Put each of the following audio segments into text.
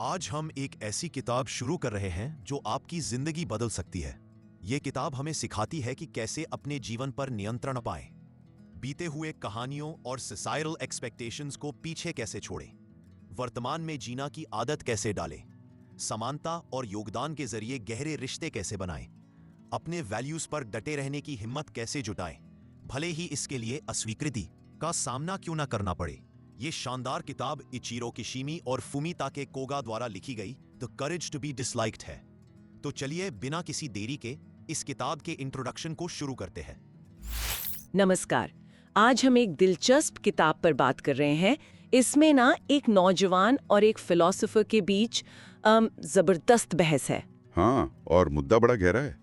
आज हम एक ऐसी किताब शुरू कर रहे हैं जो आपकी जिंदगी बदल सकती है। ये किताब हमें सिखाती है कि कैसे अपने जीवन पर नियंत्रण पाएं, बीते हुए कहानियों और सोसाइटल एक्सपेक्टेशंस को पीछे कैसे छोड़ें, वर्तमान में जीना की आदत कैसे डालें, समानता और योगदान के जरिए गहरे रिश्ते कैसे बनाएं, अपने वैल्यूज पर डटे रहने की हिम्मत कैसे जुटाएं, भले ही इसके लिए अस्वीकृति का सामना क्यों न करना पड़े। ये शानदार किताब इचिरो किशिमी और फुमिताके कोगा द्वारा लिखी गई the courage to be disliked है। तो चलिए बिना किसी देरी के इस किताब के इंट्रोडक्शन को शुरू करते हैं। नमस्कार। आज हम एक दिलचस्प किताब पर बात कर रहे हैं। इसमें ना एक नौजवान और एक फिलोसोफर के बीच जबरदस्त बहस है। हाँ, और मुद्दा बड़ा गहरा है।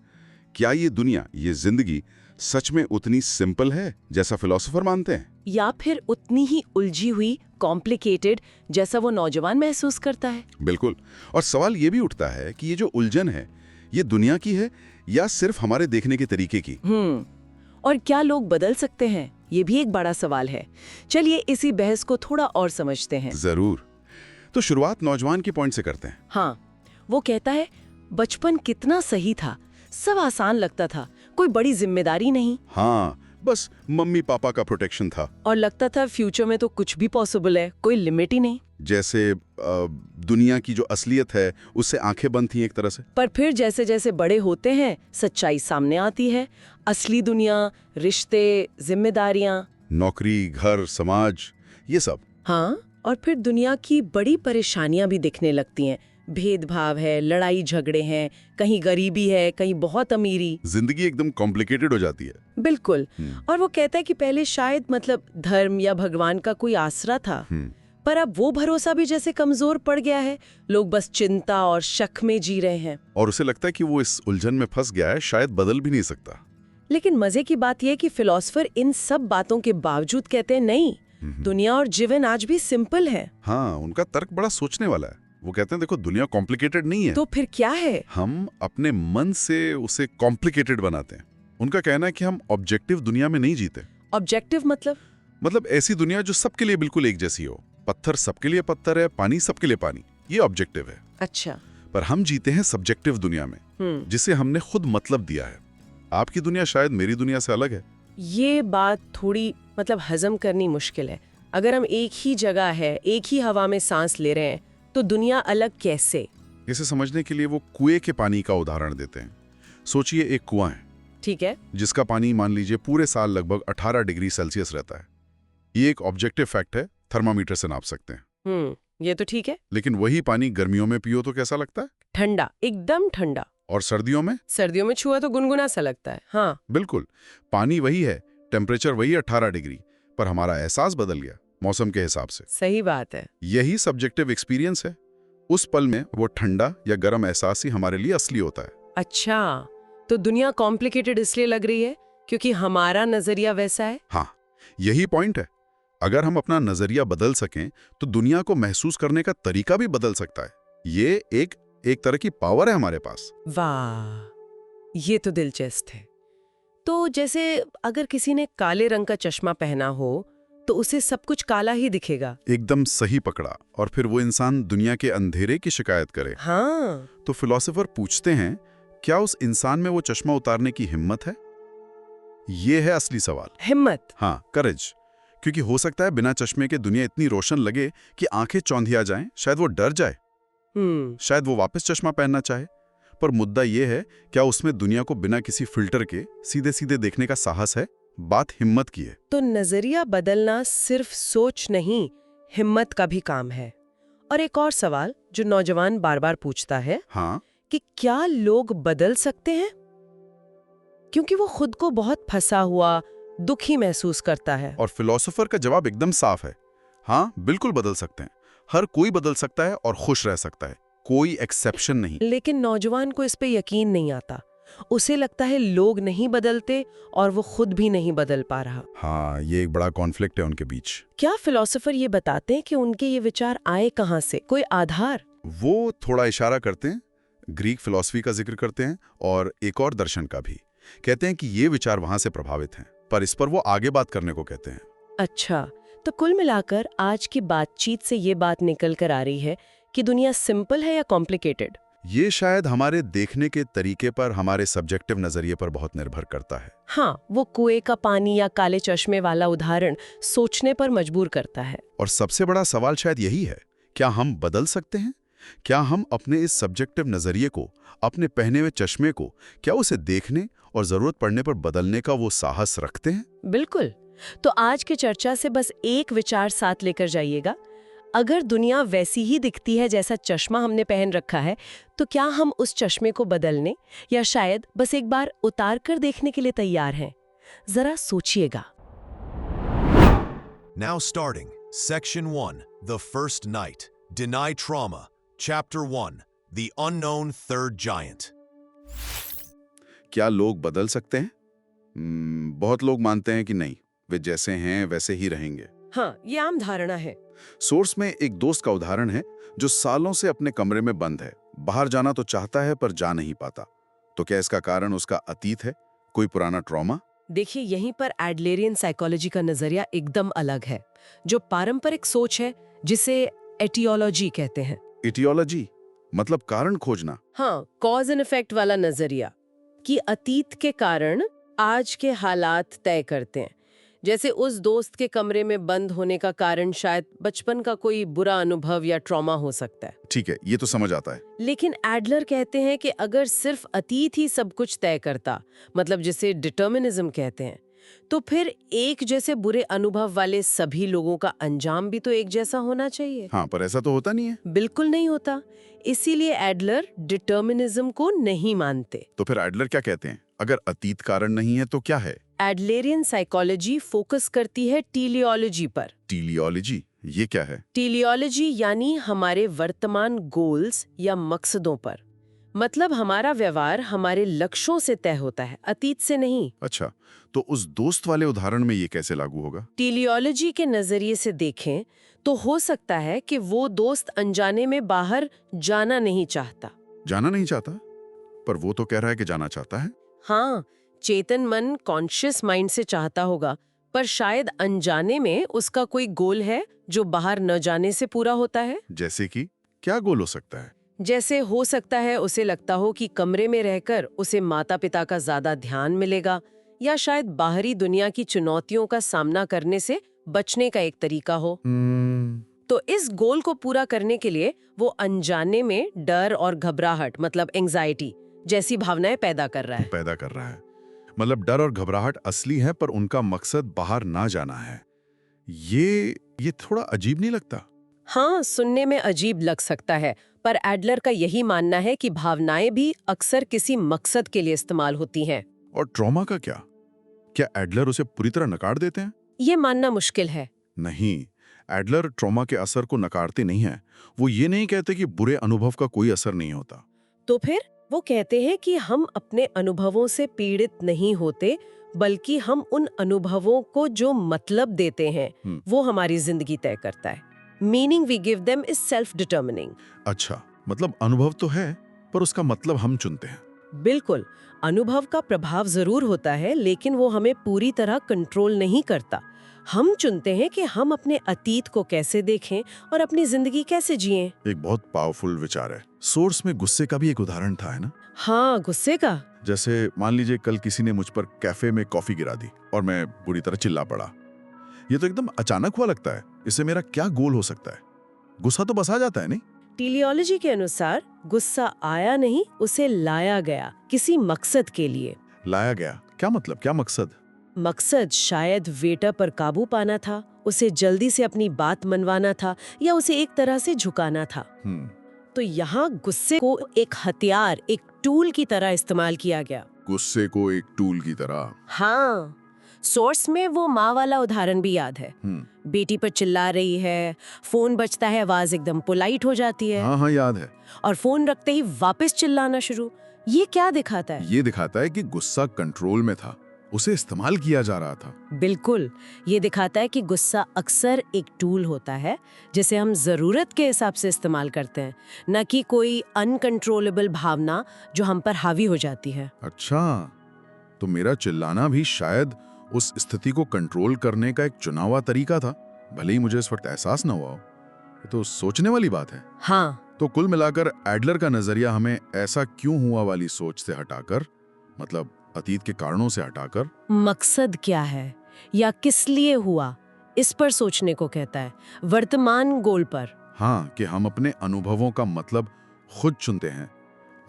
क्या ये दुनिया, ये जिंदगी सच में उतनी सिंपल है जैसा फिलोसोफर मानते हैं, या फिर उतनी ही उलझी हुई, कॉम्प्लिकेटेड जैसा वो नौजवान महसूस करता है? बिल्कुल। और सवाल ये भी उठता है कि ये जो उलझन है, ये दुनिया की है या सिर्फ हमारे देखने के तरीके की? और क्या लोग बदल सकते हैं? ये भी एक बड़ा सवाल है। चलिए इसी बहस को थोड़ा और समझते हैं। जरूर। तो शुरुआत नौजवान के पॉइंट से करते हैं। हाँ, वो कहता है बचपन कितना सही था, सब आसान लगता था, कोई बड़ी जिम्मेदारी नहीं। हाँ, बस मम्मी पापा का प्रोटेक्शन था। और लगता था फ्यूचर में तो कुछ भी पॉसिबल है, कोई लिमिट ही नहीं। जैसे दुनिया की जो असलियत है उससे आंखें बंद थी एक तरह से। पर फिर जैसे जैसे बड़े होते हैं, सच्चाई सामने आती है। असली दुनिया, रिश्ते, जिम्मेदारियां, नौकरी, घर, समाज, ये सब। हाँ, और फिर दुनिया की बड़ी परेशानियां भी दिखने लगती हैं। भेदभाव है, लड़ाई झगड़े हैं, कहीं गरीबी है, कहीं बहुत अमीरी। जिंदगी एकदम कॉम्प्लिकेटेड हो जाती है। बिल्कुल। और वो कहता है कि पहले शायद धर्म या भगवान का कोई आसरा था, पर अब वो भरोसा भी जैसे कमजोर पड़ गया है। लोग बस चिंता और शक में जी रहे हैं। और उसे लगता है कि वो इस उलझन में फंस गया है, शायद बदल भी नहीं सकता। लेकिन मजे की बात यह है कि फिलोसोफर इन सब बातों के बावजूद कहते हैं नहीं, दुनिया और जीवन आज भी सिंपल है। हाँ, उनका तर्क बड़ा सोचने वाला है। वो कहते हैं देखो, दुनिया कॉम्प्लिकेटेड नहीं है। तो फिर क्या है? हम अपने मन से उसे कॉम्प्लिकेटेड बनाते हैं। उनका कहना है कि हम ऑब्जेक्टिव दुनिया में नहीं जीते। ऑब्जेक्टिव मतलब ऐसी दुनिया जो सबके लिए बिल्कुल एक जैसी हो। पत्थर सबके लिए पत्थर है, पानी सबके लिए पानी, ये ऑब्जेक्टिव है। अच्छा। पर हम जीते हैं सब्जेक्टिव दुनिया में, जिसे हमने खुद मतलब दिया है। आपकी दुनिया शायद मेरी दुनिया से अलग है। ये बात थोड़ी हजम करनी मुश्किल है। अगर हम एक ही जगह है, एक ही हवा में सांस ले रहे हैं, तो दुनिया अलग कैसे? इसे समझने के लिए वो कुएं के पानी का उदाहरण देते हैं। सोचिए, एक कुआं है, ठीक है, जिसका पानी मान लीजिए पूरे साल लगभग 18 डिग्री सेल्सियस रहता है। ये एक ऑब्जेक्टिव फैक्ट है, थर्मामीटर से नाप सकते हैं। ये तो ठीक है। लेकिन वही पानी गर्मियों में पियो तो कैसा लगता है? ठंडा, एकदम ठंडा। और सर्दियों में? सर्दियों में छुआ तो गुनगुना सा लगता है। हाँ, बिल्कुल। पानी वही है, टेम्परेचर वही 18 डिग्री, पर हमारा एहसास बदल गया मौसम के हिसाब से। सही बात है। यही सब्जेक्टिव एक्सपीरियंस है। उस पल में वो ठंडा या गर्म एहसास ही हमारे लिए असली होता है। अच्छा, तो दुनिया कॉम्प्लिकेटेड इसलिए लग रही है क्योंकि हमारा नजरिया वैसा है। हाँ, यही पॉइंट है। अगर हम अपना नजरिया बदल सकें तो दुनिया को महसूस करने का तरीका भी बदल सकता है। ये एक तरह की पावर है हमारे पास। वाह, ये तो दिलचस्प है। तो जैसे अगर किसी ने काले रंग का चश्मा पहना हो तो उसे सब कुछ काला ही दिखेगा। एकदम सही पकड़ा। और फिर वो इंसान दुनिया के अंधेरे की शिकायत करे। हाँ। तो फिलोसोफर पूछते हैं, क्या उस इंसान में वो चश्मा उतारने की हिम्मत है? ये है असली सवाल। हिम्मत? हाँ, करेज। क्योंकि हो सकता है बिना चश्मे के दुनिया इतनी रोशन लगे कि आंखें चौंधिया जाएं, शायद वो डर जाए, शायद वो वापस चश्मा पहनना चाहे। पर मुद्दा ये है, क्या उसमें दुनिया को बिना किसी फिल्टर के सीधे सीधे देखने का साहस है? बात हिम्मत की है। तो नजरिया बदलना सिर्फ सोच नहीं, हिम्मत का भी काम है। और एक और सवाल जो नौजवान बार बार पूछता है, हाँ, कि क्या लोग बदल सकते हैं? क्योंकि वो खुद को बहुत फंसा हुआ, दुखी महसूस करता है। और फिलोसोफर का जवाब एकदम साफ है। हाँ, बिल्कुल बदल सकते हैं। हर कोई बदल सकता है और खुश रह सकता है, कोई एक्सेप्शन नहीं। लेकिन नौजवान को इस पे यकीन नहीं आता। उसे लगता है लोग नहीं बदलते और वो खुद भी नहीं बदल पा रहा। हाँ, ये एक बड़ा कॉन्फ्लिक्ट है उनके बीच। क्या फिलोसोफर ये बताते हैं कि उनके ये विचार आए कहाँ से? कोई आधार? वो थोड़ा इशारा करते हैं, ग्रीक फिलॉसफी का जिक्र करते हैं और एक और दर्शन का भी। कहते हैं कि ये विचार वहां से प्रभावित हैं, पर इस पर वो आगे बात करने को कहते हैं। अच्छा, तो कुल मिलाकर आज की बातचीत से ये बात निकल कर आ रही है कि दुनिया सिंपल है या कॉम्प्लिकेटेड? ये शायद हमारे देखने के तरीके पर, हमारे सब्जेक्टिव नजरिए पर बहुत निर्भर करता है। हाँ, वो कुएं का पानी या काले चश्मे वाला उदाहरण सोचने पर मजबूर करता है। और सबसे बड़ा सवाल शायद यही है, क्या हम बदल सकते हैं? क्या हम अपने इस सब्जेक्टिव नजरिए को, अपने पहने हुए चश्मे को, क्या उसे देखने और जरूरत पड़ने पर बदलने का वो साहस रखते हैं? बिल्कुल। तो आज की चर्चा से बस एक विचार साथ लेकर जाइएगा। अगर दुनिया वैसी ही दिखती है जैसा चश्मा हमने पहन रखा है, तो क्या हम उस चश्मे को बदलने या शायद बस एक बार उतार कर देखने के लिए तैयार हैं? जरा सोचिएगा। Now starting, Section 1, The First Night, Deny Trauma, Chapter 1, The Unknown Third Giant. क्या लोग बदल सकते हैं? बहुत लोग मानते हैं कि नहीं, वे जैसे हैं वैसे ही रहेंगे। हाँ, ये आम धारणा है। सोर्स में एक दोस्त का उदाहरण है जो सालों से अपने कमरे में बंद है। बाहर जाना तो चाहता है पर जा नहीं पाता। तो क्या इसका कारण उसका अतीत है, कोई पुराना ट्रॉमा? देखिए, यहीं पर एडलेरियन साइकोलॉजी का नजरिया एकदम अलग है। जो पारंपरिक सोच है, जिसे एटियोलॉजी कहते हैं। एटियोलॉजी मतलब कारण खोजना। हाँ, कॉज एंड इफेक्ट वाला नजरिया, कि अतीत के कारण आज के हालात तय करते हैं। जैसे उस दोस्त के कमरे में बंद होने का कारण शायद बचपन का कोई बुरा अनुभव या ट्रॉमा हो सकता है। ठीक है, ये तो समझ आता है। लेकिन एडलर कहते हैं कि अगर सिर्फ अतीत ही सब कुछ तय करता, मतलब जिसे डिटर्मिनिज्म कहते हैं, तो फिर एक जैसे बुरे अनुभव वाले सभी लोगों का अंजाम भी तो एक जैसा होना चाहिए। हाँ, पर ऐसा तो होता नहीं है। बिल्कुल नहीं होता। इसीलिए एडलर डिटर्मिनिज्म को नहीं मानते। तो फिर एडलर क्या कहते हैं? अगर अतीत कारण नहीं है तो क्या है? एडलेरियन साइकोलॉजी फोकस करती है टीलियोलॉजी पर। टीलियोलॉजी, ये क्या है? टीलियोलॉजी यानी हमारे वर्तमान गोल्स या मकसदों पर। मतलब हमारा व्यवहार हमारे लक्ष्यों से तय होता है, अतीत से नहीं। अच्छा, तो उस दोस्त वाले उदाहरण में ये कैसे लागू होगा? टीलियोलॉजी के नजरिए से देखें तो हो सकता है कि वो दोस्त अनजाने में बाहर जाना नहीं चाहता। जाना नहीं चाहता? पर वो तो कह रहा है कि जाना चाहता है। हाँ, चेतन मन कॉन्शियस माइंड से चाहता होगा, पर शायद अनजाने में उसका कोई गोल है जो बाहर न जाने से पूरा होता है। जैसे कि क्या गोल हो सकता है? जैसे हो सकता है उसे लगता हो कि कमरे में रहकर उसे माता पिता का ज्यादा ध्यान मिलेगा, या शायद बाहरी दुनिया की चुनौतियों का सामना करने से बचने का एक तरीका हो। तो इस गोल को पूरा करने के लिए वो अनजाने में डर और घबराहट, मतलब एंजाइटी जैसी भावनाएं पैदा कर रहा है। मतलब डर और घबराहट असली है, पर उनका मकसद बाहर ना जाना है। ये थोड़ा अजीब नहीं लगता? हाँ, सुनने में अजीब लग सकता है, पर एडलर का यही मानना है कि भावनाएं भी अक्सर किसी मकसद के लिए इस्तेमाल होती हैं। और ट्रॉमा का क्या? क्या एडलर उसे पूरी तरह नकार देते हैं? ये मानना मुश्किल है। नहीं, एडलर ट्रॉमा के असर को नकारते नहीं हैं। वो ये नहीं कहते कि बुरे अनुभव का कोई असर नहीं होता। तो फिर वो कहते हैं कि हम अपने अनुभवों से पीड़ित नहीं होते, बल्कि हम उन अनुभवों को जो मतलब देते हैं वो हमारी जिंदगी तय करता है। Meaning we give them is self determining. अच्छा, मतलब अनुभव तो है, पर उसका मतलब हम चुनते हैं। बिल्कुल, अनुभव का प्रभाव जरूर होता है, लेकिन वो हमें पूरी तरह कंट्रोल नहीं करता। हम चुनते हैं कि हम अपने अतीत को कैसे देखें और अपनी जिंदगी कैसे जिएं। एक बहुत पावरफुल विचार है। सोर्स में गुस्से का भी एक उदाहरण था, है ना? हाँ, गुस्से का। जैसे मान लीजिए कल किसी ने मुझ पर कैफे में कॉफी गिरा दी और मैं बुरी तरह चिल्ला पड़ा। ये तो एकदम अचानक हुआ लगता है। इससे मेरा क्या गोल हो सकता है? गुस्सा तो बस आ जाता है, नहीं? टीलियोलॉजी के अनुसार गुस्सा आया नहीं, उसे लाया गया किसी मकसद के लिए। लाया गया? क्या मतलब, क्या मकसद? मकसद शायद वेटर पर काबू पाना था, उसे जल्दी से अपनी बात मनवाना था, या उसे एक तरह से झुकाना था। तो यहाँ गुस्से को एक हथियार, एक टूल की तरह इस्तेमाल किया गया। गुस्से को एक टूल की तरह? हाँ, सोर्स में वो माँ वाला उदाहरण भी याद है। बेटी पर चिल्ला रही है, फोन बजता है, आवाज एकदम पोलाइट हो जाती है। हाँ, याद है। और फोन रखते ही वापस चिल्लाना शुरू। ये क्या दिखाता है? ये दिखाता है कि गुस्सा कंट्रोल में था, उसे इस्तेमाल किया जा रहा था। बिल्कुल, ये दिखाता है कि गुस्सा अक्सर एक टूल होता है जिसे हम जरूरत के हिसाब से इस्तेमाल करते हैं, न कि कोई अनकंट्रोलेबल भावना जो हम पर हावी हो जाती है। अच्छा, तो मेरा चिल्लाना भी शायद उस स्थिति को कंट्रोल करने का एक चुना हुआ तरीका था, भले ही मुझे इस वक्त एहसास न हुआ हो। ये तो सोचने वाली बात है। हाँ, तो कुल मिलाकर एडलर का नजरिया हमें ऐसा क्यों हुआ वाली सोच से हटाकर, मतलब अतीत के कारणों से हटाकर, मकसद क्या है या किस लिए हुआ, इस पर सोचने को कहता है, वर्तमान गोल पर। हाँ, कि हम अपने अनुभवों का मतलब खुद चुनते हैं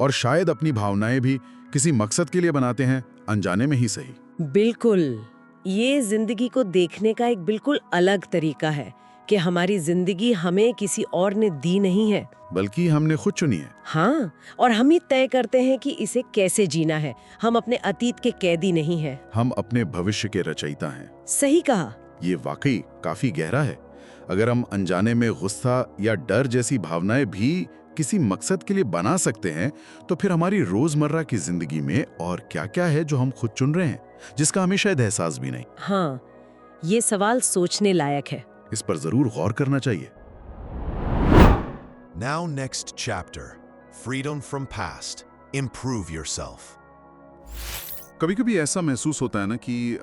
और शायद अपनी भावनाएं भी किसी मकसद के लिए बनाते हैं, अनजाने में ही सही। बिल्कुल, ये जिंदगी को देखने का एक बिल्कुल अलग तरीका है कि हमारी जिंदगी हमें किसी और ने दी नहीं है, बल्कि हमने खुद चुनी है। हाँ, और हम ही तय करते हैं कि इसे कैसे जीना है। हम अपने अतीत के कैदी नहीं हैं। हम अपने भविष्य के रचयिता हैं। सही कहा। ये वाकई काफी गहरा है। अगर हम अनजाने में गुस्सा या डर जैसी भावनाएं भी किसी मकसद के लिए बना सकते हैं, तो फिर हमारी रोजमर्रा की जिंदगी में और क्या-क्या है जो हम खुद चुन रहे हैं, जिसका हमें शायद एहसास भी नहीं। हाँ, ये सवाल सोचने लायक है। इस पर जरूर गौर करना चाहिए। Now next chapter, freedom from past, improve yourself. कभी-कभी ऐसा महसूस होता है ना कि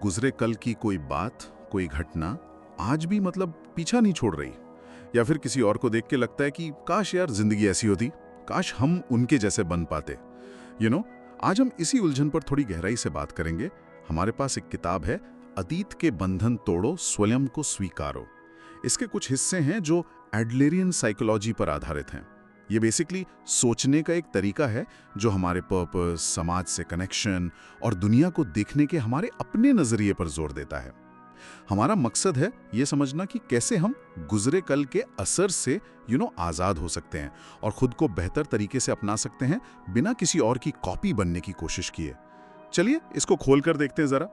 गुजरे कल की कोई बात, कोई घटना आज भी मतलब पीछा नहीं छोड़ रही, या फिर किसी और को देख के लगता है कि काश यार जिंदगी ऐसी होती, काश हम उनके जैसे बन पाते। आज हम इसी उलझन पर थोड़ी गहराई से बात करेंगे। हमारे पास एक किताब है, अतीत के बंधन तोड़ो, स्वयं को स्वीकारो। इसके कुछ हिस्से हैं जो एडलरियन साइकोलॉजी पर आधारित हैं। ये बेसिकली सोचने का एक तरीका है जो हमारे पर्पस, समाज से कनेक्शन और दुनिया को देखने के हमारे अपने नजरिए पर जोर देता है। हमारा मकसद है ये समझना कि कैसे हम गुजरे कल के असर से आजाद हो सकते हैं और खुद को बेहतर तरीके से अपना सकते हैं बिना किसी और की कॉपी बनने की कोशिश किए। चलिए इसको खोल कर देखते हैं जरा।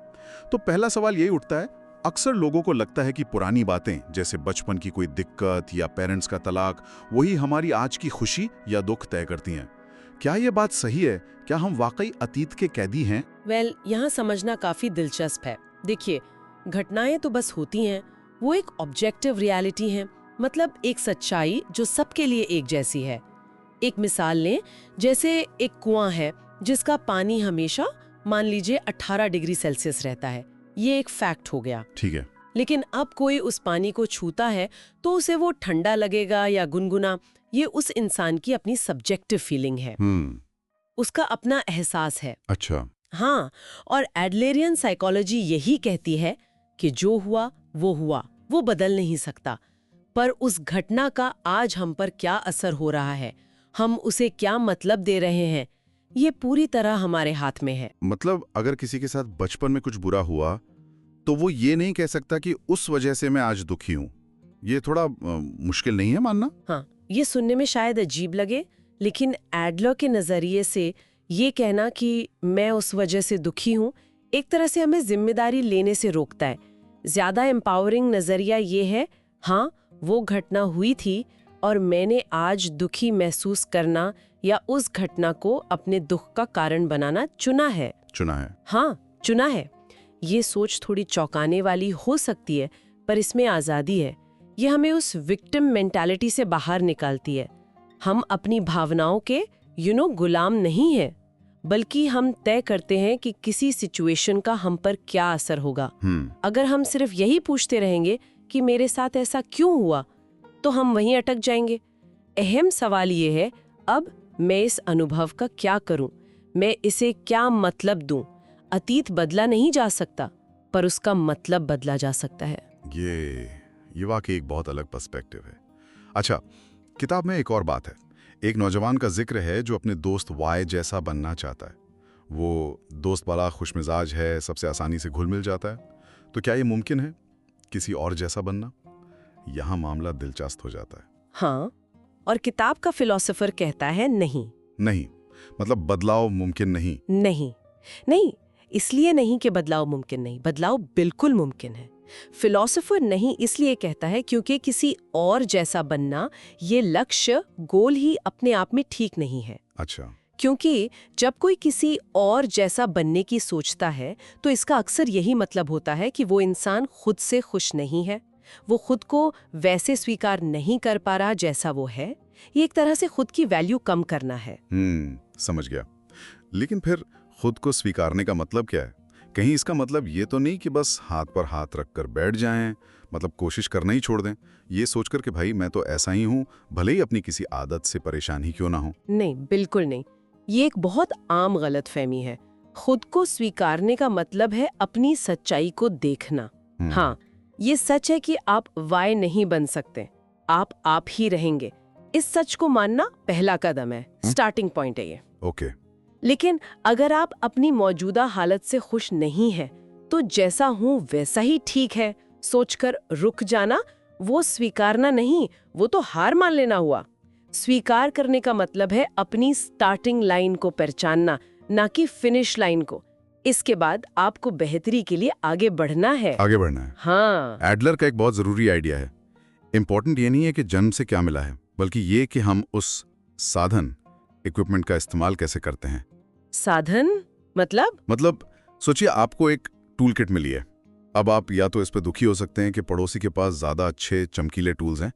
तो पहला सवाल यही उठता है, अक्सर लोगों को लगता है कि पुरानी बातें जैसे बचपन की कोई दिक्कत या पेरेंट्स का तलाक वही हमारी आज की खुशी या दुख तय करती हैं। क्या ये बात सही है? क्या हम वाकई अतीत के कैदी हैं? यहाँ समझना काफी दिलचस्प है। देखिए, घटनाएं तो बस होती हैं, वो एक ऑब्जेक्टिव रियलिटी है, मतलब एक सच्चाई जो सबके लिए एक जैसी है। एक मिसाल लें, जैसे एक कुआं है जिसका पानी हमेशा मान लीजिए 18 डिग्री सेल्सियस रहता है। ये एक फैक्ट हो गया। ठीक है। लेकिन अब कोई उस पानी को छूता है तो उसे वो ठंडा लगेगा या गुनगुना, ये उस इंसान की अपनी सब्जेक्टिव फीलिंग है, उसका अपना एहसास है। अच्छा। हाँ, और एडलरियन साइकोलॉजी यही कहती है कि जो हुआ, वो बदल नहीं सकता, पर उस घटना का आज हम पर क्या असर हो रहा है, हम उसे क्या मतलब दे रहे हैं, ये पूरी तरह हमारे हाथ में है। मतलब अगर किसी के साथ बचपन में कुछ बुरा हुआ तो वो ये नहीं कह सकता कि उस वजह से मैं आज दुखी हूँ। ये थोड़ा मुश्किल नहीं है मानना? हाँ, ये सुनने में शायद अजीब लगे, लेकिन एडलर के नजरिए से ये कहना कि मैं उस वजह से दुखी हूँ एक तरह से हमें जिम्मेदारी लेने से रोकता है। ज्यादा एम्पावरिंग नजरिया ये है, हाँ वो घटना हुई थी और मैंने आज दुखी महसूस करना या उस घटना को अपने दुख का कारण बनाना चुना है। हाँ, चुना है। ये सोच थोड़ी चौंकाने वाली हो सकती है, पर इसमें आजादी है। ये हमें उस विक्टिम मेंटालिटी से बाहर निकालती है। हम अपनी भावनाओं के गुलाम नहीं है, बल्कि हम तय करते हैं कि किसी सिचुएशन का हम पर क्या असर होगा। अगर हम सिर्फ यही पूछते रहेंगे कि मेरे साथ ऐसा क्यों हुआ, तो हम वहीं अटक जाएंगे। अहम सवाल ये है, अब मैं इस अनुभव का क्या करूं, मैं इसे क्या मतलब दूं। अतीत बदला नहीं जा सकता, पर उसका मतलब बदला जा सकता है। ये वाकई एक बहुत अलग पर्सपेक्टिव है। अच्छा, किताब में एक और बात है। एक नौजवान का जिक्र है जो अपने दोस्त वाई जैसा बनना चाहता है। वो दोस्त बड़ा खुशमिजाज है, सबसे आसानी से घुल मिल जाता है। तो क्या ये मुमकिन है किसी और जैसा बनना? यहाँ मामला दिलचस्प हो जाता है। हाँ, और किताब का फिलोसोफर कहता है नहीं, मतलब बदलाव मुमकिन नहीं। नहीं, इसलिए नहीं कि बदलाव मुमकिन नहीं, बदलाव बिल्कुल मुमकिन है। फिलोसोफर नहीं इसलिए कहता है क्योंकि किसी और जैसा बनना, ये लक्ष्य, गोल ही अपने आप में ठीक नहीं है। अच्छा। क्योंकि जब कोई किसी और जैसा बनने की सोचता है तो इसका अक्सर यही मतलब होता है कि वो इंसान खुद से खुश नहीं है, वो खुद को वैसे स्वीकार नहीं कर पा रहा जैसा वो है। ये एक तरह से खुद की वैल्यू कम करना है। समझ गया। लेकिन फिर खुद को स्वीकारने का मतलब क्या है? कहीं इसका मतलब ये तो नहीं कि बस हाथ पर हाथ रखकर बैठ जाएं, मतलब कोशिश करना ही छोड़ दें, ये सोचकर कि भाई मैं तो ऐसा ही हूं, भले ही अपनी किसी आदत से परेशान ही क्यों ना हो। नहीं, बिल्कुल नहीं। ये एक बहुत आम गलतफहमी है। खुद को स्वीकारने का मतलब है अपनी सच्चाई को देखना। हाँ, ये सच है कि आप वाई नहीं बन सकते, आप ही रहेंगे। इस सच को मानना पहला कदम है, स्टार्टिंग पॉइंट है ये। ओके। लेकिन अगर आप अपनी मौजूदा हालत से खुश नहीं हैं, तो जैसा हूं वैसा ही ठीक है सोचकर रुक जाना, वो स्वीकारना नहीं, वो तो हार मान लेना हुआ। स्वीकार करने का मतलब है अपनी स्टार्टिंग लाइन को पहचानना, ना कि फिनिश लाइन को। इसके बाद आपको बेहतरी के लिए आगे बढ़ना है। आगे बढ़ना है। हाँ, एडलर का एक बहुत जरूरी आइडिया है। इंपॉर्टेंट ये नहीं है कि जन्म से क्या मिला है, बल्कि ये कि हम उस साधन, इक्विपमेंट का इस्तेमाल कैसे करते हैं। साधन मतलब सोचिए आपको एक टूल किट मिली है। अब आप या तो इस पे दुखी हो सकते हैं कि पड़ोसी के पास ज्यादा अच्छे चमकीले टूल्स हैं,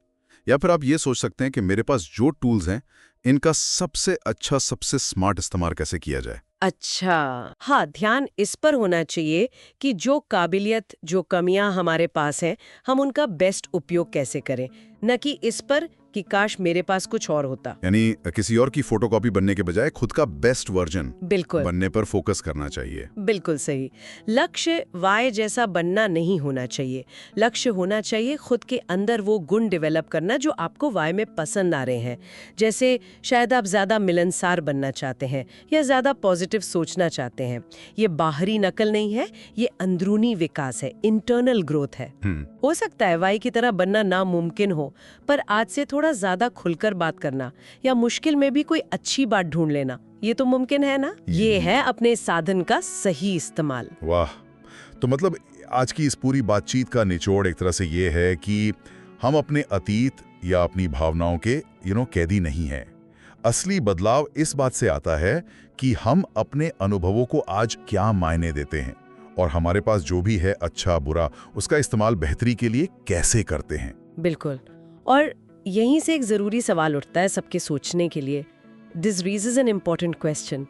या फिर आप ये सोच सकते हैं कि मेरे पास जो टूल्स हैं इनका सबसे अच्छा, सबसे स्मार्ट इस्तेमाल कैसे किया जाए। अच्छा, हाँ, ध्यान इस पर होना चाहिए कि जो काबिलियत, जो कमियां हमारे पास हैं, हम उनका बेस्ट उपयोग कैसे करें, न कि इस पर कि काश मेरे पास कुछ और होता। यानी किसी और की फोटोकॉपी बनने के बजाय खुद का बेस्ट वर्जन बिल्कुल बनने पर फोकस करना चाहिए। बिल्कुल सही। लक्ष्य वाई जैसा बनना नहीं होना चाहिए। लक्ष्य होना चाहिए खुद के अंदर वो गुण डेवलप करना जो आपको वाई में पसंद आ रहे हैं। जैसे शायद आप ज्यादा मिलनसार बनना चाहते हैं या ज्यादा पॉजिटिव सोचना चाहते हैं। ये बाहरी नकल नहीं है, ये अंदरूनी विकास है, इंटरनल ग्रोथ है। हो सकता है वाई की तरह बनना नामुमकिन हो, पर आज से थोड़ा ज्यादा खुलकर बात करना या मुश्किल में भी कोई अच्छी बात ढूंढ लेना, ये तो मुमकिन है ना। ये है अपने साधन का सही इस्तेमाल। वाह, तो मतलब आज की इस पूरी बातचीत का निचोड़ एक तरह से ये है कि हम अपने अतीत या अपनी भावनाओं के कैदी नहीं हैं। असली बदलाव इस बात से आता है कि हम अपने अनुभवों को आज क्या मायने देते हैं और हमारे पास जो भी है अच्छा बुरा, उसका इस्तेमाल बेहतरी के लिए कैसे करते हैं। बिल्कुल। और यहीं से एक जरूरी सवाल उठता है सबके सोचने के लिए। This raises an important question.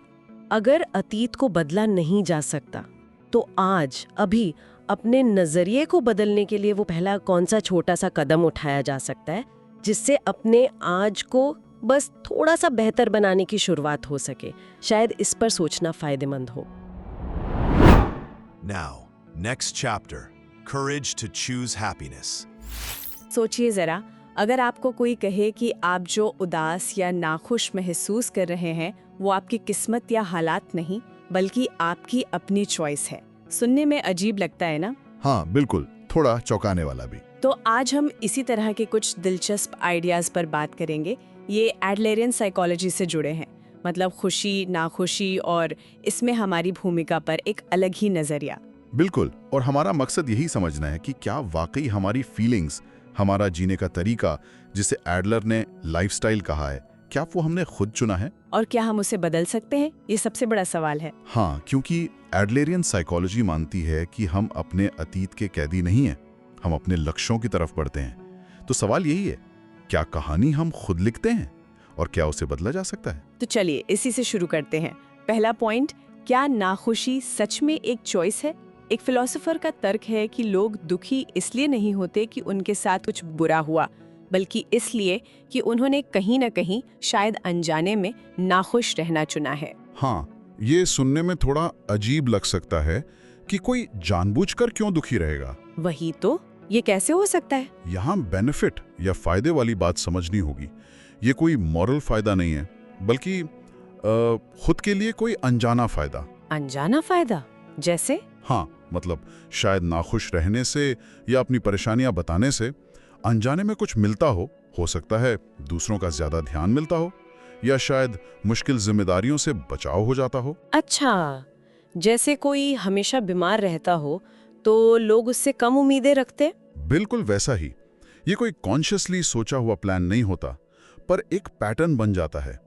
अगर अतीत को बदला नहीं जा सकता, तो आज अभी अपने नजरिए को बदलने के लिए वो पहला कौन सा छोटा सा कदम उठाया जा सकता है जिससे अपने आज को बस थोड़ा सा बेहतर बनाने की शुरुआत हो सके। शायद इस पर सोचना फायदेमंद हो। Now, next chapter, courage to choose happiness. सोचिए जरा, अगर आपको कोई कहे कि आप जो उदास या नाखुश महसूस कर रहे हैं वो आपकी किस्मत या हालात नहीं, बल्कि आपकी अपनी चॉइस है। सुनने में अजीब लगता है ना? हाँ बिल्कुल, थोड़ा चौंकाने वाला भी। तो आज हम इसी तरह के कुछ दिलचस्प आइडियाज पर बात करेंगे। ये एडलरियन साइकोलॉजी से जुड़े हैं, मतलब खुशी, नाखुशी और इसमें हमारी भूमिका पर एक अलग ही नजरिया। बिल्कुल, और हमारा मकसद यही समझना है कि क्या वाकई हमारी फीलिंग्स, हमारा जीने का तरीका, जिसे एडलर ने लाइफस्टाइल कहा है, क्या वो हमने खुद चुना है और क्या हम उसे बदल सकते हैं? ये सबसे बड़ा सवाल है। हाँ, क्योंकि एडलरियन साइकोलॉजी मानती है कि हम अपने अतीत के कैदी नहीं हैं, हम अपने लक्ष्यों की तरफ बढ़ते हैं। तो सवाल यही है, क्या कहानी हम खुद लिखते हैं और क्या उसे बदला जा सकता है? तो चलिए इसी से शुरू करते हैं। पहला पॉइंट, क्या नाखुशी सच में एक चॉइस है? एक फिलोसोफर का तर्क है कि लोग दुखी इसलिए नहीं होते कि उनके साथ कुछ बुरा हुआ, बल्कि इसलिए कि उन्होंने कहीं न कहीं शायद अनजाने में नाखुश रहना चुना है। हाँ, ये सुनने में थोड़ा अजीब लग सकता है कि कोई जानबूझकर क्यों दुखी रहेगा। वही तो, ये कैसे हो सकता है? यहाँ बेनिफिट या फायदे वाली बात समझनी होगी। ये कोई मॉरल फायदा नहीं है, बल्कि खुद के लिए कोई अनजाना फायदा। अनजाना फायदा जैसे? हाँ, मतलब शायद नाखुश रहने से या अपनी परेशानियां बताने से अनजाने में कुछ मिलता हो सकता है दूसरों का ज्यादा ध्यान मिलता हो, या शायद मुश्किल जिम्मेदारियों से बचाव हो जाता हो। अच्छा, जैसे कोई हमेशा बीमार रहता हो तो लोग उससे कम उम्मीदें रखते? बिल्कुल वैसा ही। ये कोई कॉन्शियसली सोचा हुआ प्लान नहीं होता, पर एक पैटर्न बन जाता है।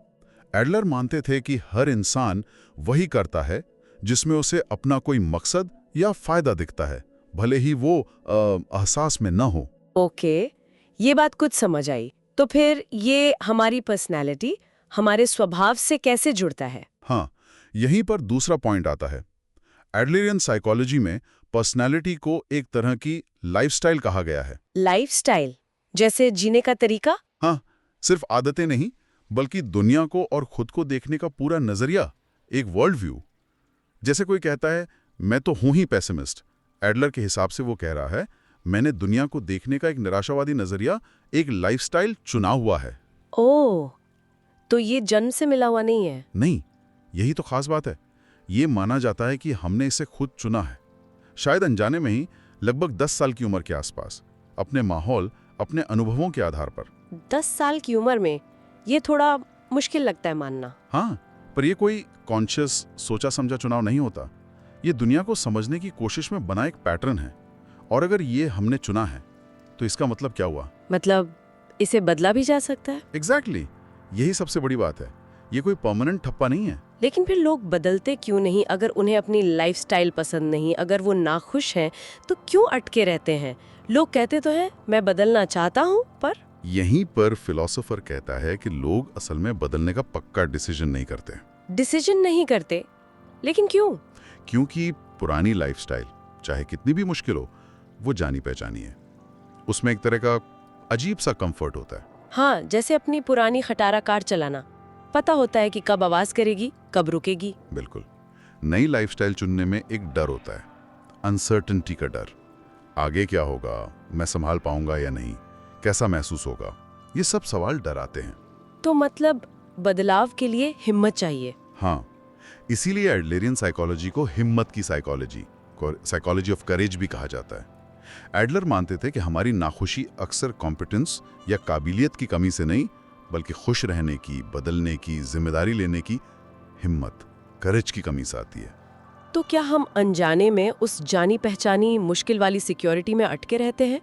एडलर मानते थे कि हर इंसान वही करता है जिसमें उसे अपना कोई मकसद या फायदा दिखता है, भले ही वो एहसास में न हो। ओके, ये बात कुछ समझ आई। तो फिर ये हमारी पर्सनैलिटी, हमारे स्वभाव से कैसे जुड़ता है? हाँ, यहीं पर दूसरा पॉइंट आता है। एडलरियन साइकोलॉजी में पर्सनालिटी को एक तरह की लाइफस्टाइल कहा गया है। लाइफस्टाइल जैसे जीने का तरीका? हाँ, सिर्फ आदतें नहीं, बल्कि दुनिया को और खुद को देखने का पूरा नजरिया, एक वर्ल्ड व्यू। जैसे कोई कहता है मैं तो हूं ही पेसिमिस्ट, एडलर के हिसाब से वो कह रहा है मैंने दुनिया को देखने का एक निराशावादी नजरिया, एक लाइफस्टाइल चुना हुआ है। ओह, तो ये जन्म से मिला हुआ नहीं है? नहीं, यही तो खास बात है। ये माना जाता है कि हमने इसे खुद चुना है, शायद अनजाने में ही, लगभग 10 साल की उम्र के आसपास, अपने माहौल, अपने अनुभवों के आधार पर। 10 साल की उम्र में? ये थोड़ा मुश्किल लगता है मानना। हाँ, पर ये कोई कॉन्शियस सोचा समझा चुनाव नहीं होता। ये दुनिया को समझने की कोशिश में बना एक पैटर्न है। और अगर ये हमने चुना है तो इसका मतलब क्या हुआ? मतलब इसे बदला भी जा सकता है? एग्जैक्टली, यही सबसे बड़ी बात है। ये कोई परमानेंट ठप्पा नहीं है। लेकिन फिर लोग बदलते क्यों नहीं? अगर उन्हें अपनी लाइफस्टाइल पसंद नहीं, अगर वो नाखुश हैं, तो क्यों अटके रहते हैं? लोग कहते तो हैं मैं बदलना चाहता हूँ, पर यहीं पर फिलोसोफर कहता है कि लोग असल में बदलने का पक्का डिसीजन नहीं करते। डिसीजन नहीं करते? लेकिन क्यों? क्योंकि पुरानी लाइफस्टाइल, चाहे कितनी भी मुश्किल हो, वो जानी पहचानी है। उसमें एक तरह का अजीब सा कंफर्ट होता है। हाँ, जैसे अपनी पुरानी खटारा कार चलाना। पता होता है कि कब आवाज करेगी, कब रुकेगी। बिल्कुल। नई लाइफस्टाइल चुनने में एक डर होता है, अनसर्टेनिटी का डर। आगे क्या होगा, मैं संभाल पाऊंगा या नहीं, कैसा महसूस होगा, ये सब सवाल डराते हैं। तो मतलब बदलाव के लिए हिम्मत चाहिए। हाँ, इसीलिए एडलरियन साइकोलॉजी को हिम्मत की साइकोलॉजी, साइकोलॉजी ऑफ करेज भी कहा जाता है। एडलर मानते थे कि हमारी नाखुशी अक्सर कॉम्पिटेंस या काबिलियत की कमी से नहीं, बल्कि खुश रहने की, बदलने की, जिम्मेदारी लेने की हिम्मत, करेज की कमी से आती है। तो क्या हम अनजाने में उस जानी पहचानी मुश्किल वाली सिक्योरिटी में अटके रहते हैं?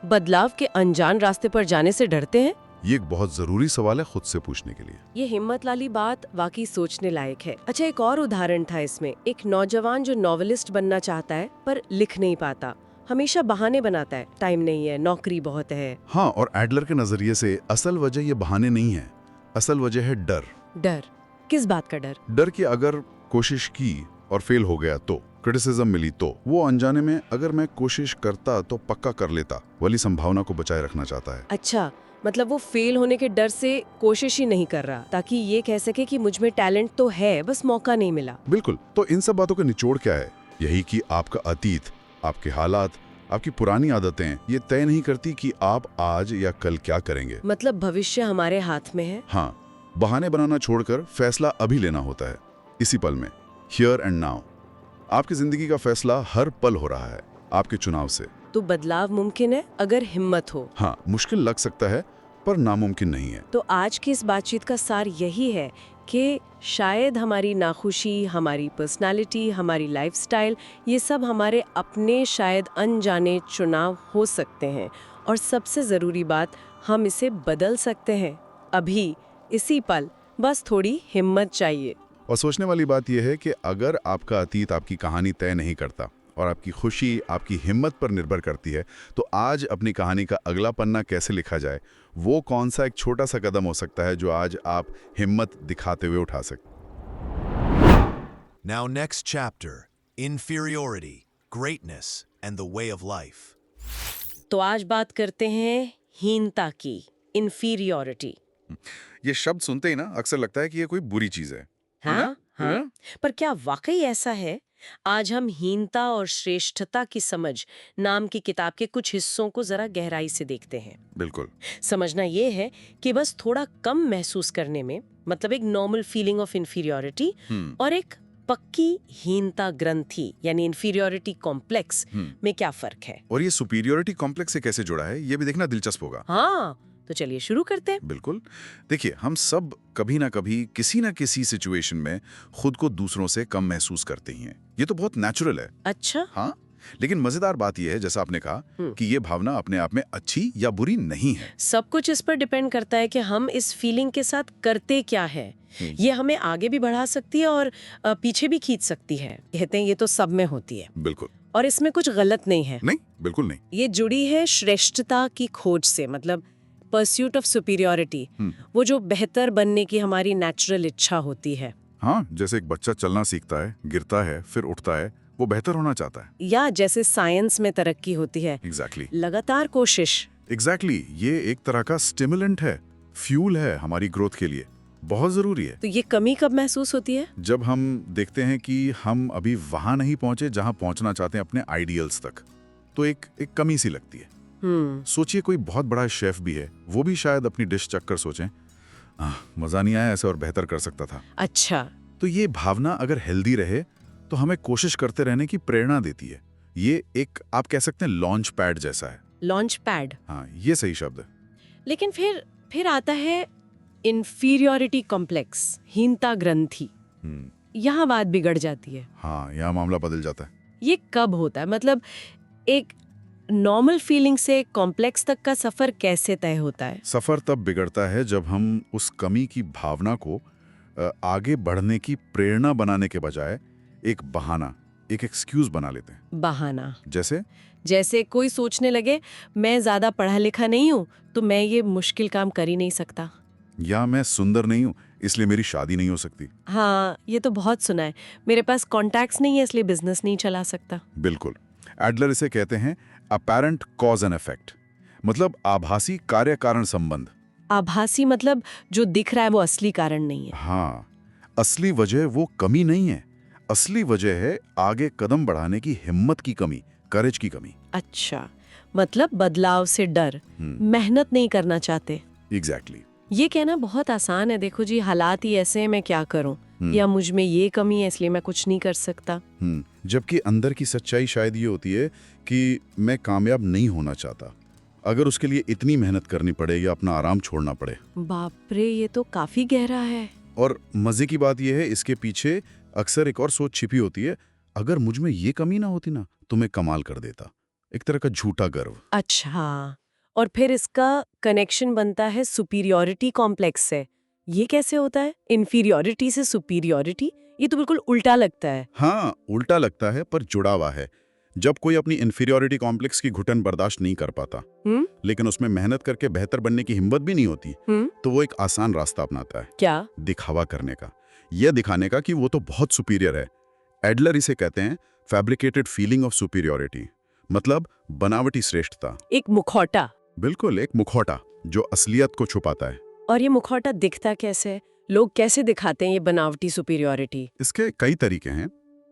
बदलाव के अनजान रास्ते पर जाने से डरते हैं? ये एक बहुत जरूरी सवाल है खुद से पूछने के लिए। ये हिम्मत वाली बात वाकई सोचने लायक है। अच्छा, एक और उदाहरण था इसमें। एक नौजवान जो नॉवेलिस्ट बनना चाहता है पर लिख नहीं पाता, हमेशा बहाने बनाता है, टाइम नहीं है, नौकरी बहुत है। हाँ, और एडलर के नजरिए से असल वजह ये बहाने नहीं है, असल वजह है डर। डर? किस बात का डर? डर कि अगर कोशिश की और फेल हो गया तो, क्रिटिसिज्म मिली तो, वो अनजाने में अगर मैं कोशिश करता तो पक्का कर लेता वाली संभावना को बचाए रखना चाहता है। अच्छा, मतलब वो फेल होने के डर से कोशिश ही नहीं कर रहा, ताकि ये कह सके कि मुझ में टैलेंट तो है, बस मौका नहीं मिला। बिल्कुल। तो इन सब बातों का निचोड़ क्या है? यही कि आपका अतीत, आपके हालात, आपकी पुरानी आदतें ये तय नहीं करती कि आप आज या कल क्या करेंगे। मतलब भविष्य हमारे हाथ में है। हाँ, बहाने बनाना छोड़कर फैसला अभी लेना होता है, इसी पल में, हियर एंड नाउ। आपकी जिंदगी का फैसला हर पल हो रहा है आपके चुनाव से। तो बदलाव मुमकिन है अगर हिम्मत हो। हाँ, मुश्किल लग सकता है पर नामुमकिन नहीं है। तो आज की इस बातचीत का सार यही है कि शायद हमारी नाखुशी, हमारी पर्सनालिटी, हमारी लाइफस्टाइल, ये सब हमारे अपने शायद अनजाने चुनाव हो सकते हैं। और सबसे ज़रूरी बात, हम इसे बदल सकते हैं अभी, इसी पल। बस थोड़ी हिम्मत चाहिए। और सोचने वाली बात यह है कि अगर आपका अतीत आपकी कहानी तय नहीं करता और आपकी खुशी आपकी हिम्मत पर निर्भर करती है, तो आज अपनी कहानी का अगला पन्ना कैसे लिखा जाए, वो कौन सा एक छोटा सा कदम हो सकता है जो आज आप हिम्मत दिखाते हुए उठा सकते। Now next chapter, inferiority, greatness and the way of life. तो आज बात करते हैं हीनता की, इन्फीरियोरिटी। ये शब्द सुनते ही ना अक्सर लगता है कि ये कोई बुरी चीज है। हाँ हाँ, पर क्या वाकई ऐसा है? आज हम हीनता और श्रेष्ठता की समझ नाम की किताब के कुछ हिस्सों को जरा गहराई से देखते हैं। बिल्कुल। समझना ये है कि बस थोड़ा कम महसूस करने में, मतलब एक नॉर्मल फीलिंग ऑफ इन्फीरियोरिटी, और एक पक्की हीनता ग्रंथि यानी इन्फीरियोरिटी कॉम्प्लेक्स में क्या फर्क है। और ये सुपीरियोरिटी कॉम्प्लेक्स से कैसे जुड़ा है, ये भी देखना दिलचस्प होगा। हाँ, तो चलिए शुरू करते हैं। बिल्कुल। देखिए, हम सब कभी ना कभी किसी ना किसी सिचुएशन में खुद को दूसरों से कम महसूस करते ही हैं। ये तो बहुत नेचुरल है। अच्छा। हाँ, लेकिन मजेदार बात यह है, जैसा आपने कहा, कि ये भावना अपने आप में अच्छी या बुरी नहीं है। सब कुछ इस पर डिपेंड करता है कि हम इस फीलिंग के साथ करते क्या है। ये हमें आगे भी बढ़ा सकती है और पीछे भी खींच सकती है। कहते हैं ये तो सब में होती है। बिल्कुल। और इसमें कुछ गलत नहीं है। नहीं, बिल्कुल नहीं। ये जुड़ी है श्रेष्ठता की खोज से, मतलब परस्यूट ऑफ सुपीरियोरिटी, वो जो बेहतर बनने की हमारी नेचुरल इच्छा होती है। हाँ, जैसे एक बच्चा चलना सीखता है, गिरता है, फिर उठता है, वो बेहतर होना चाहता है। या जैसे साइंस में तरक्की होती है, एग्जैक्टली लगातार कोशिश। एग्जैक्टली ये एक तरह का स्टिमुलेंट है, फ्यूल है हमारी ग्रोथ के लिए, बहुत जरूरी है। तो ये कमी कब महसूस होती है? जब हम देखते हैं कि हम अभी वहां नहीं पहुंचे जहां पहुंचना चाहते हैं अपने आइडियल्स तक, तो एक कमी सी लगती है। सोचिए कोई बहुत बड़ा शेफ भी है, वो भी शायद अपनी डिश चखकर सोचें, मजा नहीं आया ऐसे और बेहतर कर सकता था। अच्छा। तो ये भावना अगर हेल्दी रहे तो हमें कोशिश करते रहने की प्रेरणा देती है। ये एक आप कह सकते हैं लॉन्च पैड जैसा है। Launch pad. हाँ, ये सही शब्द है। लेकिन फिर आता है इंफीरियोरिटी कॉम्प्लेक्स, हीनता ग्रंथि। यहाँ बात बिगड़ जाती है। हाँ, यहाँ मामला बदल जाता है। ये कब होता है? मतलब एक नॉर्मल फीलिंग से कॉम्प्लेक्स तक का सफर कैसे तय होता है? सफर तब बिगड़ता है जब हम उस कमी की भावना को आगे बढ़ने की प्रेरणा बनाने के बजाय एक बहाना, एक एक्सक्यूज बना लेते हैं। बहाना जैसे कोई सोचने लगे मैं ज्यादा पढ़ा लिखा नहीं हूँ तो मैं ये मुश्किल काम कर ही नहीं सकता, या मैं सुंदर नहीं हूँ इसलिए मेरी शादी नहीं हो सकती। हाँ, ये तो बहुत सुना है। मेरे पास कॉन्टैक्ट्स नहीं है इसलिए बिजनेस नहीं चला सकता। बिल्कुल, एडलर इसे कहते हैं अपैरेंट कॉज एंड इफेक्ट, मतलब आभासी कार्य कारण संबंध। आभासी मतलब जो दिख रहा है वो असली कारण नहीं है। हाँ, असली वजह वो कमी नहीं है, असली वजह है आगे कदम बढ़ाने की हिम्मत की कमी, करेज की कमी। अच्छा, मतलब बदलाव से डर, मेहनत नहीं करना चाहते। एग्जैक्टली। ये कहना बहुत आसान है, देखो जी हालात ही ऐसे हैं, मैं क्या करूं, या मुझ में ये कमी है इसलिए मैं कुछ नहीं कर सकता। जबकि अंदर की सच्चाई शायद ये होती है कि मैं कामयाब नहीं होना चाहता, अगर उसके लिए इतनी मेहनत करनी पड़े या अपना आराम छोड़ना पड़े। बाप रे, ये तो काफी गहरा है। और मजे की बात यह है इसके पीछे अक्सर एक और सोच छिपी होती है, अगर मुझ में ये कमी ना होती ना तो मैं कमाल कर देता। एक तरह का झूठा गर्व। अच्छा, और फिर इसका कनेक्शन बनता है सुपीरियॉरिटी कॉम्प्लेक्स से। ये कैसे होता है? इन्फीरियॉरिटी से सुपीरियॉरिटी, ये तो बिल्कुल उल्टा लगता है। हाँ, उल्टा लगता है पर जुड़ा हुआ है। जब कोई अपनी इन्फीरियॉरिटी कॉम्प्लेक्स की घुटन बर्दाश्त नहीं कर पाता, लेकिन उसमें मेहनत करके बेहतर बनने की हिम्मत भी नहीं होती, तो वो एक आसान रास्ता अपनाता है। क्या? दिखावा करने का, यह दिखाने का कि वो तो बहुत सुपीरियर है। एडलर इसे कहते हैं फैब्रिकेटेड फीलिंग ऑफ सुपीरियॉरिटी, मतलब बनावटी श्रेष्ठता। एक मुखौटा। बिल्कुल, एक मुखौटा जो असलियत को छुपाता है। और ये मुखौटा दिखता कैसे? लोग कैसे दिखाते हैं ये बनावटी सुपीरियॉरिटी? इसके कई तरीके हैं।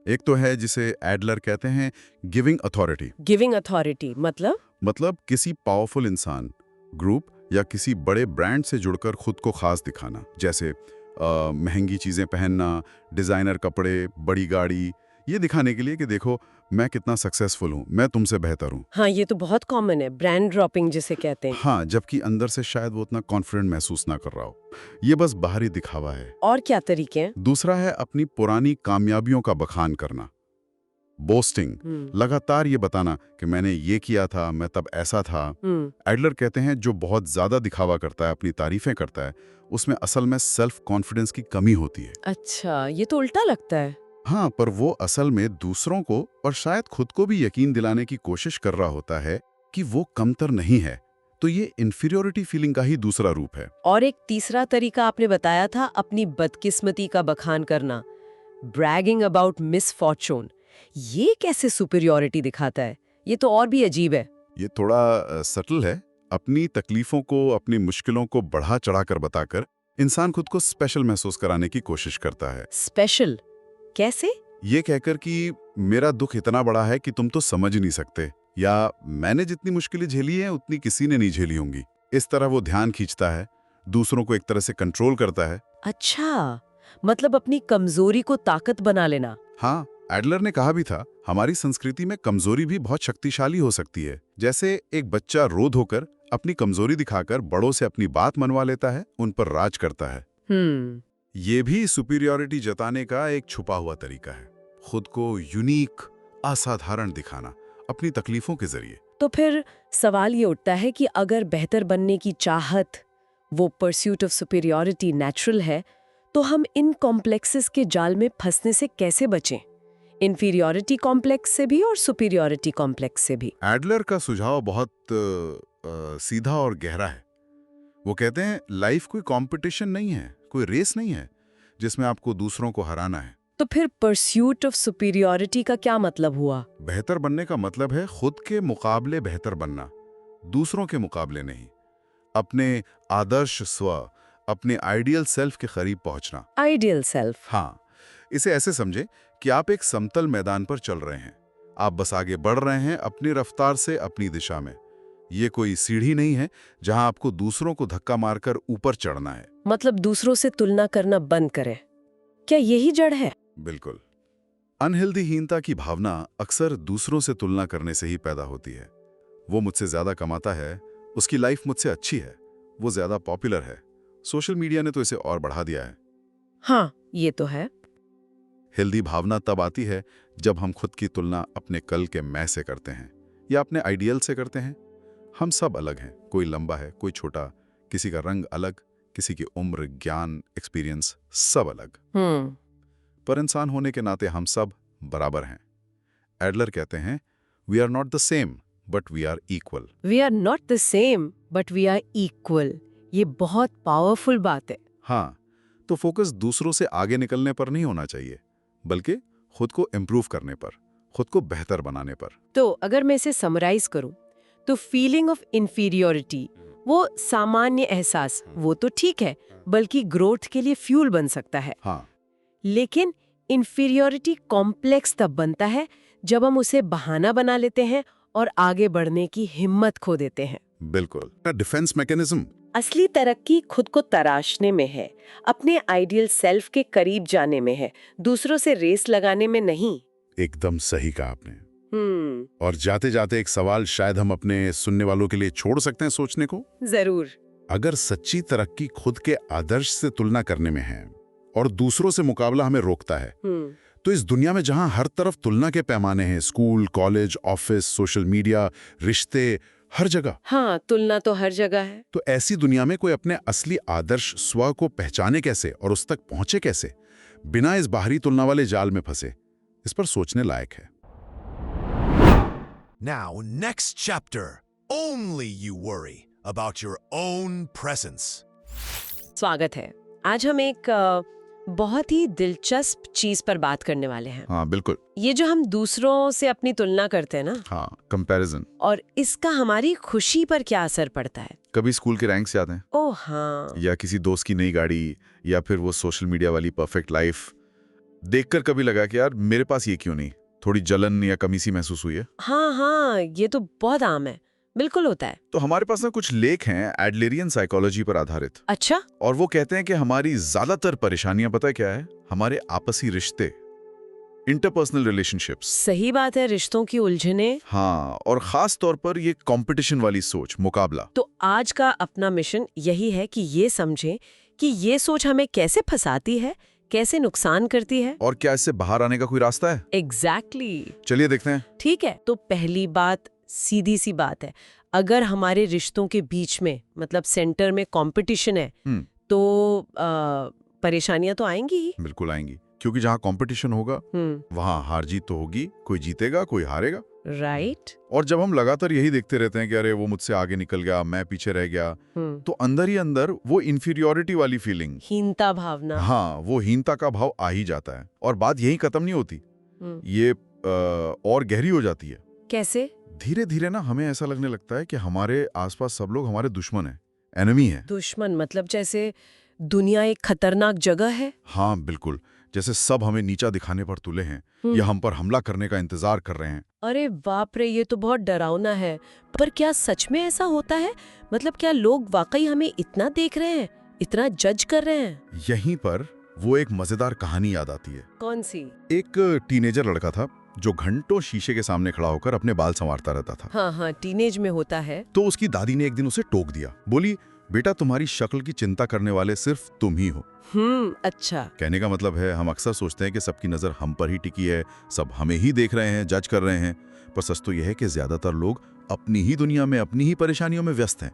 एक तो है जिसे एडलर कहते हैं गिविंग अथॉरिटी। गिविंग अथॉरिटी मतलब किसी पावरफुल इंसान, ग्रुप या किसी बड़े ब्रांड से जुड़कर खुद को खास दिखाना, जैसे महंगी चीजें पहनना, डिजाइनर कपड़े, बड़ी गाड़ी, ये दिखाने के लिए कि देखो मैं कितना सक्सेसफुल हूँ, मैं तुमसे बेहतर हूँ। हाँ, ये तो बहुत कॉमन है, ब्रांड ड्रॉपिंग जिसे कहते हैं। हाँ, जबकि अंदर से शायद वो उतना कॉन्फिडेंट महसूस ना कर रहा हो, ये बस बाहरी दिखावा है। और क्या तरीके हैं? दूसरा है अपनी पुरानी कामयाबियों का बखान करना, बोस्टिंग, लगातार ये बताना कि मैंने ये किया था, मैं तब ऐसा था। एडलर कहते हैं जो बहुत ज्यादा दिखावा करता है, अपनी तारीफें करता है, उसमें असल में सेल्फ कॉन्फिडेंस की कमी होती है। अच्छा, ये तो उल्टा लगता है। हाँ, पर वो असल में दूसरों को और शायद खुद को भी यकीन दिलाने की कोशिश कर रहा होता है कि वो कमतर नहीं है। तो ये इन्फीरियॉरिटी फीलिंग का ही दूसरा रूप है। और एक तीसरा तरीका आपने बताया था, अपनी बदकिस्मती का बखान करना, ब्रैगिंग अबाउट मिसफॉर्चून। ये कैसे सुपीरियॉरिटी दिखाता है? ये तो और भी अजीब है। ये थोड़ा सटल है। अपनी तकलीफों को, अपनी मुश्किलों को बढ़ा चढ़ाकर बताकर इंसान खुद को स्पेशल महसूस कराने की कोशिश करता है। स्पेशल कैसे? ये कहकर कि मेरा दुख इतना बड़ा है कि तुम तो समझ ही नहीं सकते, या मैंने जितनी मुश्किलें झेली हैं उतनी किसी ने नहीं झेली होंगी। इस तरह वो ध्यान खींचता है, दूसरों को एक तरह से कंट्रोल करता है। अच्छा, मतलब अपनी कमजोरी को ताकत बना लेना। हाँ, एडलर ने कहा भी था, हमारी संस्कृति में कमजोरी भी बहुत शक्तिशाली हो सकती है। जैसे एक बच्चा रोध होकर अपनी कमजोरी दिखाकर बड़ों से अपनी बात मनवा लेता है, उन पर राज करता है। ये भी सुपीरियॉरिटी जताने का एक छुपा हुआ तरीका है, खुद को यूनिक, असाधारण दिखाना अपनी तकलीफों के जरिए। तो फिर सवाल ये उठता है कि अगर बेहतर बनने की चाहत, वो परस्यूट ऑफ सुपीरियॉरिटी नेचुरल है, तो हम इन कॉम्प्लेक्सेस के जाल में फंसने से कैसे बचें? इन्फीरियॉरिटी कॉम्प्लेक्स से भी और सुपीरियॉरिटी कॉम्प्लेक्स से भी। एडलर का सुझाव बहुत सीधा और गहरा है। वो कहते हैं लाइफ कोई कंपटीशन नहीं है, कोई रेस नहीं है। जिसमें आपको दूसरों को हराना है। तो फिर परस्यूट ऑफ सुपीरियॉरिटी का क्या मतलब हुआ? बेहतर बनने का मतलब है खुद के मुकाबले बेहतर बनना, दूसरों के मुकाबले नहीं। अपने आदर्श स्व, अपने आइडियल सेल्फ के करीब पहुंचना। Ideal self. हाँ, इसे ऐसे समझे कि आप एक समतल मैदान पर चल रहे हैं। आप बस आगे बढ़ रहे हैं अपनी रफ्तार से, अपनी दिशा में। ये कोई सीढ़ी नहीं है जहां आपको दूसरों को धक्का मारकर ऊपर चढ़ना है। मतलब दूसरों से तुलना करना बंद करें, क्या यही जड़ है? बिल्कुल। अनहेल्दी हीनता की भावना अक्सर दूसरों से तुलना करने से ही पैदा होती है। वो मुझसे ज्यादा कमाता है, उसकी लाइफ मुझसे अच्छी है, वो ज्यादा पॉपुलर है। सोशल मीडिया ने तो इसे और बढ़ा दिया है। हाँ, ये तो है। हेल्दी भावना तब आती है जब हम खुद की तुलना अपने कल के मैं से करते हैं या अपने आइडियल से करते हैं। हम सब अलग हैं, कोई लंबा है, कोई छोटा, किसी का रंग अलग, किसी की उम्र, ज्ञान, एक्सपीरियंस सब अलग। पर इंसान होने के नाते हम सब बराबर हैं। एडलर कहते हैं, we are not the same but we are equal. We are not the same but we are equal. ये बहुत पावरफुल बात है। हाँ, तो फोकस दूसरों से आगे निकलने पर नहीं होना चाहिए, बल्कि खुद को इम्प्रूव करने पर, खुद को बेहतर बनाने पर। तो अगर मैं इसे समराइज करूं, तो फीलिंग ऑफ इंफीरियोरिटी, वो सामान्य एहसास, वो तो ठीक है, बल्कि ग्रोथ के लिए फ्यूल बन सकता है। हाँ, लेकिन इंफीरियोरिटी कॉम्प्लेक्स तब बनता है जब हम उसे बहाना बना लेते हैं और आगे बढ़ने की हिम्मत खो देते हैं। बिल्कुल। Defence mechanism. असली तरक्की खुद को तराशने में है, अपने आइडियल सेल्फ के करीब जाने में है, दूसरों से रेस लगाने में नहीं। एकदम सही कहा आपने। और जाते जाते एक सवाल शायद हम अपने सुनने वालों के लिए छोड़ सकते हैं सोचने को। जरूर। अगर सच्ची तरक्की खुद के आदर्श से तुलना करने में है और दूसरों से मुकाबला हमें रोकता है, तो इस दुनिया में जहां हर तरफ तुलना के पैमाने हैं, school, college, office, social media, रिश्ते, हर जगह। हाँ, तुलना तो हर जगह है। तो ऐसी दुनिया में कोई अपने असली आदर्श स्व को पहचाने कैसे और उस तक पहुंचे कैसे, बिना इस बाहरी तुलना वाले जाल में फंसे? इस पर सोचने लायक है। Now, next chapter. Only you worry about your own presence. स्वागत है। आज हम एक बहुत ही दिलचस्प चीज पर बात करने वाले हैं। हाँ, बिल्कुल। ये जो हम दूसरों से अपनी तुलना करते हैं ना, हाँ, कंपैरिजन। और इसका हमारी खुशी पर क्या असर पड़ता है? कभी स्कूल के रैंक्स याद हैं? ओह हाँ। या किसी दोस्त की नई गाड़ी, या फिर वो सोशल मीडिया वाली परफेक्ट लाइफ देखकर कभी लगा कि यार मेरे पास ये क्यों नहीं? थोड़ी जलन या कमी सी महसूस हुई है? हाँ हाँ, ये तो बहुत आम है, बिल्कुल होता है। तो हमारे पास ना कुछ लेख हैं एडलेरियन साइकोलॉजी पर आधारित। अच्छा। और वो कहते हैं कि हमारी ज्यादातर परेशानियां पता है क्या है? हमारे आपसी रिश्ते, इंटरपर्सनल रिलेशनशिप्स। सही बात है, रिश्तों की उलझने। हाँ, और खास तौर पर ये कंपटीशन वाली सोच, मुकाबला। तो आज का अपना मिशन यही है कि ये समझें कि ये सोच हमें कैसे फंसाती है, कैसे नुकसान करती है, और क्या इससे बाहर आने का कोई रास्ता है? एग्जैक्टली। चलिए देखते हैं। ठीक है, तो पहली बात सीधी सी बात है, अगर हमारे रिश्तों के बीच में, मतलब सेंटर में कंपटीशन है, तो परेशानियां तो आएंगी ही। बिल्कुल आएंगी, क्योंकि जहाँ कंपटीशन होगा वहाँ हार जीत तो होगी, कोई जीतेगा कोई हारेगा। राइट। और जब हम लगातार यही देखते रहते हैं कि अरे वो मुझसे आगे निकल गया, मैं पीछे रह गया, तो अंदर ही अंदर वो इंफीरियोरिटी वाली फीलिंग, हीनता भावना, हाँ, वो हीनता का भाव आ ही जाता है। और बात यही खत्म नहीं होती, ये और गहरी हो जाती है। कैसे? धीरे धीरे ना हमें ऐसा लगने लगता है कि हमारे आसपास सब लोग हमारे दुश्मन हैं, एनिमी हैं। दुश्मन मतलब जैसे दुनिया एक खतरनाक जगह है। हाँ बिल्कुल, जैसे सब हमें नीचा दिखाने पर तुले हैं या हम पर हमला करने का इंतजार कर रहे हैं। अरे बाप रे, ये तो बहुत डरावना है। पर क्या सच में ऐसा होता है? मतलब क्या लोग वाकई हमें इतना देख रहे हैं, इतना जज कर रहे हैं? यहीं पर वो एक मजेदार कहानी याद आती है। कौन सी? एक टीनेजर लड़का था जो घंटों शीशे के सामने खड़ा होकर अपने बाल संवारता रहता था। हाँ हाँ, टीनेज में होता है। तो उसकी दादी ने एक दिन उसे टोक दिया, बोली बेटा तुम्हारी शक्ल की चिंता करने वाले सिर्फ तुम ही हो। अच्छा। कहने का मतलब है हम अक्सर सोचते हैं कि सबकी नजर हम पर ही टिकी है, सब हमें ही देख रहे हैं, जज कर रहे हैं, पर सच तो यह है कि ज्यादातर लोग अपनी ही दुनिया में, अपनी ही परेशानियों में व्यस्त हैं।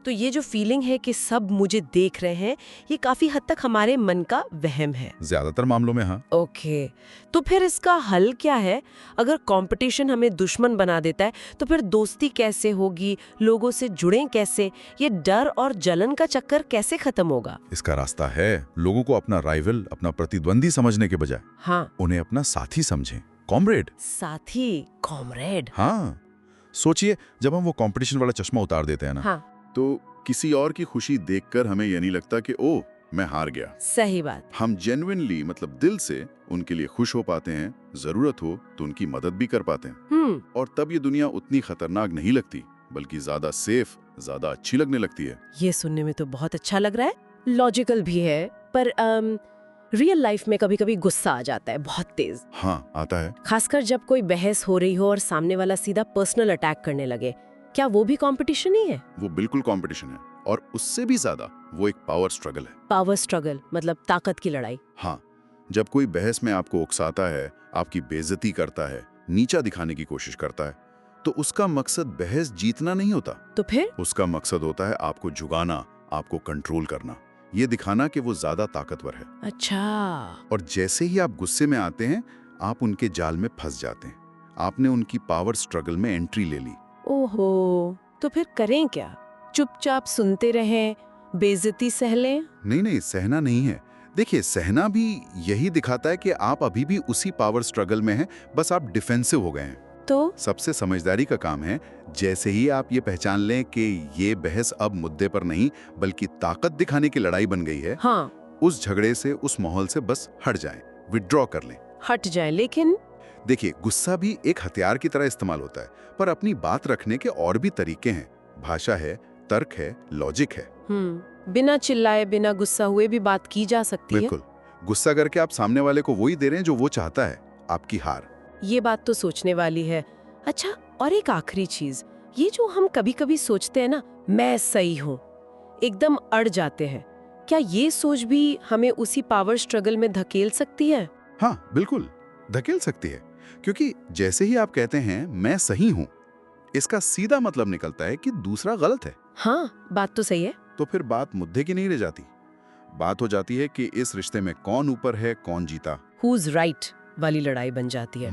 तो ये जो फीलिंग है कि सब मुझे देख रहे हैं, ये काफी हद तक हमारे मन का वहम है। ज्यादातर मामलों में हाँ। ओके, तो फिर इसका हल क्या है? अगर कंपटीशन हमें दुश्मन बना देता है, तो फिर दोस्ती कैसे होगी, लोगों से जुड़ें कैसे, ये डर और जलन का चक्कर कैसे खत्म होगा? इसका रास्ता है लोगों को अपना राइवल, अपना प्रतिद्वंदी समझने के बजाय हाँ, उन्हें अपना साथी समझें, कॉमरेड। साथी, कॉमरेड। हाँ, सोचिए जब हम वो कंपटीशन वाला चश्मा उतार देते हैं ना, हाँ, तो किसी और की खुशी देखकर हमें यह नहीं लगता कि ओह मैं हार गया। सही बात। हम जेन्युइनली, मतलब दिल से उनके लिए खुश हो पाते हैं, जरूरत हो तो उनकी मदद भी कर पाते हैं। और तब ये दुनिया उतनी खतरनाक नहीं लगती, बल्कि ज्यादा सेफ, ज्यादा अच्छी लगने लगती है। ये सुनने में तो बहुत अच्छा लग रहा है, लॉजिकल भी है, पर रियल लाइफ में कभी-कभी गुस्सा आ जाता है, बहुत तेज। हाँ, आता है। खासकर जब कोई बहस हो रही हो और सामने वाला सीधा पर्सनल अटैक करने लगे। क्या वो भी कंपटीशन ही है? वो बिल्कुल कंपटीशन है, और उससे भी ज्यादा वो एक पावर स्ट्रगल है। पावर स्ट्रगल मतलब ताकत की लड़ाई। हाँ, जब कोई बहस में आपको उकसाता है, आपकी बेइज्जती करता है, नीचा दिखाने की कोशिश करता है, तो उसका मकसद बहस जीतना नहीं होता। तो फिर उसका मकसद होता है आपको झुकाना, आपको कंट्रोल करना, ये दिखाना कि वो ज्यादा ताकतवर है। अच्छा, और जैसे ही आप गुस्से में आते हैं, आप उनके जाल में फंस जाते हैं। आपने उनकी पावर स्ट्रगल में एंट्री ले ली। ओहो, तो फिर करें क्या? चुपचाप सुनते रहें, बेइज्जती सह लें? नहीं, सहना नहीं है। देखिए, सहना भी यही दिखाता है कि आप अभी भी उसी पावर स्ट्रगल में हैं, बस आप डिफेंसिव हो गए हैं। तो सबसे समझदारी का काम है, जैसे ही आप ये पहचान लें कि ये बहस अब मुद्दे पर नहीं बल्कि ताकत दिखाने की लड़ाई बन गई है, हाँ, उस झगड़े से, उस माहौल से बस हट जाएं, विथड्रॉ कर लें। हट जाए। लेकिन देखिए, गुस्सा भी एक हथियार की तरह इस्तेमाल होता है, पर अपनी बात रखने के और भी तरीके हैं। भाषा है, तर्क है, लॉजिक है। बिना चिल्लाए, बिना गुस्सा हुए भी बात की जा सकती है। बिल्कुल, गुस्सा करके आप सामने वाले को वही दे रहे हैं जो वो चाहता है, आपकी हार। ये बात तो सोचने वाली है। अच्छा, और एक आखिरी चीज, ये जो हम कभी-कभी सोचते हैं ना, मैं सही हूँ, एकदम अड़ जाते हैं, क्या ये सोच भी हमें उसी पावर स्ट्रगल में धकेल सकती है? हाँ, बिल्कुल धकेल सकती है, क्योंकि जैसे ही आप कहते हैं मैं सही हूँ, इसका सीधा मतलब निकलता है कि दूसरा गलत है। हाँ, बात तो सही है। तो फिर बात मुद्दे की नहीं रह जाती, बात हो जाती है कि इस रिश्ते में कौन ऊपर है, कौन जीता। Who's right वाली लड़ाई बन जाती है।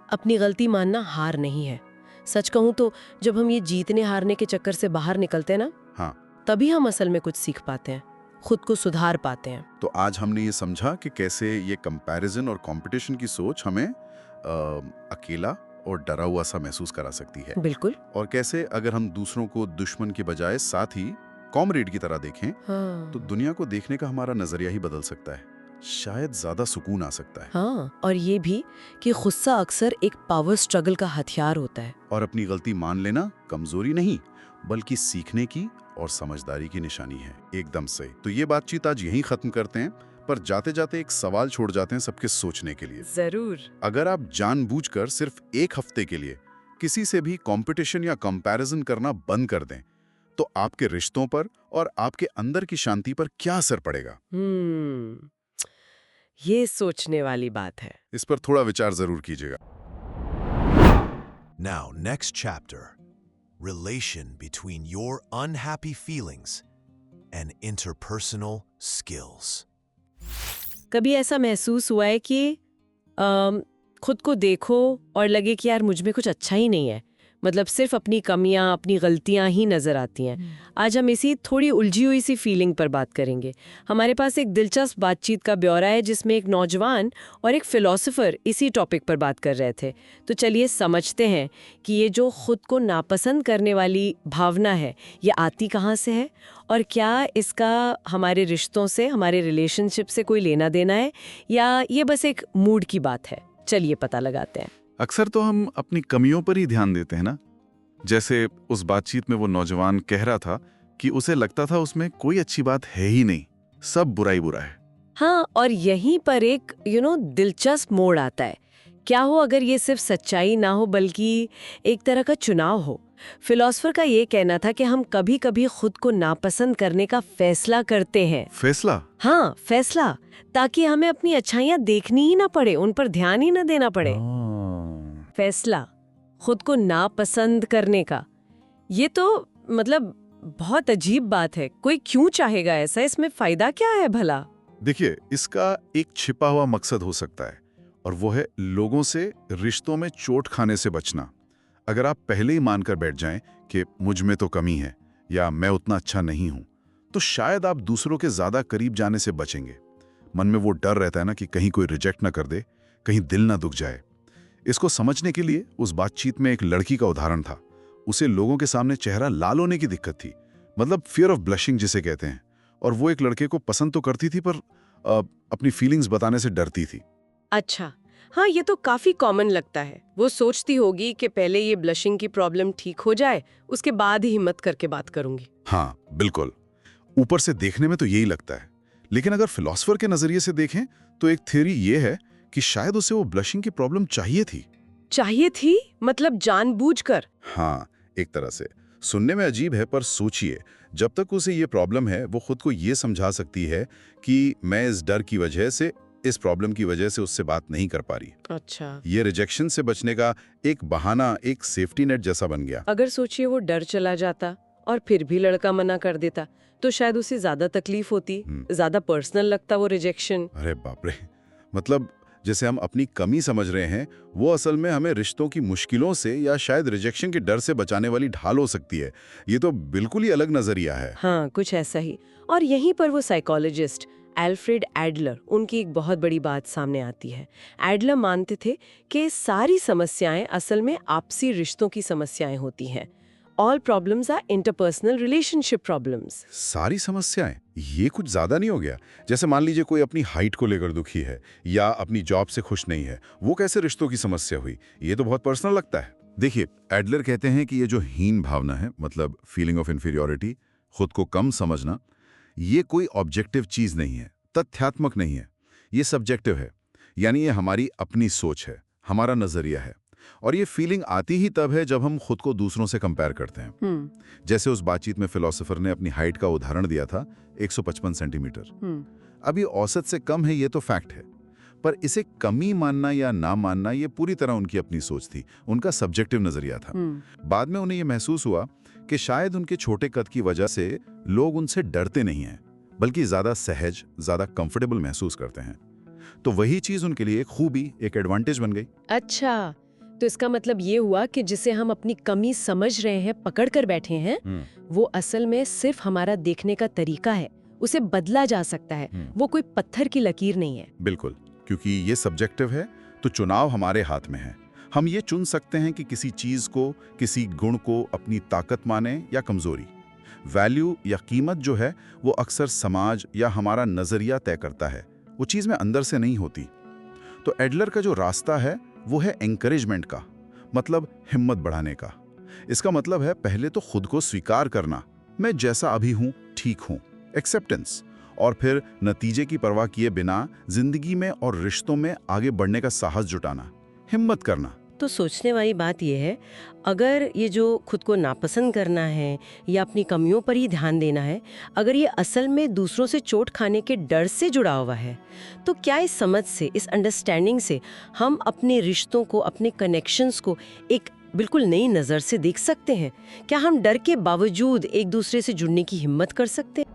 अपनी गलती मानना हार नहीं है। सच कहूँ तो जब हम ये जीतने हारने के चक्कर से बाहर निकलते हैं ना, हाँ, तभी हम असल में कुछ सीख पाते हैं, खुद को सुधार पाते हैं। तो आज हमने ये समझा कि कैसे ये कंपैरिजन और कंपटीशन की सोच हमें अकेला और डरा हुआ सा महसूस करा सकती है, बिल्कुल। और कैसे अगर हम दूसरों को दुश्मन के बजाय साथ ही कॉमरेड की तरह देखें, हाँ। तो दुनिया को देखने का हमारा नजरिया ही बदल सकता है, शायद ज्यादा सुकून आ सकता है। हाँ, और ये भी कि गुस्सा अक्सर एक पावर स्ट्रगल का हथियार होता है। और अपनी गलती मान लेना कमजोरी नहीं, बल्कि सीखने की और समझदारी की निशानी है। एकदम सही। तो ये बातचीत आज यहीं खत्म करते हैं, पर जाते जाते एक सवाल छोड़ जाते हैं सबके सोचने के लिए। जरूर। अगर आप जानबूझकर सिर्फ एक हफ्ते के लिए किसी से भी कंपटीशन या कंपैरिजन करना बंद कर दें, तो आपके रिश्तों पर और आपके अंदर की शांति पर क्या असर पड़ेगा? ये सोचने वाली बात है। इस पर थोड़ा विचार जरूर कीजिएगा। Now, next chapter. Relation between your unhappy feelings and interpersonal skills. कभी ऐसा महसूस हुआ है कि खुद को देखो और लगे कि यार मुझ में कुछ अच्छा ही नहीं है, मतलब सिर्फ अपनी कमियां, अपनी गलतियां ही नजर आती हैं। आज हम इसी थोड़ी उलझी हुई सी फीलिंग पर बात करेंगे। हमारे पास एक दिलचस्प बातचीत का ब्यौरा है जिसमें एक नौजवान और एक फिलोसोफर इसी टॉपिक पर बात कर रहे थे। तो चलिए समझते हैं कि ये जो खुद को नापसंद करने वाली भावना है, ये आती कहाँ से है और क्या इसका हमारे रिश्तों से, हमारे रिलेशनशिप से कोई लेना देना है, या ये बस एक मूड की बात है। चलिए पता लगाते हैं। अक्सर तो हम अपनी कमियों पर ही ध्यान देते हैं ना। जैसे उस बातचीत में वो नौजवान कह रहा था कि उसे लगता था उसमें कोई अच्छी बात है ही नहीं, सब बुरा ही बुरा है। हाँ, और यहीं पर एक दिलचस्प मोड़ आता है। क्या हो अगर ये सिर्फ सच्चाई ना हो बल्कि एक तरह का चुनाव हो। फिलोसोफर का ये कहना था कि हम कभी कभी खुद को नापसंद करने का फैसला करते हैं। फैसला? हाँ, फैसला, ताकि हमें अपनी अच्छाइयाँ देखनी ही ना पड़े, उन पर ध्यान ही ना देना पड़े। फैसला, खुद को नापसंद करने का। ये तो मतलब बहुत अजीब बात है। कोई क्यों चाहेगा ऐसा? इसमें फायदा क्या है भला? देखिए, इसका एक छिपा हुआ मकसद हो सकता है, और वो है लोगों से रिश्तों में चोट खाने से बचना। अगर आप पहले ही मानकर बैठ जाएं कि मुझ में तो कमी है या मैं उतना अच्छा नहीं हूं, तो शायद आप दूसरों के ज्यादा करीब जाने से बचेंगे। मन में वो डर रहता है ना कि कहीं कोई रिजेक्ट ना कर दे, कहीं दिल ना दुख जाए। इसको समझने के लिए उस बातचीत में एक लड़की का उदाहरण था। उसे लोगों के सामने चेहरा लाल होने की दिक्कत थी, मतलब फियर ऑफ ब्लशिंग जिसे कहते हैं, और वो एक लड़के को पसंद तो करती थी पर अपनी फीलिंग्स बताने से डरती थी। अच्छा, हाँ, ये तो काफी कॉमन लगता है। वो सोचती होगी कि पहले ये ब्लशिंग की प्रॉब्लम ठीक हो जाए, उसके बाद ही हिम्मत करके बात करूंगी। हाँ, बिल्कुल। ऊपर से देखने में तो यही लगता है, लेकिन अगर फिलॉसफर के नजरिए से देखें तो एक थ्योरी ये है कि शायद उसे वो ब्लशिंग की प्रॉब्लम चाहिए थी। चाहिए थी? मतलब जानबूझकर? हाँ, एक तरह से। सुनने में अजीब है, पर सोचिए, जब तक उसे ये प्रॉब्लम है, वो खुद को ये समझा सकती है कि मैं इस डर की वजह से, इस प्रॉब्लम की वजह से उससे बात नहीं कर पा रही। अच्छा, ये रिजेक्शन से बचने का एक बहाना, एक सेफ्टी नेट जैसा बन गया। अगर सोचिए वो डर चला जाता और फिर भी लड़का मना कर देता, तो शायद उसे ज्यादा तकलीफ होती, ज्यादा पर्सनल लगता वो रिजेक्शन। अरे बाप रे, मतलब जैसे हम अपनी कमी समझ रहे हैं, वो असल में हमें रिश्तों की मुश्किलों से या शायद रिजेक्शन के डर से बचाने वाली ढाल हो सकती है। ये तो बिल्कुल ही अलग नजरिया है। हाँ, कुछ ऐसा ही। और यहीं पर वो साइकोलॉजिस्ट एल्फ्रेड एडलर, उनकी एक बहुत बड़ी बात सामने आती है। एडलर मानते थे कि सारी समस्याएं असल में आपसी रिश्तों की समस्याएं होती हैं। All problems are interpersonal relationship problems. सारी समस्याएं, ये कुछ ज्यादा नहीं हो गया? जैसे मान लीजिए कोई अपनी हाइट को लेकर दुखी है या अपनी जॉब से खुश नहीं है, वो कैसे रिश्तों की समस्या हुई? ये तो बहुत पर्सनल लगता है। देखिए, एडलर कहते हैं कि ये जो हीन भावना है, मतलब फीलिंग ऑफ इंफीरियॉरिटी, खुद को कम समझना, ये कोई ऑब्जेक्टिव चीज नहीं है, तथ्यात्मक नहीं है, ये सब्जेक्टिव है। यानी ये हमारी अपनी सोच है, हमारा नजरिया है। और ये फीलिंग आती ही तब है जब हम खुद को दूसरों से कंपेयर करते हैं। जैसे उस बातचीत में फिलोसोफर ने अपनी हाइट का उदाहरण दिया था, 155 सेंटीमीटर। अब ये औसत से कम है, ये तो फैक्ट है, पर इसे कमी मानना या ना मानना ये पूरी तरह उनकी अपनी सोच थी, उनका सब्जेक्टिव नजरिया था। बाद में उन्हें ये महसूस हुआ कि शायद उनके छोटे कद की वजह से लोग उनसे डरते नहीं हैं, बल्कि ज्यादा सहज, ज्यादा कंफर्टेबल महसूस करते हैं। तो वही चीज उनके लिए एक खूबी, एक एडवांटेज बन गई। अच्छा, तो इसका मतलब ये हुआ कि जिसे हम अपनी कमी समझ रहे हैं, पकड़ कर बैठे हैं, वो असल में सिर्फ हमारा देखने का तरीका है। उसे बदला जा सकता है, वो कोई पत्थर की लकीर नहीं है। बिल्कुल, क्योंकि ये सब्जेक्टिव है, तो चुनाव हमारे हाथ में है। हम ये चुन सकते हैं कि किसी चीज को, किसी गुण को अपनी ताकत माने या कमजोरी। वैल्यू या कीमत जो है, वो अक्सर समाज या हमारा नजरिया तय करता है, वो चीज में अंदर से नहीं होती। तो एडलर का जो रास्ता है वो है एनकरेजमेंट का, मतलब हिम्मत बढ़ाने का। इसका मतलब है पहले तो खुद को स्वीकार करना, मैं जैसा अभी हूं ठीक हूं, एक्सेप्टेंस, और फिर नतीजे की परवाह किए बिना जिंदगी में और रिश्तों में आगे बढ़ने का साहस जुटाना, हिम्मत करना। तो सोचने वाली बात यह है, अगर ये जो खुद को नापसंद करना है या अपनी कमियों पर ही ध्यान देना है, अगर ये असल में दूसरों से चोट खाने के डर से जुड़ा हुआ है, तो क्या इस समझ से, इस अंडरस्टैंडिंग से हम अपने रिश्तों को, अपने कनेक्शंस को एक बिल्कुल नई नज़र से देख सकते हैं? क्या हम डर के बावजूद एक दूसरे से जुड़ने की हिम्मत कर सकते हैं?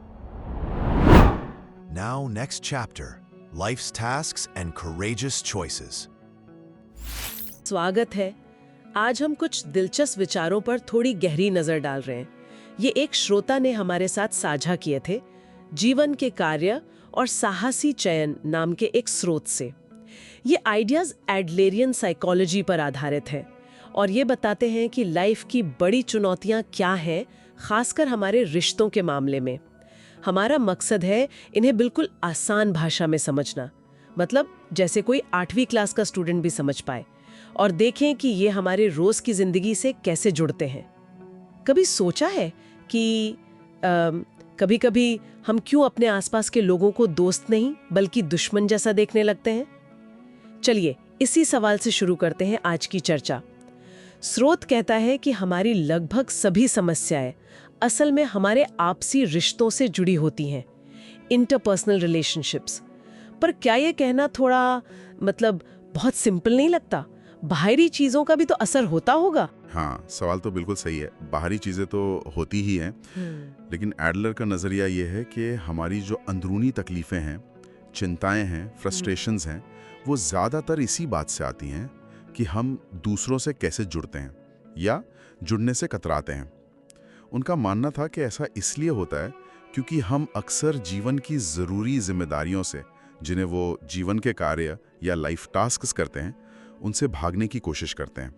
Now, next chapter, life's tasks and courageous choices. स्वागत है। आज हम कुछ दिलचस्प विचारों पर थोड़ी गहरी नजर डाल रहे हैं। ये एक श्रोता ने हमारे साथ साझा किए थे, जीवन के कार्य और साहसी चयन नाम के एक स्रोत से। ये आइडियाज एडलेरियन साइकोलॉजी पर आधारित है और ये बताते हैं कि लाइफ की बड़ी चुनौतियां क्या हैं, खासकर हमारे रिश्तों के मामले में। हमारा मकसद है इन्हें बिल्कुल आसान भाषा में समझना, मतलब जैसे कोई 8वीं क्लास का स्टूडेंट भी समझ पाए, और देखें कि ये हमारे रोज की जिंदगी से कैसे जुड़ते हैं। कभी सोचा है कि कभी-कभी हम क्यों अपने आसपास के लोगों को दोस्त नहीं बल्कि दुश्मन जैसा देखने लगते हैं? चलिए इसी सवाल से शुरू करते हैं आज की चर्चा। स्रोत कहता है कि हमारी लगभग सभी समस्याएं असल में हमारे आपसी रिश्तों से जुड़ी होती हैं, इंटरपर्सनल रिलेशनशिप्स। पर क्या ये कहना थोड़ा बहुत सिंपल नहीं लगता? बाहरी चीजों का भी तो असर होता होगा। हाँ, सवाल तो बिल्कुल सही है। बाहरी चीजें तो होती ही हैं, लेकिन एडलर का नजरिया ये है कि हमारी जो अंदरूनी तकलीफें हैं, चिंताएं हैं, फ्रस्ट्रेशंस हैं, वो ज्यादातर इसी बात से आती हैं कि हम दूसरों से कैसे जुड़ते हैं या जुड़ने से कतराते हैं। उनका मानना था कि ऐसा इसलिए होता है क्योंकि हम अक्सर जीवन की ज़रूरी जिम्मेदारियों से, जिन्हें वो जीवन के कार्य या लाइफ टास्क्स करते हैं, उनसे भागने की कोशिश करते हैं।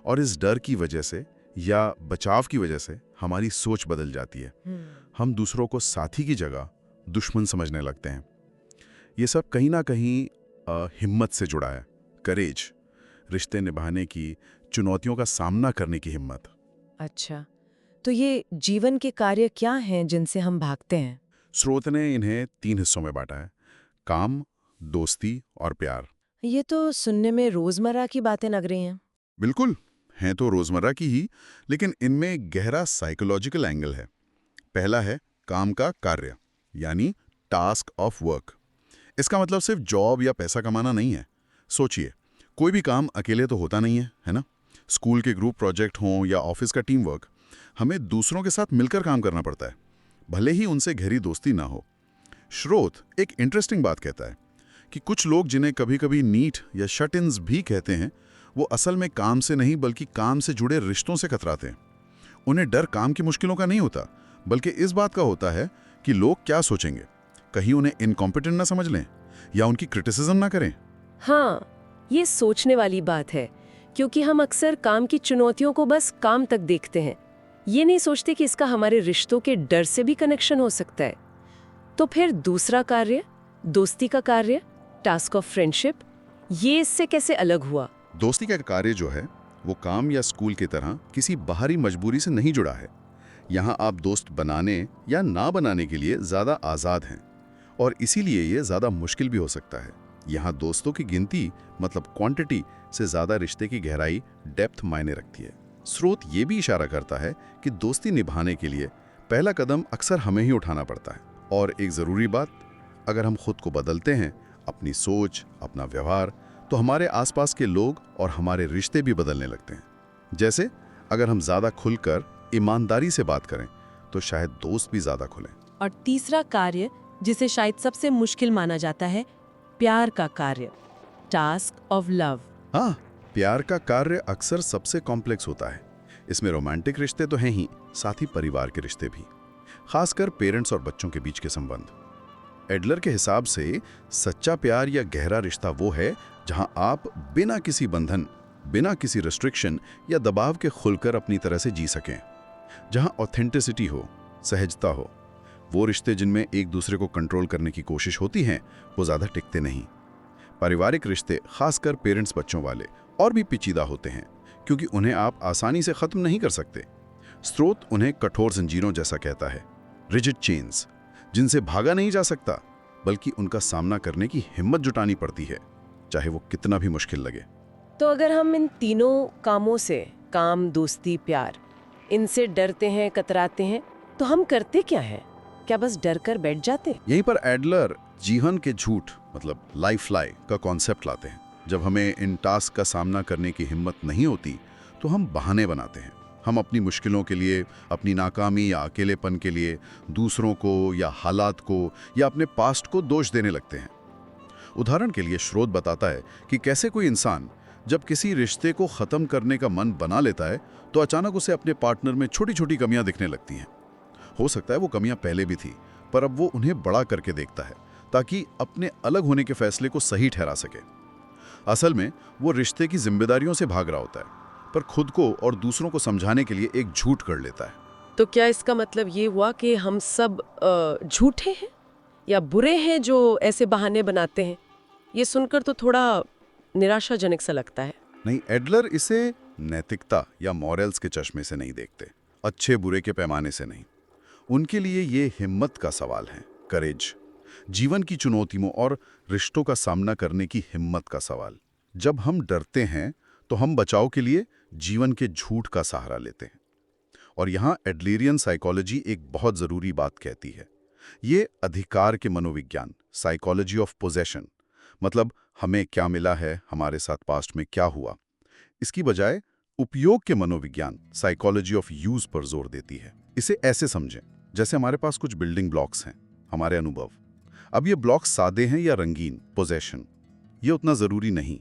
और इस डर की वजह से या बचाव की वजह से हमारी सोच बदल जाती है। हम दूसरों को साथी की जगह दुश्मन समझने लगते हैं। ये सब कहीं ना कहीं हिम्मत से जुड़ा है। करेज, रिश्ते निभाने की, चुनौतियों का सामना करने की हिम्मत। अच्छा, तो ये जीवन के कार्य क्या हैं जिनसे हम भागते हैं? स्रोत ने इन्हें 3 हिस्सों में बांटा है: काम, दोस्ती और प्यार। ये तो सुनने में रोजमर्रा की बातें लग रही हैं। बिल्कुल, हैं तो रोजमर्रा की ही, लेकिन इनमें गहरा साइकोलॉजिकल एंगल है। पहला है काम का कार्य, यानी टास्क ऑफ वर्क। इसका मतलब सिर्फ जॉब या पैसा कमाना नहीं है। सोचिए, कोई भी काम अकेले तो होता नहीं है ना? स्कूल के ग्रुप प्रोजेक्ट हों या ऑफिस का टीम वर्क, हमें दूसरों के साथ मिलकर काम करना पड़ता है, भले ही उनसे गहरी दोस्ती ना हो। स्रोत एक इंटरेस्टिंग बात कहता है कि कुछ लोग, जिन्हें कभी कभी नीट या शट इन्स भी कहते हैं, वो असल में काम से नहीं बल्कि काम से जुड़े रिश्तों से कतराते हैं। उन्हें डर काम की मुश्किलों का नहीं होता, बल्कि इस बात का होता है कि लोग क्या सोचेंगे, कहीं उन्हें इनकॉम्पिटेंट ना समझ लें या उनकी क्रिटिसिज्म ना करें। हाँ, ये सोचने वाली बात है, क्योंकि हम अक्सर काम की चुनौतियों को बस काम तक देखते हैं। ये नहीं सोचते कि इसका हमारे रिश्तों के डर से भी कनेक्शन हो सकता है। तो फिर दूसरा कार्य, दोस्ती का कार्य, टास्क ऑफ फ्रेंडशिप, ये इससे कैसे अलग हुआ? दोस्ती का कार्य जो है, वो काम या स्कूल की तरह किसी बाहरी मजबूरी से नहीं जुड़ा है। यहाँ आप दोस्त बनाने या ना बनाने के लिए ज़्यादा आज़ाद हैं, और इसीलिए ये ज़्यादा मुश्किल भी हो सकता है। यहाँ दोस्तों की गिनती, मतलब क्वांटिटी, से ज़्यादा रिश्ते की गहराई, डेप्थ मायने रखती है। स्रोत ये भी इशारा करता है कि दोस्ती निभाने के लिए पहला कदम अक्सर हमें ही उठाना पड़ता है। और एक ज़रूरी बात, अगर हम खुद को बदलते हैं, अपनी सोच, अपना व्यवहार, तो हमारे आसपास के लोग और हमारे रिश्ते भी बदलने लगते हैं। जैसे अगर हम ज़्यादा खुलकर ईमानदारी से बात करें, तो शायद दोस्त भी ज़्यादा खुलें। और तीसरा कार्य, जिसे शायद सबसे मुश्किल माना जाता है, प्यार का कार्य, टास्क ऑफ लव। हाँ, प्यार का कार्य अक्सर सबसे कॉम्प्लेक्स होता है। इसमें रोमांटिक रिश्ते तो हैं ही, साथ ही परिवार के रिश्ते भी, खासकर पेरेंट्स और बच्चों के बीच के संबंध। एडलर के हिसाब से सच्चा प्यार या गहरा रिश्ता वो है जहां आप बिना किसी बंधन, बिना किसी रिस्ट्रिक्शन या दबाव के खुलकर अपनी तरह से जी सकें, जहां ऑथेंटिसिटी हो, सहजता हो। वो रिश्ते जिनमें एक दूसरे को कंट्रोल करने की कोशिश होती हैं, वो ज़्यादा टिकते नहीं। पारिवारिक रिश्ते, खासकर पेरेंट्स बच्चों वाले, और भी पेचीदा होते हैं, क्योंकि उन्हें आप आसानी से ख़त्म नहीं कर सकते। स्रोत उन्हें कठोर जंजीरों जैसा कहता है, रिजिड चेन्स, जिनसे भागा नहीं जा सकता, बल्कि उनका सामना करने की हिम्मत जुटानी पड़ती है, चाहे वो कितना भी मुश्किल लगे। तो अगर हम इन तीनों कामों से, काम, दोस्ती, प्यार, इनसे डरते हैं, कतराते हैं, तो हम करते क्या हैं? क्या बस डर कर बैठ जाते? यहीं पर एडलर जीवन के झूठ, मतलब लाइफ लाई का कॉन्सेप्ट लाते हैं। जब हमें इन टास्क का सामना करने की हिम्मत नहीं होती, तो हम बहाने बनाते हैं। हम अपनी मुश्किलों के लिए, अपनी नाकामी या अकेलेपन के लिए दूसरों को या हालात को या अपने पास्ट को दोष देने लगते हैं। उदाहरण के लिए स्रोत बताता है कि कैसे कोई इंसान जब किसी रिश्ते को ख़त्म करने का मन बना लेता है, तो अचानक उसे अपने पार्टनर में छोटी छोटी कमियां दिखने लगती हैं। हो सकता है वो कमियां पहले भी थी, पर अब वो उन्हें बड़ा करके देखता है, ताकि अपने अलग होने के फैसले को सही ठहरा सके। असल में वो रिश्ते की जिम्मेदारियों से भाग रहा होता है, पर खुद को और दूसरों को समझाने के लिए एक झूठ कर लेता है। तो क्या इसका मतलब ये हुआ कि हम सब झूठे हैं या बुरे हैं जो ऐसे बहाने बनाते हैं? ये सुनकर तो थोड़ा निराशाजनक सा लगता है। नहीं, एडलर इसे नैतिकता या मॉरल्स के चश्मे से नहीं देखते, अच्छे बुरे के पैमाने से नहीं। उनके लिए ये हिम्मत का सवाल है, करेज, जीवन की चुनौतियों और रिश्तों का सामना करने की हिम्मत का सवाल। जब हम डरते हैं, तो हम बचाव के लिए जीवन के झूठ का सहारा लेते हैं। और यहाँ एडलरियन साइकोलॉजी एक बहुत ज़रूरी बात कहती है। ये अधिकार के मनोविज्ञान, साइकोलॉजी ऑफ पोजेशन, मतलब हमें क्या मिला है, हमारे साथ पास्ट में क्या हुआ, इसकी बजाय उपयोग के मनोविज्ञान, साइकोलॉजी ऑफ यूज पर जोर देती है। इसे ऐसे समझें जैसे हमारे पास कुछ बिल्डिंग ब्लॉक्स हैं, हमारे अनुभव। अब ये ब्लॉक्स सादे हैं या रंगीन, पोजेशन, ये उतना जरूरी नहीं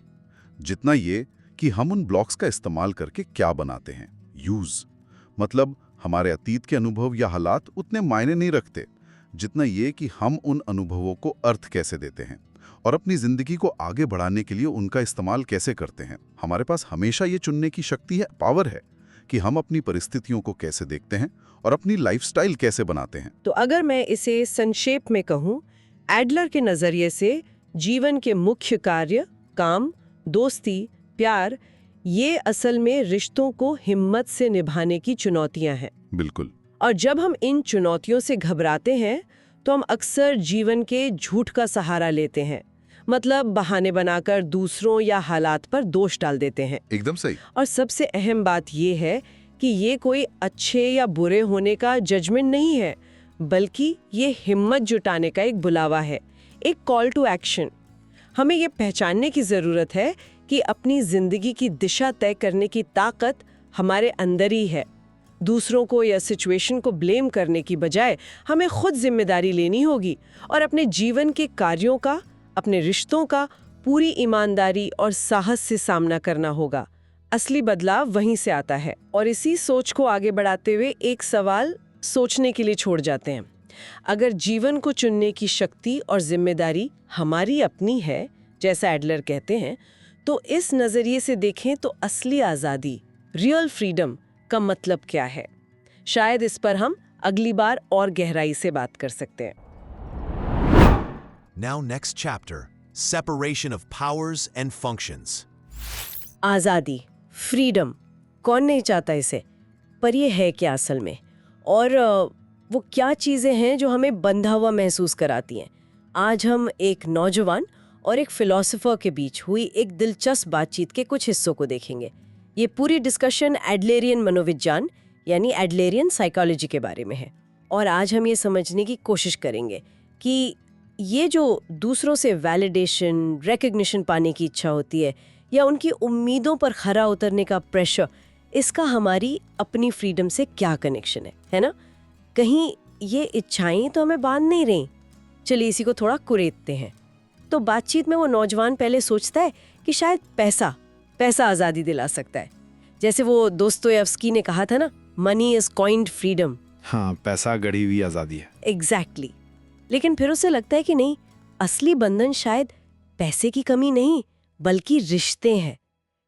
जितना ये कि हम उन ब्लॉक्स का इस्तेमाल करके क्या बनाते हैं। यूज मतलब हमारे अतीत के अनुभव या हालात उतने मायने नहीं रखते जितना ये कि हम उन अनुभवों को अर्थ कैसे देते हैं और अपनी जिंदगी को आगे बढ़ाने के लिए उनका इस्तेमाल कैसे करते हैं। हमारे पास हमेशा ये चुनने की शक्ति है, पावर है कि हम अपनी परिस्थितियों को कैसे देखते हैं और अपनी लाइफस्टाइल कैसे बनाते हैं। तो अगर मैं इसे संक्षेप में कहूँ, एडलर के नजरिए से जीवन के मुख्य कार्य, काम, दोस्ती, प्यार, ये असल में रिश्तों को हिम्मत से निभाने की चुनौतियां हैं। बिल्कुल। और जब हम इन चुनौतियों से घबराते हैं तो हम अक्सर जीवन के झूठ का सहारा लेते हैं, मतलब बहाने बनाकर दूसरों या हालात पर दोष डाल देते हैं। एकदम सही। और सबसे अहम बात ये है कि ये कोई अच्छे या बुरे होने का जजमेंट नहीं है, बल्कि ये हिम्मत जुटाने का एक बुलावा है, एक कॉल टू एक्शन। हमें ये पहचानने की ज़रूरत है कि अपनी ज़िंदगी की दिशा तय करने की ताकत हमारे अंदर ही है। दूसरों को या सिचुएशन को ब्लेम करने की बजाय हमें खुद जिम्मेदारी लेनी होगी और अपने जीवन के कार्यों का, अपने रिश्तों का पूरी ईमानदारी और साहस से सामना करना होगा। असली बदलाव वहीं से आता है। और इसी सोच को आगे बढ़ाते हुए एक सवाल सोचने के लिए छोड़ जाते हैं। अगर जीवन को चुनने की शक्ति और जिम्मेदारी हमारी अपनी है, जैसा एडलर कहते हैं, तो इस नजरिए से देखें तो असली आज़ादी, रियल फ्रीडम का मतलब क्या है? शायद इस पर हम अगली बार और गहराई से बात कर सकते हैं। Now next chapter, separation of powers and functions. आज़ादी, फ्रीडम, कौन नहीं चाहता इसे? पर ये है क्या असल में? और वो क्या चीज़ें हैं जो हमें बंधा हुआ महसूस कराती हैं? आज हम एक नौजवान और एक फिलोसोफर के बीच हुई एक दिलचस्प बातचीत के कुछ हिस्सों को देखेंगे। ये पूरी डिस्कशन एडलेरियन मनोविज्ञान यानी एडलेरियन साइकोलॉजी के बारे में है। और आज हम ये समझने की कोशिश करेंगे कि ये जो दूसरों से वैलिडेशन, रिकग्निशन पाने की इच्छा होती है या उनकी उम्मीदों पर खरा उतरने का प्रेशर, इसका हमारी अपनी फ्रीडम से क्या कनेक्शन है ना? कहीं ये इच्छाएं तो हमें बांध नहीं रही। चलिए इसी को थोड़ा कुरेदते हैं। तो बातचीत में वो नौजवान पहले सोचता है कि शायद पैसा आज़ादी दिला सकता है। जैसे वो दोस्तोयेव्स्की ने कहा था ना, मनी इज कॉइन्ड फ्रीडम। हाँ, पैसा गढ़ी हुई आज़ादी है। एग्जैक्टली। लेकिन फिर उसे लगता है कि नहीं, असली बंधन शायद पैसे की कमी नहीं बल्कि रिश्ते हैं,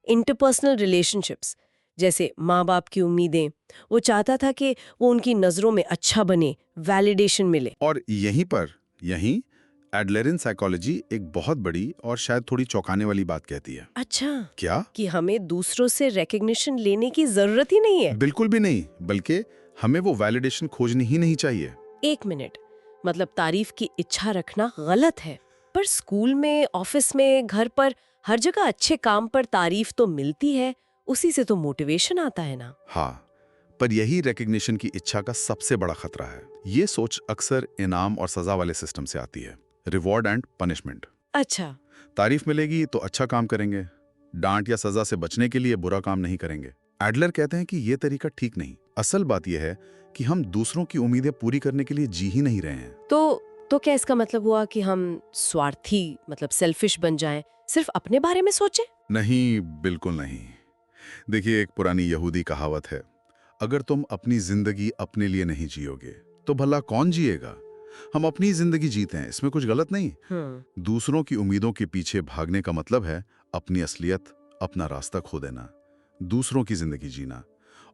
इंटरपर्सनल रिलेशनशिप्स। जैसे माँ बाप की उम्मीदें, वो चाहता था कि वो उनकी नज़रों में अच्छा बने, वैलिडेशन मिले। और यहीं एडलेरियन साइकोलॉजी एक बहुत बड़ी और शायद थोड़ी चौंकाने वाली बात कहती है। अच्छा, क्या? कि हमें दूसरों से रिकग्निशन लेने की जरूरत ही नहीं है। बिल्कुल भी नहीं, बल्कि हमें वो वैलिडेशन खोजनी ही नहीं चाहिए। एक मिनट, मतलब तारीफ की इच्छा रखना गलत है, पर स्कूल में, ऑफिस में, घर पर, हर जगह अच्छे काम पर तारीफ तो मिलती है, उसी से तो मोटिवेशन आता है ना। हाँ, पर यही रिकग्निशन की इच्छा का सबसे बड़ा खतरा है। ये सोच अक्सर इनाम और सजा वाले सिस्टम से आती है, रिवॉर्ड एंड पनिशमेंट। अच्छा, तारीफ मिलेगी तो अच्छा काम करेंगे, डांट या सजा से बचने के लिए बुरा काम नहीं करेंगे। एडलर कहते हैं कि ये तरीका ठीक नहीं। असल बात यह है कि हम दूसरों की उम्मीदें पूरी करने के लिए जी ही नहीं रहे हैं। तो क्या इसका मतलब हुआ कि हम स्वार्थी, मतलब सेल्फिश बन जाएं, सिर्फ अपने बारे में सोचें? नहीं, बिल्कुल नहीं। देखिए, एक पुरानी यहूदी कहावत है, अगर तुम अपनी जिंदगी अपने लिए नहीं जियोगे तो भला कौन जिएगा? हम अपनी जिंदगी जीते हैं, इसमें कुछ गलत नहीं। दूसरों की उम्मीदों के पीछे भागने का मतलब है अपनी असलियत, अपना रास्ता खो देना, दूसरों की जिंदगी जीना।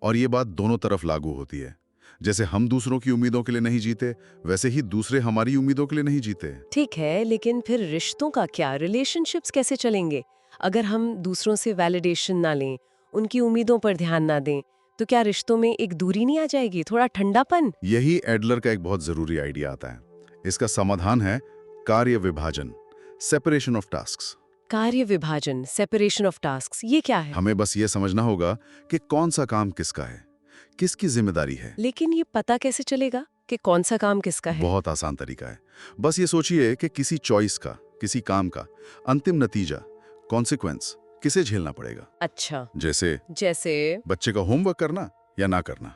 और ये बात दोनों तरफ लागू होती है। जैसे हम दूसरों की उम्मीदों के लिए नहीं जीते, वैसे ही दूसरे हमारी उम्मीदों के लिए नहीं जीते। ठीक है, लेकिन फिर रिश्तों का क्या? रिलेशनशिप्स कैसे चलेंगे अगर हम दूसरों से वैलिडेशन ना लें, उनकी उम्मीदों पर ध्यान ना दें? तो क्या रिश्तों में एक दूरी नहीं आ जाएगी, थोड़ा ठंडापन? यही एडलर का एक बहुत जरूरी आइडिया आता है। इसका समाधान है कार्य विभाजन, सेपरेशन ऑफ टास्क्स। कार्य विभाजन, सेपरेशन ऑफ टास्क्स, ये क्या है? हमें बस ये समझना होगा कि कौन सा काम किसका है, किसकी जिम्मेदारी है। लेकिन ये पता कैसे चलेगा कि कौन सा काम किसका है? बहुत आसान तरीका है। बस ये सोचिए कि किसी चॉइस का, किसी काम का अंतिम नतीजा, कॉन्सिक्वेंस किसे झेलना पड़ेगा। अच्छा, जैसे जैसे बच्चे का होमवर्क करना या ना करना,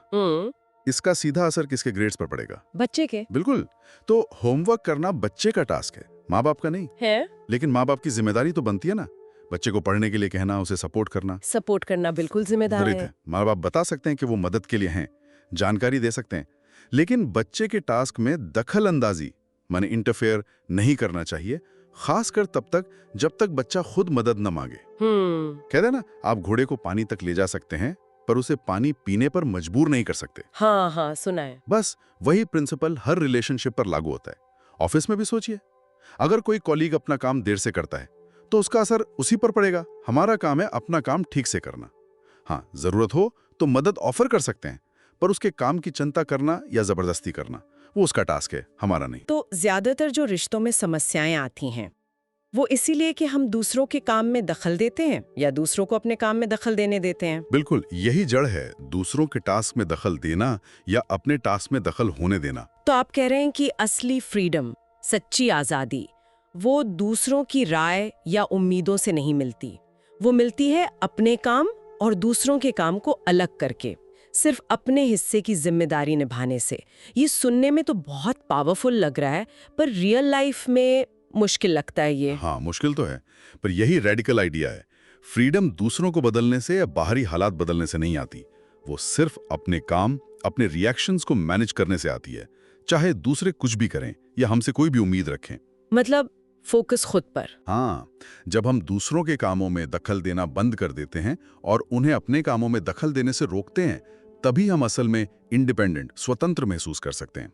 इसका सीधा असर किसके ग्रेड्स पर पड़ेगा? बच्चे के बिल्कुल। तो होमवर्क करना बच्चे का टास्क है, माँ बाप का नहीं। है। लेकिन माँ बाप की जिम्मेदारी तो बनती है ना, बच्चे को पढ़ने के लिए कहना, उसे सपोर्ट करना। सपोर्ट करना बिल्कुल जिम्मेदार जरूरत है। है। माँ बाप बता सकते हैं कि वो मदद के लिए हैं, जानकारी दे सकते हैं, लेकिन बच्चे के टास्क में दखल अंदाजी माने इंटरफेयर नहीं करना चाहिए, खासकर तब तक जब तक बच्चा खुद मदद न मांगे। कहते हैं ना, आप घोड़े को पानी तक ले जा सकते हैं पर उसे पानी पीने पर मजबूर नहीं कर सकते। हाँ, सुना है। बस वही प्रिंसिपल हर रिलेशनशिप पर लागू होता है। ऑफिस में भी सोचिए, अगर कोई कॉलीग अपना काम देर से करता है तो उसका असर उसी पर पड़ेगा। हमारा काम है अपना काम ठीक से करना। हाँ, जरूरत हो तो मदद ऑफर कर सकते हैं, पर उसके काम की चिंता करना या जबरदस्ती करना वो उसका टास्क है, हमारा नहीं। तो ज्यादातर जो रिश्तों में समस्याएं आती हैं वो इसीलिए कि हम दूसरों के काम में दखल देते हैं या दूसरों को अपने काम में दखल देने देते हैं। बिल्कुल, यही जड़ है, दूसरों के टास्क में दखल देना या अपने टास्क में दखल होने देना। तो आप कह रहे हैं कि असली फ्रीडम, सच्ची आजादी, वो दूसरों की राय या उम्मीदों से नहीं मिलती, वो मिलती है अपने काम और दूसरों के काम को अलग करके, सिर्फ अपने हिस्से की जिम्मेदारी निभाने से। ये सुनने में तो बहुत पावरफुल लग रहा है, पर रियल लाइफ में मुश्किल लगता है ये। हाँ, मुश्किल तो है, पर यही रेडिकल आइडिया है। फ्रीडम दूसरों को बदलने से या बाहरी हालात बदलने से नहीं आती, वो सिर्फ अपने काम, अपने रिएक्शंस को मैनेज करने से आती है, चाहे दूसरे कुछ भी करें या हमसे कोई भी उम्मीद रखें। मतलब फोकस खुद पर। हाँ, जब हम दूसरों के कामों में दखल देना बंद कर देते हैं और उन्हें अपने कामों में दखल देने से रोकते हैं, तभी हम असल में इंडिपेंडेंट, स्वतंत्र महसूस कर सकते हैं।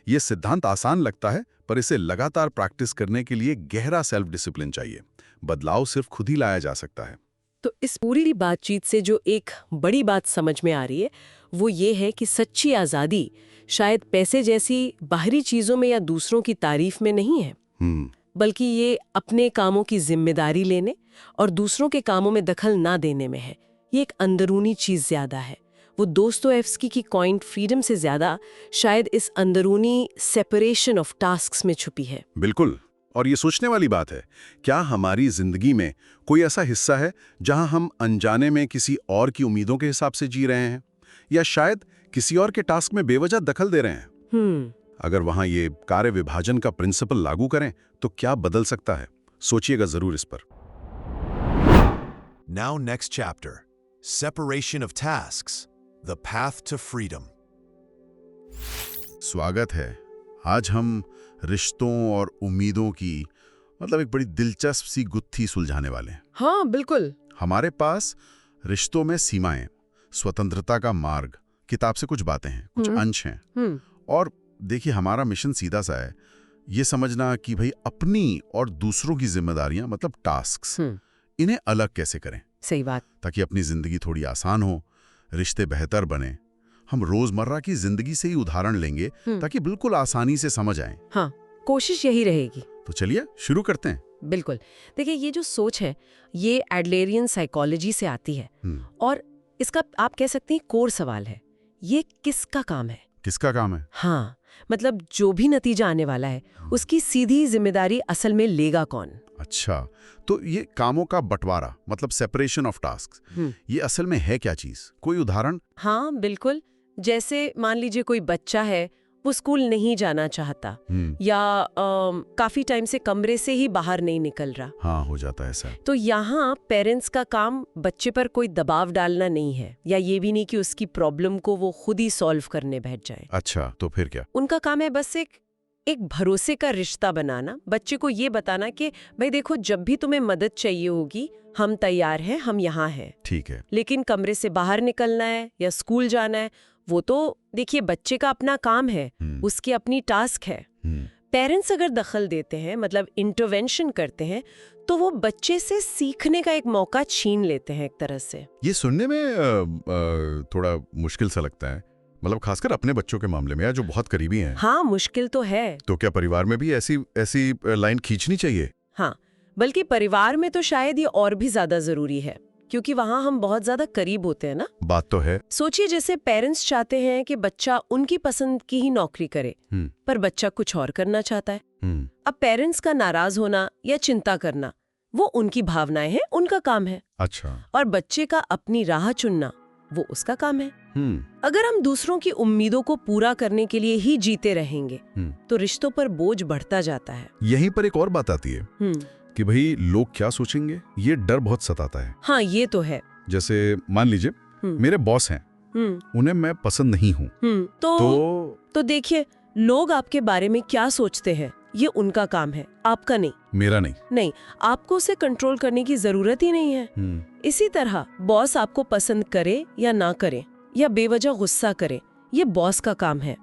यह सिद्धांत आसान लगता है, पर इसे लगातार प्रैक्टिस करने के लिए गहरा सेल्फ डिसिप्लिन चाहिए। बदलाव सिर्फ खुद ही लाया जा सकता है। तो इस पूरी बातचीत से जो एक बड़ी बात समझ में आ रही है वो ये है कि सच्ची आज़ादी शायद पैसे जैसी बाहरी चीज़ों में या दूसरों की तारीफ में नहीं है, बल्कि ये अपने कामों की जिम्मेदारी लेने और दूसरों के कामों में दखल ना देने में है। ये एक अंदरूनी चीज़ ज़्यादा है। वो दोस्तोयेव्स्की की कॉइंड फ्रीडम से ज़्यादा शायद इस अंदरूनी सेपरेशन ऑफ टास्क्स में छुपी है। बिल्कुल, और ये सोचने वाली बात है, क्या हमारी जिंदगी में कोई ऐसा हिस्सा है जहां हम अनजाने में किसी और की उम्मीदों के हिसाब से जी रहे हैं, या शायद किसी और के टास्क में बेवजह दखल दे रहे हैं? अगर वहां ये कार्य विभाजन का प्रिंसिपल लागू करें तो क्या बदल सकता है? सोचिएगा जरूर इस पर। Now next chapter, separation of tasks, the path to freedom. स्वागत है। आज हम रिश्तों और उम्मीदों की एक बड़ी दिलचस्प सी गुत्थी सुलझाने वाले हैं। हाँ, बिल्कुल। हमारे पास रिश्तों में सीमाएं, स्वतंत्रता का मार्ग, किताब से कुछ बातें हैं, कुछ अंश हैं। और देखिए, हमारा मिशन सीधा सा है, ये समझना कि भाई अपनी और दूसरों की जिम्मेदारियां मतलब टास्क्स, इन्हें अलग कैसे करें। सही बात। ताकि अपनी जिंदगी थोड़ी आसान हो, रिश्ते बेहतर बने। हम रोजमर्रा की जिंदगी से ही उदाहरण लेंगे ताकि बिल्कुल आसानी से समझ आए। हाँ, कोशिश यही रहेगी। तो चलिए शुरू करते हैं। बिल्कुल। देखिए, ये जो सोच है ये एडलेरियन साइकोलॉजी से आती है और इसका आप कह सकते हैं कोर सवाल है, ये किसका काम है? किसका काम है? हाँ, मतलब जो भी नतीजा आने वाला है उसकी सीधी जिम्मेदारी असल में लेगा कौन? अच्छा, तो ये कामों का बंटवारा मतलब सेपरेशन ऑफ टास्क, ये असल में है क्या चीज? कोई उदाहरण? हाँ, बिल्कुल। जैसे मान लीजिए कोई बच्चा है, वो स्कूल नहीं जाना चाहता या काफी टाइम से कमरे से ही बाहर नहीं निकल रहा। हाँ, हो जाता है ऐसा। तो यहाँ पेरेंट्स का काम बच्चे पर कोई दबाव डालना नहीं है, या ये भी नहीं कि उसकी प्रॉब्लम को वो खुद ही सॉल्व करने बैठ जाए। अच्छा, तो फिर क्या? उनका काम है बस एक भरोसे का रिश्ता बनाना, बच्चे को ये बताना कि भाई देखो, जब भी तुम्हें मदद चाहिए होगी हम तैयार हैं, हम यहाँ हैं। ठीक है। लेकिन कमरे से बाहर निकलना है या स्कूल जाना है, वो तो देखिए बच्चे का अपना काम है, उसकी अपनी टास्क है। पेरेंट्स अगर दखल देते हैं, मतलब इंटरवेंशन करते हैं, तो वो बच्चे से सीखने का एक मौका छीन लेते हैं एक तरह से। ये सुनने में थोड़ा मुश्किल सा लगता है, मतलब खासकर अपने बच्चों के मामले में, जो बहुत करीबी हैं। हाँ, मुश्किल तो है। तो क्या परिवार में भी ऐसी लाइन खींचनी चाहिए? हाँ, बल्कि परिवार में तो शायद ये और भी ज्यादा जरूरी है, क्योंकि वहाँ हम बहुत ज्यादा करीब होते हैं ना। बात तो है। सोचिए, जैसे पेरेंट्स चाहते हैं कि बच्चा उनकी पसंद की ही नौकरी करे, पर बच्चा कुछ और करना चाहता है। अब पेरेंट्स का नाराज होना या चिंता करना वो उनकी भावनाएं हैं, उनका काम है। अच्छा। और बच्चे का अपनी राह चुनना वो उसका काम है। हम्म। अगर हम दूसरों की उम्मीदों को पूरा करने के लिए ही जीते रहेंगे तो रिश्तों पर बोझ बढ़ता जाता है। यहीं पर एक और बात आती है कि भाई लोग क्या सोचेंगे, ये डर बहुत सताता है। हाँ, ये तो है। जैसे मान लीजिए मेरे बॉस हैं, उन्हें मैं पसंद नहीं हूँ, तो देखिए, लोग आपके बारे में क्या सोचते हैं ये उनका काम है, आपका नहीं। मेरा नहीं। नहीं, आपको उसे कंट्रोल करने की जरूरत ही नहीं है। इसी तरह बॉस आपको पसंद करे या ना करे या बेवजह गुस्सा करे, ये बॉस का काम है।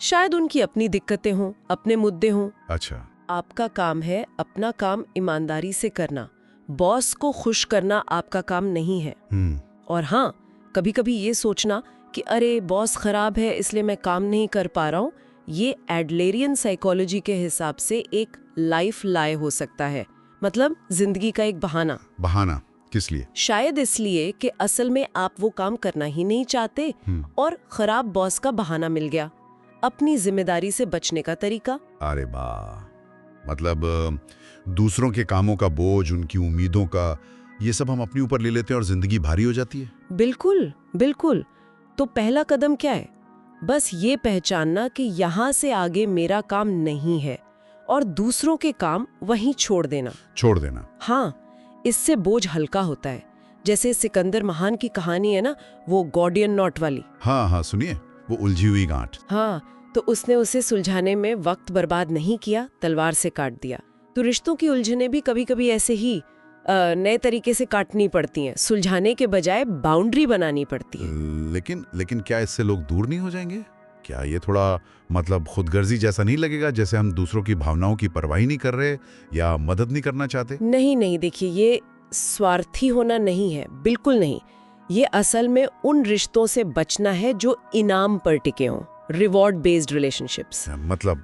शायद उनकी अपनी दिक्कतें हों, अपने मुद्दे हों। अच्छा। आपका काम है अपना काम ईमानदारी से करना। बॉस को खुश करना आपका काम नहीं है। और हाँ, कभी कभी ये सोचना कि अरे बॉस खराब है इसलिए मैं काम नहीं कर पा रहा हूँ, ये एडलेरियन साइकोलॉजी के हिसाब से एक लाइफ लाए हो सकता है। मतलब जिंदगी का एक बहाना। बहाना किस लिए? शायद इसलिए कि असल में आप वो काम करना ही नहीं चाहते और खराब बॉस का बहाना मिल गया। अपनी जिम्मेदारी से बचने का तरीका। अरे वाह, मतलब दूसरों के कामों का बोझ, उनकी उम्मीदों का, ये सब हम अपने ऊपर ले लेते हैं और जिंदगी भारी हो जाती है। बिल्कुल बिल्कुल। तो पहला कदम क्या है? बस ये पहचानना कि यहाँ से आगे मेरा काम नहीं है और दूसरों के काम वहीं छोड़ देना। छोड़ देना। हाँ, इससे बोझ हल्का होता है। जैसे सिकंदर महान की कहानी है ना, वो गॉर्डियन नॉट वाली। हाँ हाँ, सुनिए, वो उलझी हुई गांठ। हाँ, तो उसने उसे सुलझाने में वक्त बर्बाद नहीं किया, तलवार से काट दिया। तो रिश्तों की उलझने भी कभी कभी ऐसे ही नए तरीके से काटनी पड़ती हैं, सुलझाने के बजाय बाउंड्री बनानी पड़ती है। लेकिन क्या इससे लोग दूर नहीं हो जाएंगे? क्या ये थोड़ा मतलब खुदगर्जी जैसा नहीं लगेगा, जैसे हम दूसरों की भावनाओं की परवाह नहीं कर रहे या मदद नहीं करना चाहते? नहीं नहीं, देखिए, ये स्वार्थी होना नहीं है, बिल्कुल नहीं। ये असल में उन रिश्तों से बचना है जो इनाम पर टिके हों, रिवॉर्ड बेस्ड रिलेशनशिप्स।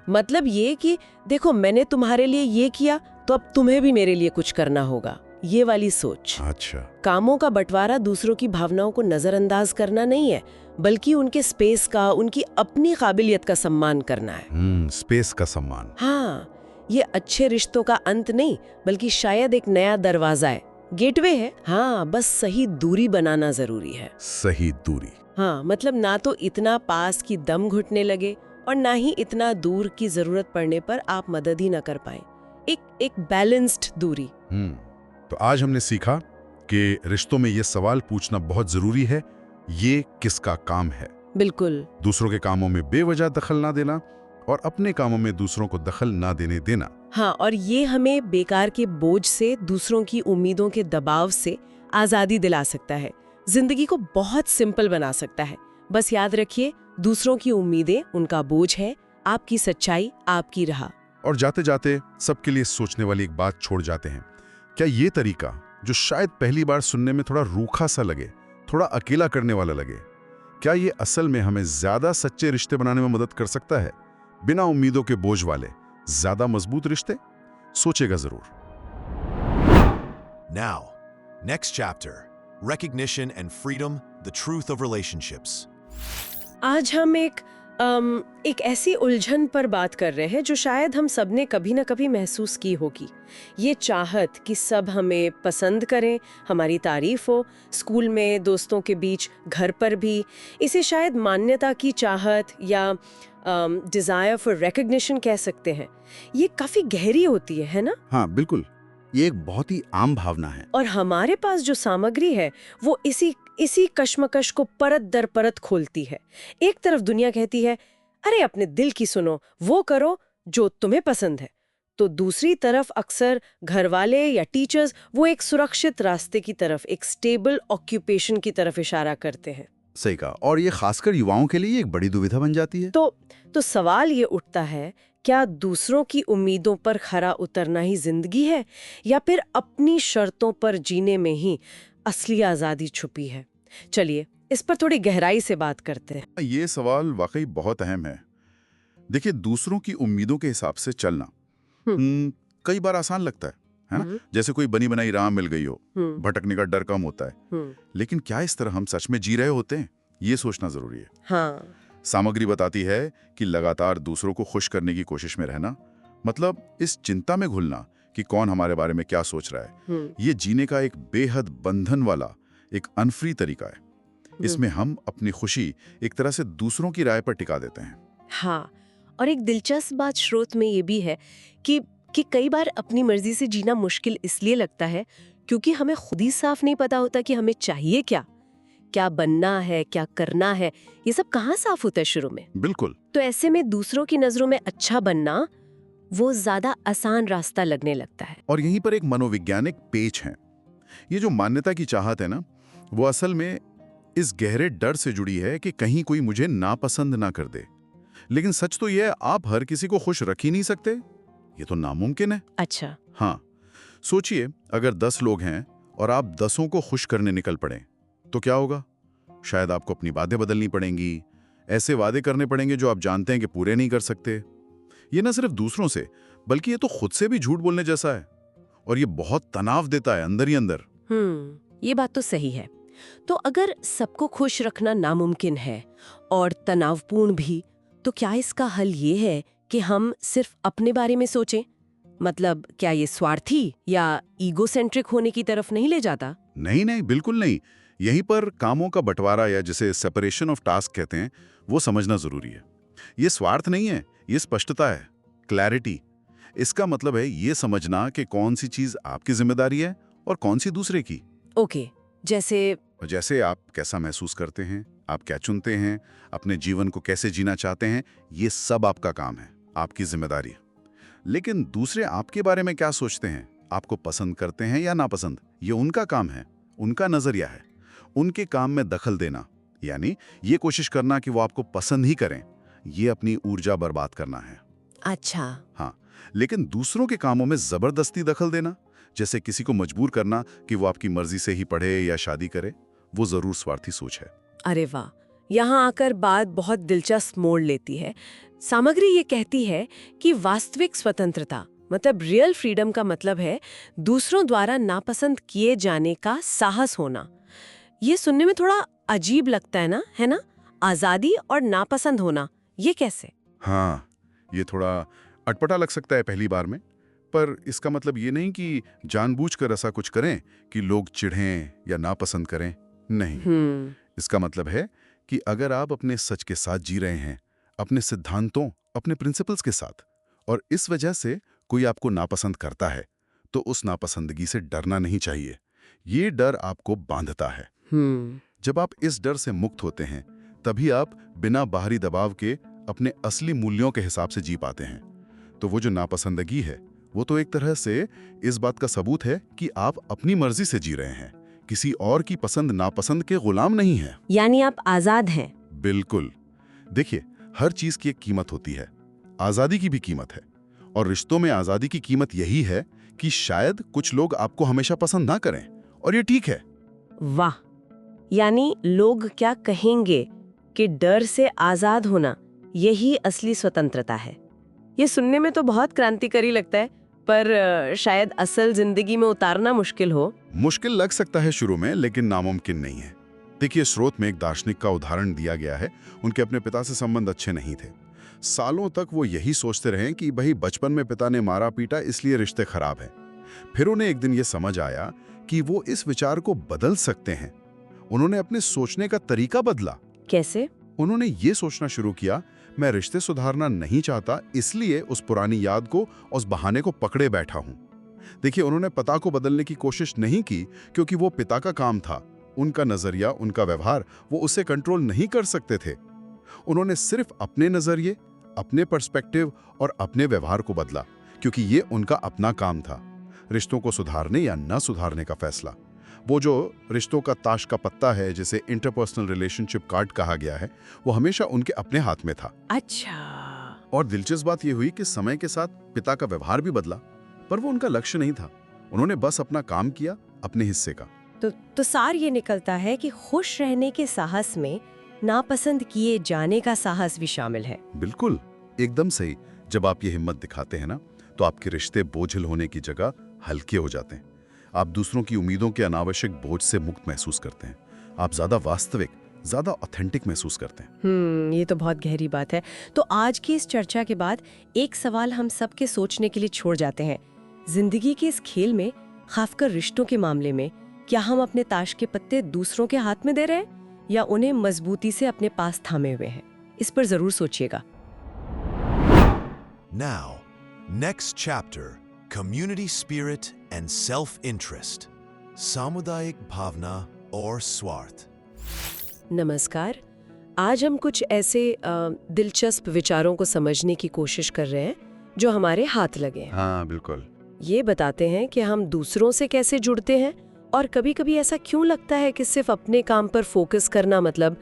मतलब ये कि देखो, मैंने तुम्हारे लिए ये किया तो अब तुम्हें भी मेरे लिए कुछ करना होगा, ये वाली सोच। अच्छा। कामों का बंटवारा दूसरों की भावनाओं को नजरअंदाज करना नहीं है, बल्कि उनके स्पेस का, उनकी अपनी काबिलियत का सम्मान करना है। स्पेस का सम्मान। हाँ, ये अच्छे रिश्तों का अंत नहीं, बल्कि शायद एक नया दरवाजा है, गेटवे है। हाँ, बस सही दूरी बनाना जरूरी है। सही दूरी। हाँ, मतलब ना तो इतना पास कि दम घुटने लगे और ना ही इतना दूर की जरूरत पड़ने पर आप मदद ही ना कर पाए। एक बैलेंस्ड दूरी। तो आज हमने सीखा कि रिश्तों में ये सवाल पूछना बहुत जरूरी है, ये किसका काम है। बिल्कुल। दूसरों के कामों में बेवजह दखल ना देना और अपने कामों में दूसरों को दखल ना देने देना। हाँ, और ये हमें बेकार के बोझ से, दूसरों की उम्मीदों के दबाव से आजादी दिला सकता है, जिंदगी को बहुत सिंपल बना सकता है। बस याद रखिए, दूसरों की उम्मीदें उनका बोझ है, आपकी सच्चाई आपकी राह। और जाते जाते सबके लिए सोचने वाली एक बात छोड़ जाते हैं। क्या ये तरीका, जो शायद पहली बार सुनने में थोड़ा रूखा सा लगे, थोड़ा अकेला करने वाला लगे, क्या ये असल में हमें ज्यादा सच्चे रिश्ते बनाने में मदद कर सकता है? बिना उम्मीदों के बोझ वाले ज्यादा मजबूत रिश्ते? सोचेगा जरूर। Now, next chapter, recognition and freedom, the truth of relationships. आज हम एक ऐसी उलझन पर बात कर रहे हैं जो शायद हम सब ने कभी ना कभी महसूस की होगी। ये चाहत कि सब हमें पसंद करें, हमारी तारीफ हो, स्कूल में, दोस्तों के बीच, घर पर भी। इसे शायद मान्यता की चाहत या डिजायर फॉर रिकॉग्निशन कह सकते हैं। ये काफी गहरी होती है ना? हाँ बिल्कुल, ये एक बहुत ही आम भावना है। और हमारे पास जो सामग्री है वो इसी कश्मकश को परत दर परत खोलती है। एक तरफ दुनिया कहती है, अरे अपने दिल की सुनो, वो करो जो तुम्हें पसंद है। तो दूसरी तरफ अक्सर घर वाले या टीचर्स वो एक सुरक्षित रास्ते की तरफ, एक स्टेबल ऑक्यूपेशन की तरफ इशारा करते हैं। सही कहा, और ये खासकर युवाओं के लिए एक बड़ी दुविधा बन जाती है। तो सवाल ये उठता है, क्या दूसरों की उम्मीदों पर खरा उतरना ही जिंदगी है, या फिर अपनी शर्तों पर जीने में ही असली आजादी छुपी है? चलिए इस पर थोड़ी गहराई से बात करते हैं। ये सवाल वाकई बहुत अहम है। देखिए, दूसरों की उम्मीदों के हिसाब से चलना कई बार आसान लगता है ना? जैसे कोई बनी बनाई राह मिल गई हो, भटकने का डर कम होता है। लेकिन क्या इस तरह हम सच में जी रहे होते हैं, ये सोचना जरूरी है। हाँ। सामग्री बताती है कि लगातार दूसरों को खुश करने की कोशिश में रहना, मतलब इस चिंता में घुलना कि कौन हमारे बारे में क्या सोच रहा है। ये जीने का एक बेहद बंधन वाला, एक अनफ्री तरीका है। इसमें हम अपनी खुशी एक तरह से दूसरों की राय पर टिका देते हैं। हाँ, और एक दिलचस्प बात स्रोत में ये भी है कि कई बार अपनी मर्जी से जीना मुश्किल इसलिए लगता है क्योंकि हमें खुद ही साफ नहीं पता होता कि हमें चाहिए क्या बनना है, क्या करना है। ये सब कहाँ साफ होता है शुरू में। बिल्कुल। तो ऐसे में दूसरों की नजरों में अच्छा बनना वो ज्यादा आसान रास्ता लगने लगता है। और यहीं पर एक मनोवैज्ञानिक पेच है। ये जो मान्यता की चाहत है ना, वो असल में इस गहरे डर से जुड़ी है कि कहीं कोई मुझे नापसंद ना कर दे। लेकिन सच तो यह है, आप हर किसी को खुश रख ही नहीं सकते। ये तो नामुमकिन है। अच्छा। हाँ, सोचिए अगर 10 लोग हैं और आप 10 को खुश करने निकल पड़े तो क्या होगा? शायद आपको अपनी बातें बदलनी पड़ेंगी, ऐसे वादे करने पड़ेंगे जो आप जानते हैं कि पूरे नहीं कर सकते। ये ना सिर्फ दूसरों से, बल्कि ये तो खुद से भी झूठ बोलने जैसा है, और ये बहुत तनाव देता है अंदर ही अंदर। ये बात तो सही है। तो अगर सबको खुश रखना नामुमकिन है और तनावपूर्ण भी, तो क्या इसका हल ये है कि हम सिर्फ अपने बारे में सोचें? मतलब क्या ये स्वार्थी या ईगोसेंट्रिक होने की तरफ नहीं ले जाता? नहीं, बिल्कुल नहीं। यहीं पर कामों का बंटवारा, या जिसे सेपरेशन ऑफ टास्क कहते हैं, वो समझना जरूरी है। ये स्वार्थ नहीं है, ये स्पष्टता है, क्लैरिटी। इसका मतलब है ये समझना कि कौन सी चीज आपकी जिम्मेदारी है और कौन सी दूसरे की। ओके, जैसे आप कैसा महसूस करते हैं, आप क्या चुनते हैं, अपने जीवन को कैसे जीना चाहते हैं, ये सब आपका काम है, आपकी जिम्मेदारी है। लेकिन दूसरे आपके बारे में क्या सोचते हैं, आपको पसंद करते हैं या नापसंद, ये उनका काम है, उनका नजरिया है। उनके काम में दखल देना, यानी ये कोशिश करना कि वो आपको पसंद ही करें, ये अपनी ऊर्जा बर्बाद करना है। अच्छा। हाँ, लेकिन दूसरों के कामों में जबरदस्ती दखल देना, जैसे किसी को मजबूर करना कि वो आपकी मर्जी से ही पढ़े या शादी करे, वो जरूर स्वार्थी सोच है। अरे वाह, यहाँ आकर बात बहुत दिलचस्प मोड़ लेती है। सामग्री ये कहती है कि वास्तविक स्वतंत्रता, मतलब रियल फ्रीडम का मतलब है दूसरों द्वारा नापसंद किए जाने का साहस होना। ये सुनने में थोड़ा अजीब लगता है ना? आजादी और नापसंद होना, ये कैसे? हाँ, ये थोड़ा अटपटा लग सकता है पहली बार में, पर इसका मतलब ये नहीं कि जानबूझकर ऐसा कुछ करें कि लोग चिढ़ें या नापसंद करें। नहीं, इसका मतलब है कि अगर आप अपने सच के साथ जी रहे हैं, अपने सिद्धांतों, अपने प्रिंसिपल्स के साथ, और इस वजह से कोई आपको नापसंद करता है, तो उस नापसंदगी से डरना नहीं चाहिए। ये डर आपको बांधता है। जब आप इस डर से मुक्त होते हैं, तभी आप बिना बाहरी दबाव के अपने असली मूल्यों के हिसाब से जी पाते हैं। तो वो जो नापसंदगी है, वो तो एक तरह से इस बात का सबूत है कि आप अपनी मर्जी से जी रहे हैं, किसी और की पसंद नापसंद के गुलाम नहीं हैं। यानी आप आजाद हैं। बिल्कुल। देखिए, हर चीज की एक कीमत होती है, आजादी की भी कीमत है, और रिश्तों में आजादी की कीमत यही है कि शायद कुछ लोग आपको हमेशा पसंद ना करें, और ये ठीक है। वाह, यानी लोग क्या कहेंगे कि डर से आजाद होना यही असली स्वतंत्रता है। ये सुनने में तो बहुत क्रांतिकारी लगता है, पर शायद असल जिंदगी में उतारना मुश्किल हो। मुश्किल लग सकता है शुरू में, लेकिन नामुमकिन नहीं है। देखिए, स्रोत में एक दार्शनिक का उदाहरण दिया गया है। उनके अपने पिता से संबंध अच्छे नहीं थे। सालों तक वो यही सोचते रहे कि भाई बचपन में पिता ने मारा पीटा, इसलिए रिश्ते खराब हैं। फिर उन्हें एक दिन ये समझ आया कि वो इस विचार को बदल सकते हैं। उन्होंने अपने सोचने का तरीका बदला। कैसे? उन्होंने ये सोचना शुरू किया, मैं रिश्ते सुधारना नहीं चाहता, इसलिए उस पुरानी याद को, उस बहाने को पकड़े बैठा हूं। देखिए, उन्होंने पिता को बदलने की कोशिश नहीं की, क्योंकि वो पिता का काम था। उनका नजरिया, उनका व्यवहार, वो उसे कंट्रोल नहीं कर सकते थे। उन्होंने सिर्फ अपने नजरिए, अपने पर्सपेक्टिव और अपने व्यवहार को बदला, क्योंकि ये उनका अपना काम था। रिश्तों को सुधारने या न सुधारने का फैसला, वो जो रिश्तों का ताश का पत्ता है, जिसे इंटरपर्सनल रिलेशनशिप कार्ड कहा गया है, वो हमेशा उनके अपने हाथ में था। अच्छा। और दिलचस्प बात ये हुई कि समय के साथ पिता का व्यवहार भी बदला, पर वो उनका लक्ष्य नहीं था। उन्होंने बस अपना काम किया, अपने हिस्से का। तो सार ये निकलता है कि खुश रहने के साहस में नापसंद किए जाने का साहस भी शामिल है। बिल्कुल, एकदम सही। जब आप ये हिम्मत दिखाते हैं ना, तो आपके रिश्ते बोझिल होने की जगह हल्के हो जाते हैं। आप दूसरों की उम्मीदों के अनावश्यक बोझ से मुक्त महसूस करते हैं। आप ज्यादा वास्तविक, ज्यादा ऑथेंटिक महसूस करते हैं। ये तो बहुत गहरी बात है। तो आज की इस चर्चा के बाद एक सवाल हम सबके सोचने के लिए छोड़ जाते हैं। जिंदगी के इस खेल में, खासकर रिश्तों के मामले में, क्या हम अपने ताश के पत्ते दूसरों के हाथ में दे रहे हैं या उन्हें मजबूती से अपने पास थामे हुए हैं? इस पर जरूर सोचिएगा। Now, next chapter, community spirit and self-interest, सामुदायिक भावना और स्वार्थ। नमस्कार। आज हम कुछ ऐसे दिलचस्प विचारों को समझने की कोशिश कर रहे हैं जो हमारे हाथ लगे हैं। हाँ बिल्कुल। ये बताते हैं कि हम दूसरों से कैसे जुड़ते हैं और कभी-कभी ऐसा क्यों लगता है कि सिर्फ अपने काम पर फोकस करना मतलब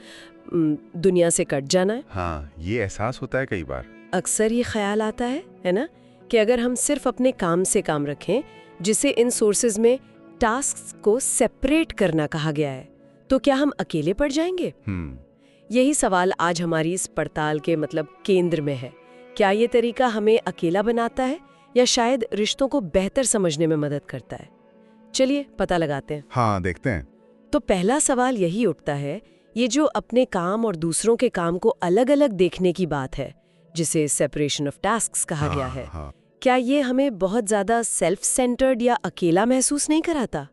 दुनिया से कट जाना है। हाँ, ये एहसास होता है कई बार। अक्सर ये ख्याल आता है ना, कि अगर हम सिर्फ अपने काम से काम रखें, जिसे इन सोर्सेज में टास्क्स को सेपरेट करना कहा गया है, तो क्या हम अकेले पड़ जाएंगे? यही सवाल आज हमारी इस पड़ताल के मतलब केंद्र में है। क्या ये तरीका हमें अकेला बनाता है या शायद रिश्तों को बेहतर समझने में मदद करता है? चलिए पता लगाते हैं। हाँ, देखते हैं। तो पहला सवाल यही उठता है, ये जो अपने काम और दूसरों के काम को अलग-अलग देखने की बात है, जिसे सेपरेशन ऑफ टास्क्स कहा गया है, क्या ये हमें बहुत ज्यादा सेल्फ सेंटर्ड या अकेला महसूस नहीं कराता?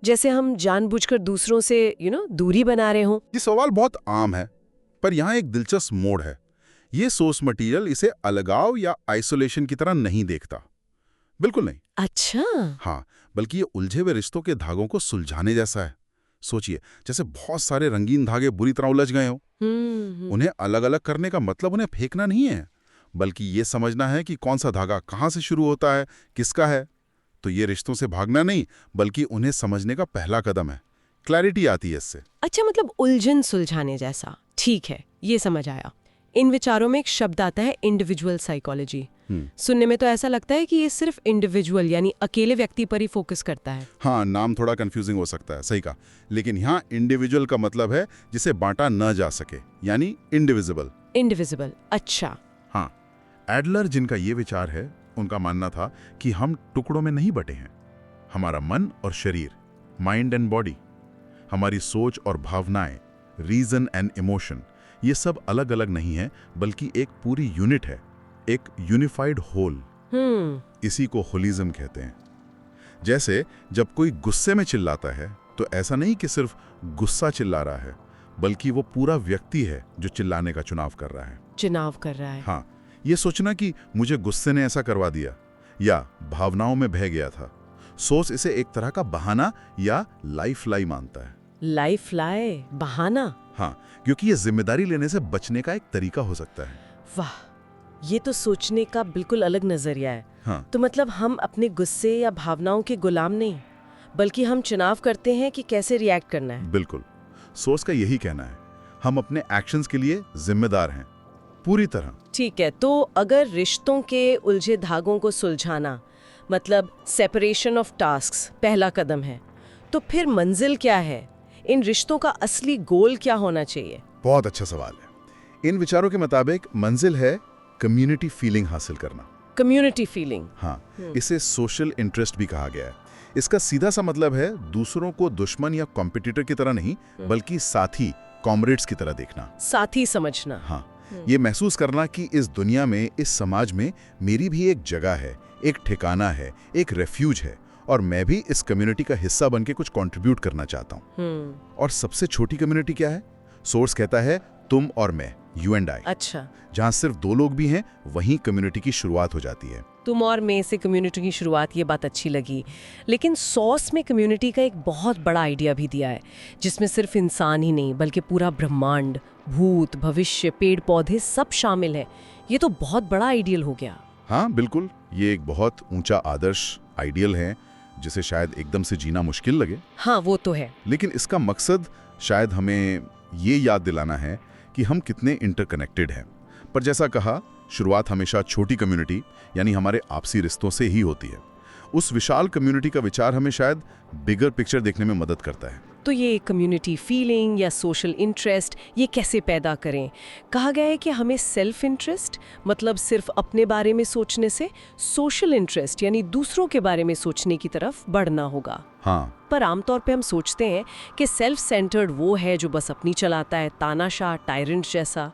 जैसे हम जानबूझकर दूसरों से दूरी बना रहे हों। ये सवाल बहुत आम है, पर यहाँ एक दिलचस्प मोड़ है। ये सोर्स मटेरियल इसे अलगाव या आइसोलेशन की तरह नहीं देखता, बिल्कुल नहीं। अच्छा। हाँ, बल्कि ये उलझे हुए रिश्तों के धागों को सुलझाने जैसा है। सोचिए, जैसे बहुत सारे रंगीन धागे बुरी तरह उलझ गए हो। उन्हें अलग अलग करने का मतलब उन्हें फेंकना नहीं है, बल्कि ये समझना है कि कौन सा धागा कहाँ से शुरू होता है, किसका है। तो ये रिश्तों से भागना नहीं, बल्कि उन्हें समझने का पहला कदम है। क्लैरिटी आती है इससे। अच्छा, मतलब उलझन सुलझाने जैसा। ठीक है, ये समझ आया। इन विचारों में एक शब्द आता है इंडिविजुअल साइकोलॉजी। सुनने में तो ऐसा लगता है कि ये सिर्फ इंडिविजुअल यानी अकेले व्यक्ति पर ही फोकस करता है। हाँ, नाम थोड़ा कंफ्यूजिंग हो सकता है, सही कहा। लेकिन यहाँ इंडिविजुअल का मतलब है जिसे बांटा न जा सके, यानी इंडिविजिबल। इंडिविजिबल, अच्छा। हाँ, एडलर जिनका ये विचार है, उनका मानना था कि हम टुकड़ों में नहीं बटे हैं। हमारा मन और शरीर, माइंड एंड बॉडी, हमारी सोच और भावनाएं, रीजन एंड इमोशन, ये सब अलग अलग नहीं है, बल्कि एक पूरी यूनिट है, एक यूनिफाइड होल। इसी को होलिज्म कहते हैं। जैसे जब कोई गुस्से में चिल्लाता है, तो ऐसा नहीं कि सिर्फ गुस्सा चिल्ला रहा है, बल्कि वो पूरा व्यक्ति है जो चिल्लाने का चुनाव कर रहा है। हाँ, ये सोचना कि मुझे गुस्से ने ऐसा करवा दिया या भावनाओं में बह गया था, सोच इसे एक तरह का बहाना या लाइफ लाई मानता है। लाइफ लाई, बहाना? हाँ, क्योंकि ये जिम्मेदारी लेने से बचने का एक तरीका हो सकता है। वाह, ये तो सोचने का बिल्कुल अलग नजरिया है। हाँ। तो मतलब हम अपने गुस्से या भावनाओं के गुलाम नहीं, बल्कि हम चुनाव करते हैं कि कैसे रिएक्ट करना है। बिल्कुल, सोच का यही कहना है। हम अपने एक्शंस के लिए जिम्मेदार हैं, पूरी तरह। ठीक है, तो अगर रिश्तों के उलझे धागों को सुलझाना मतलब सेपरेशन ऑफ टास्क्स पहला कदम है, तो फिर मंजिल क्या है? इन रिश्तों का असली गोल क्या होना चाहिए? बहुत अच्छा सवाल है। इन विचारों के मुताबिक मंजिल है कम्युनिटी फीलिंग हासिल करना। Community feeling? हाँ, इसे सोशल इंटरेस्ट भी कहा गया है। इसका सीधा सा मतलब है दूसरों को दुश्मन या कॉम्पिटिटर की तरह नहीं, बल्कि साथी, कॉमरेड्स की तरह देखना। साथी समझना। हाँ, ये महसूस करना कि इस दुनिया में, इस समाज में मेरी भी एक जगह है, एक ठिकाना है, एक रेफ्यूज है, और मैं भी इस कम्युनिटी का हिस्सा बनके कुछ कंट्रीब्यूट करना चाहता हूँ। और सबसे छोटी कम्युनिटी क्या है? सोर्स कहता है तुम और मैं, यू एंड आई। अच्छा। जहाँ सिर्फ दो लोग भी हैं, वहीं कम्युनिटी की शुरुआत हो जाती है। तुम और मैं से कम्युनिटी की शुरुआत, ये बात अच्छी लगी। लेकिन सॉस में कम्युनिटी का एक बहुत बड़ा आइडिया भी दिया है, जिसमें सिर्फ इंसान ही नहीं बल्कि पूरा ब्रह्मांड, भूत, भविष्य, पेड़ पौधे सब शामिल है। ये तो बहुत बड़ा आइडियल हो गया। हाँ बिल्कुल, ये एक बहुत ऊंचा आदर्श आइडियल है, जिसे शायद एकदम से जीना मुश्किल लगे। हाँ, वो तो है। लेकिन इसका मकसद शायद हमें ये याद दिलाना है कि हम कितने इंटरकनेक्टेड हैं। पर जैसा कहा, शुरुआत हमेशा छोटी कम्युनिटी यानी हमारे आपसी रिश्तों से ही होती है। उस विशाल कम्युनिटी का विचार हमें शायद बिगर पिक्चर देखने में मदद करता है। तो ये कम्युनिटी फीलिंग या सोशल इंटरेस्ट ये कैसे पैदा करें? कहा गया है कि हमें सेल्फ इंटरेस्ट मतलब सिर्फ अपने बारे में सोचने से सोशल इंटरेस्ट यानी दूसरों के बारे में सोचने की तरफ बढ़ना होगा। हाँ, पर आमतौर पे हम सोचते हैं कि सेल्फ सेंटर्ड वो है जो बस अपनी चलाता है, तानाशाह, टायरेंट जैसा।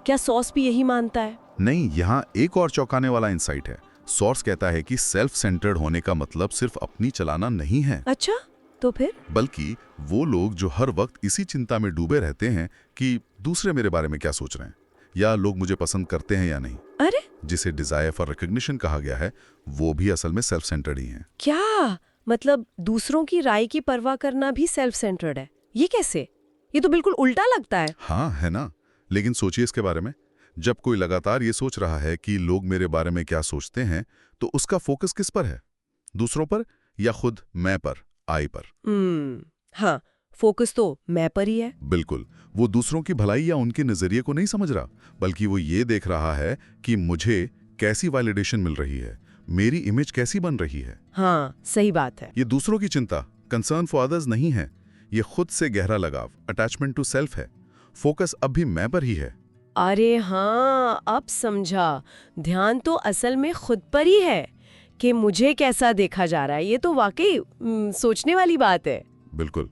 क्या सॉस भी यही मानता है? नहीं, यहाँ एक और चौंकाने वाला इंसाइट है। सोर्स कहता है कि सेल्फ सेंटर्ड होने का मतलब सिर्फ अपनी चलाना नहीं है, अच्छा, तो फिर? बल्कि वो लोग जो हर वक्त इसी चिंता में डूबे रहते हैं कि दूसरे मेरे बारे में क्या सोच रहे हैं, या लोग मुझे पसंद करते हैं या नहीं, अरे, जिसे डिजायर फॉर रिकॉग्निशन कहा गया है, वो भी असल में सेल्फ सेंटर्ड ही हैं। क्या मतलब दूसरों की राय की परवाह करना भी सेल्फ सेंटर्ड है? ये कैसे? ये तो बिल्कुल उल्टा लगता है। हाँ, है ना? लेकिन सोचिए इसके बारे में। जब कोई लगातार ये सोच रहा है कि लोग मेरे बारे में क्या सोचते हैं, तो उसका फोकस किस पर है? दूसरों पर या खुद मैं पर, आई पर? हाँ, फोकस तो मैं पर ही है। बिल्कुल। वो दूसरों की भलाई या उनके नजरिए को नहीं समझ रहा, बल्कि वो ये देख रहा है कि मुझे कैसी वैलिडेशन मिल रही है, मेरी इमेज कैसी बन रही है। हाँ, सही बात है। ये दूसरों की चिंता, कंसर्न फॉर अदर्स नहीं है, ये खुद से गहरा लगाव, अटैचमेंट टू सेल्फ है। फोकस अब भी मैं पर ही है। अरे हाँ, अब समझा। ध्यान तो असल में खुद पर ही है कि मुझे कैसा देखा जा रहा है। ये तो वाकई सोचने वाली बात है। बिल्कुल।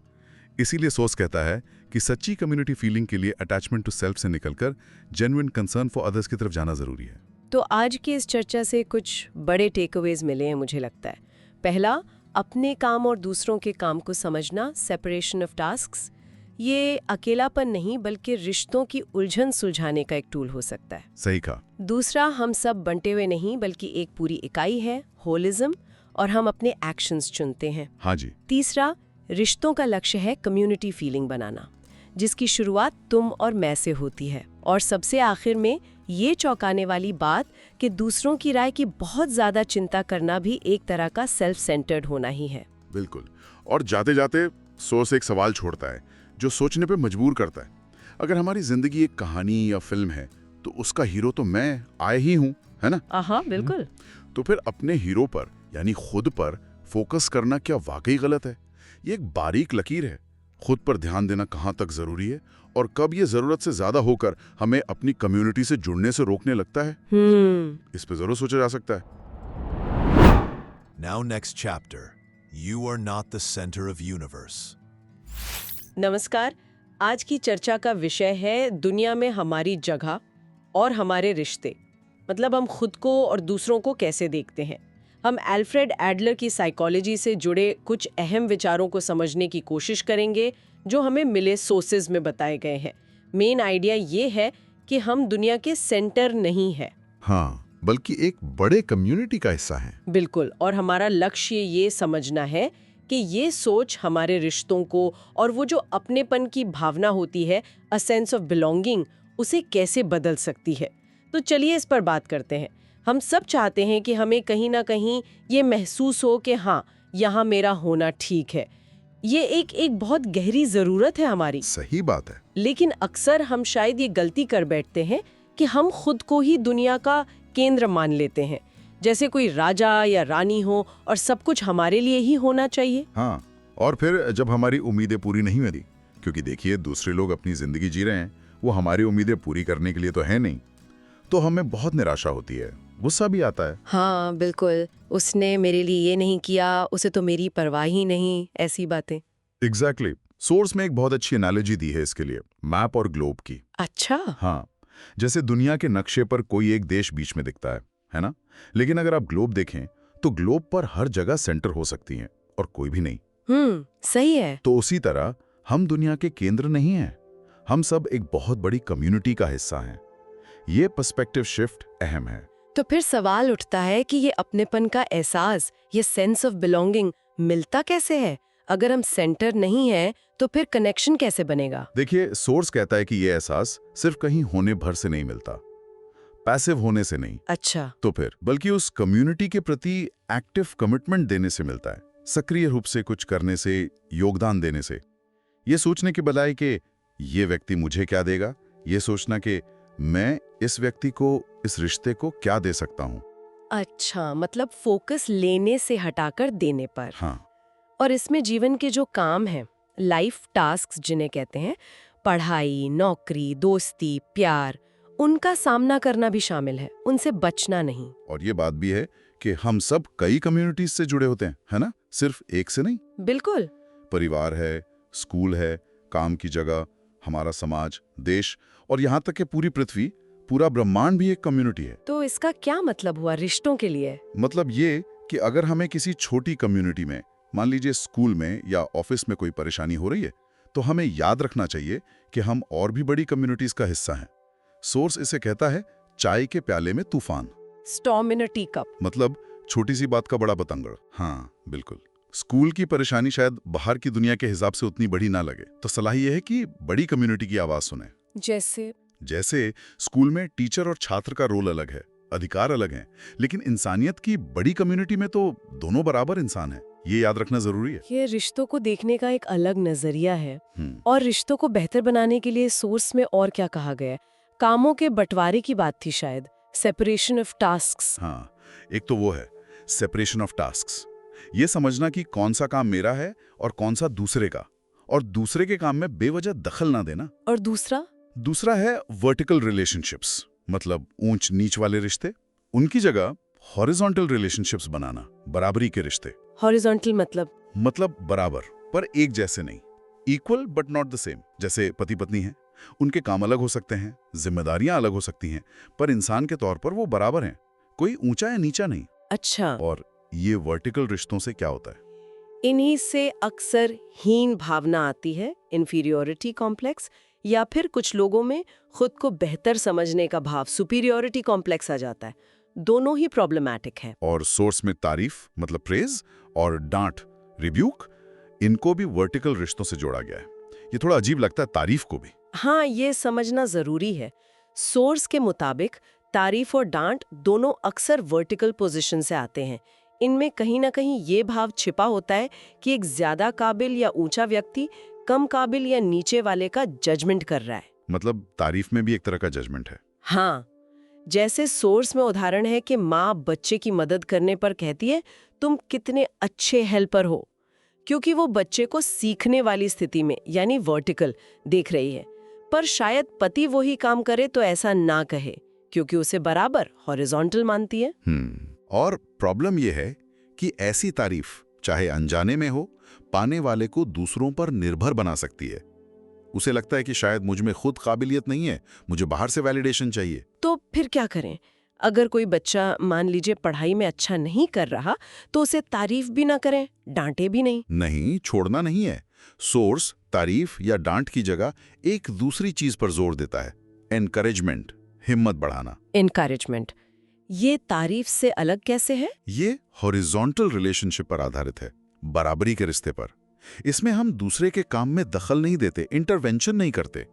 इसीलिए सोर्स कहता है कि सच्ची कम्युनिटी फीलिंग के लिए अटैचमेंट टू सेल्फ से निकलकर जेन्युइन कंसर्न फॉर अदर्स की तरफ जाना जरूरी है। तो आज की इस चर्चा से कुछ बड़े टेकअवेज मिले हैं मुझे लगता है। पहला, अपने काम और दूसरों के काम को समझना, सेपरेशन ऑफ टास्क्स। ये अकेलापन नहीं बल्कि रिश्तों की उलझन सुलझाने का एक टूल हो सकता है। सही कहा। दूसरा, हम सब बंटे हुए नहीं बल्कि एक पूरी इकाई है, होलिज्म, और हम अपने एक्शंस चुनते हैं। हाँ जी। तीसरा, रिश्तों का लक्ष्य है कम्युनिटी फीलिंग बनाना, जिसकी शुरुआत तुम और मैं से होती है। और सबसे आखिर में ये चौंकाने वाली बात कि दूसरों की राय की बहुत ज्यादा चिंता करना भी एक तरह का सेल्फ सेंटर्ड होना ही है। बिल्कुल। और जाते जाते सोर्स एक सवाल छोड़ता है जो सोचने पे मजबूर करता है। अगर हमारी जिंदगी एक कहानी या फिल्म है, तो उसका हीरो तो मैं ही हूं, है ना? हाँ, बिल्कुल। तो फिर अपने हीरो पर यानी खुद पर फोकस करना क्या वाकई गलत है? ये एक बारीक लकीर है। खुद पर ध्यान देना कहाँ तक जरूरी है और कब ये जरूरत से ज्यादा होकर हमें अपनी कम्युनिटी से जुड़ने से रोकने लगता है, इस पे जरूर सोचा जा सकता है। Now next chapter. You are not the center of universe. नमस्कार। आज की चर्चा का विषय है दुनिया में हमारी जगह और हमारे रिश्ते। मतलब हम खुद को और दूसरों को कैसे देखते हैं। हम एल्फ्रेड एडलर की साइकोलॉजी से जुड़े कुछ अहम विचारों को समझने की कोशिश करेंगे जो हमें मिले सोर्सेज में बताए गए हैं। मेन आइडिया ये है कि हम दुनिया के सेंटर नहीं है, हाँ, बल्कि एक बड़े कम्युनिटी का हिस्सा है। बिल्कुल। और हमारा लक्ष्य ये समझना है कि ये सोच हमारे रिश्तों को और वो जो अपनेपन की भावना होती है, अ सेंस ऑफ बिलोंगिंग, उसे कैसे बदल सकती है। तो चलिए इस पर बात करते हैं। हम सब चाहते हैं कि हमें कहीं ना कहीं ये महसूस हो कि हाँ, यहाँ मेरा होना ठीक है। ये एक बहुत गहरी ज़रूरत है हमारी। सही बात है। लेकिन अक्सर हम शायद ये गलती कर बैठते हैं कि हम खुद को ही दुनिया का केंद्र मान लेते हैं, जैसे कोई राजा या रानी हो और सब कुछ हमारे लिए ही होना चाहिए। हाँ, और फिर जब हमारी उम्मीदें पूरी नहीं होती, क्योंकि देखिए दूसरे लोग अपनी जिंदगी जी रहे हैं, वो हमारी उम्मीदें पूरी करने के लिए तो है नहीं, तो हमें बहुत निराशा होती है, गुस्सा भी आता है। हाँ बिल्कुल, उसने मेरे लिए ये नहीं किया, उसे तो मेरी परवाह ही नहीं, ऐसी बातें। एग्जैक्टली। सोर्स में एक बहुत अच्छी एनालॉजी दी है इसके लिए, मैप और ग्लोब की। अच्छा। हाँ, जैसे दुनिया के नक्शे पर कोई एक देश बीच में दिखता है ना? लेकिन अगर आप ग्लोब देखें तो ग्लोब पर हर जगह सेंटर हो सकती हैं और कोई भी नहीं। सही है। तो उसी तरह हम दुनिया के केंद्र नहीं हैं, हम सब एक बहुत बड़ी कम्युनिटी का हिस्सा हैं। ये पर्सपेक्टिव शिफ्ट अहम है। तो फिर सवाल उठता है कि ये अपनेपन का एहसास, ये सेंस ऑफ बिलोंगिंग मिलता कैसे है? अगर हम सेंटर नहीं है तो फिर कनेक्शन कैसे बनेगा? देखिए, सोर्स कहता है कि ये एहसास सिर्फ कहीं होने भर से नहीं मिलता, पैसिव होने से नहीं। अच्छा। तो फिर बल्कि उस कम्युनिटी के प्रति एक्टिव कमिटमेंट देने से मिलता है, सक्रिय रूप से कुछ करने से, योगदान देने से। ये सोचने के बजाय कि ये व्यक्ति मुझे क्या देगा, ये सोचना कि मैं इस व्यक्ति को, इस रिश्ते को क्या दे सकता हूँ। अच्छा, मतलब फोकस लेने से हटाकर देने पर। हाँ। और इसमें जीवन के जो काम हैं, लाइफ टास्क्स जिन्हें कहते हैं, पढ़ाई, नौकरी, दोस्ती, प्यार, उनका सामना करना भी शामिल है, उनसे बचना नहीं। और ये बात भी है कि हम सब कई कम्युनिटीज से जुड़े होते हैं, है ना? सिर्फ एक से नहीं। बिल्कुल। परिवार है, स्कूल है, काम की जगह, हमारा समाज, देश और यहाँ तक कि पूरी पृथ्वी, पूरा ब्रह्मांड भी एक कम्युनिटी है। तो इसका क्या मतलब हुआ रिश्तों के लिए? मतलब ये कि अगर हमें किसी छोटी कम्युनिटी में, मान लीजिए स्कूल में या ऑफिस में कोई परेशानी हो रही है, तो हमें याद रखना चाहिए कि हम और भी बड़ी कम्युनिटीज का हिस्सा हैं। सोर्स इसे कहता है चाय के प्याले में तूफान। स्टॉर्म इन अ टी कप। मतलब छोटी सी बात का बड़ा पतंगड़। हाँ बिल्कुल। स्कूल की परेशानी शायद बाहर की दुनिया के हिसाब से उतनी बड़ी ना लगे, तो सलाह यह है कि बड़ी कम्युनिटी की आवाज सुने। जैसे स्कूल में टीचर और छात्र का रोल अलग है, अधिकार अलग हैं, लेकिन इंसानियत की बड़ी कम्युनिटी में तो दोनों बराबर इंसान हैं। ये याद रखना जरूरी है। ये रिश्तों को देखने का एक अलग नजरिया है। और रिश्तों को बेहतर बनाने के लिए सोर्स में और क्या कहा गया है? कामों के बंटवारे की बात थी शायद, सेपरेशन ऑफ टास्क्स। हाँ, एक तो वो है सेपरेशन ऑफ टास्क्स। ये समझना कि कौन सा काम मेरा है और कौन सा दूसरे का, और दूसरे के काम में बेवजह दखल ना देना। और दूसरा है वर्टिकल रिलेशनशिप्स, मतलब ऊंच नीच वाले रिश्ते। उनकी जगह हॉरिजॉन्टल रिलेशनशिप्स बनाना, बराबरी के रिश्ते। हॉरिजॉन्टल मतलब बराबर पर एक जैसे नहीं, equal but not the same. जैसे पति पत्नी हैं, उनके काम अलग हो सकते हैं, जिम्मेदारियां अलग हो सकती हैं, पर इंसान के तौर पर वो बराबर हैं, कोई ऊंचा या नीचा नहीं। अच्छा। और ये वर्टिकल रिश्तों से क्या होता है? इन्हीं से अक्सर हीन भावना आती है, इंफीरियोरिटी कॉम्प्लेक्स, या फिर कुछ लोगों में खुद को बेहतर समझने का भाव, सुपीरियोरिटी कॉम्प्लेक्स आ जाता है। दोनों ही प्रॉब्लमैटिक हैं। और सोर्स में तारीफ मतलब प्रेज और डांट रिब्यूक, इनको भी वर्टिकल रिश्तों से जोड़ा गया है। ये थोड़ा अजीब लगता है तारीफ को भी। हाँ, ये समझना जरूरी है। सोर्स के मुताबिक तारीफ और डांट दोनों अक्सर वर्टिकल पोजीशन से आते हैं। इनमें कहीं ना कहीं ये भाव छिपा होता है कि एक ज्यादा काबिल या ऊंचा व्यक्ति कम काबिल या नीचे वाले का जजमेंट कर रहा है। मतलब तारीफ में भी एक तरह का जजमेंट है। हाँ, जैसे सोर्स में उदाहरण है कि माँ बच्चे की मदद करने पर कहती है तुम कितने अच्छे हेल्पर हो, क्योंकि वो बच्चे को सीखने वाली स्थिति में यानी वर्टिकल देख रही है। पर शायद पति वही काम करे तो ऐसा ना कहे, क्योंकि उसे बराबर हॉरिजॉन्टल मानती है। और प्रॉब्लम यह है कि ऐसी तारीफ चाहे अनजाने में हो, पाने वाले को दूसरों पर निर्भर बना सकती है। उसे लगता है कि शायद मुझ में खुद काबिलियत नहीं है, मुझे बाहर से वैलिडेशन चाहिए। तो फिर क्या करें? अगर कोई बच्चा मान लीजिए पढ़ाई में अच्छा नहीं कर रहा, तो उसे तारीफ भी ना करें, डांटे भी नहीं। नहीं, छोड़ना नहीं है। सोर्स तारीफ या डांट की जगह एक दूसरी चीज पर जोर देता है, एनकरेजमेंट, हिम्मत बढ़ाना। एनकरेजमेंट ये तारीफ से अलग कैसे है? ये हॉरिजॉन्टल रिलेशनशिप पर आधारित है, बराबरी के रिश्ते पर। इसमें हम दूसरे के काम में दखल नहीं देते, इंटरवेंशन नहीं करते।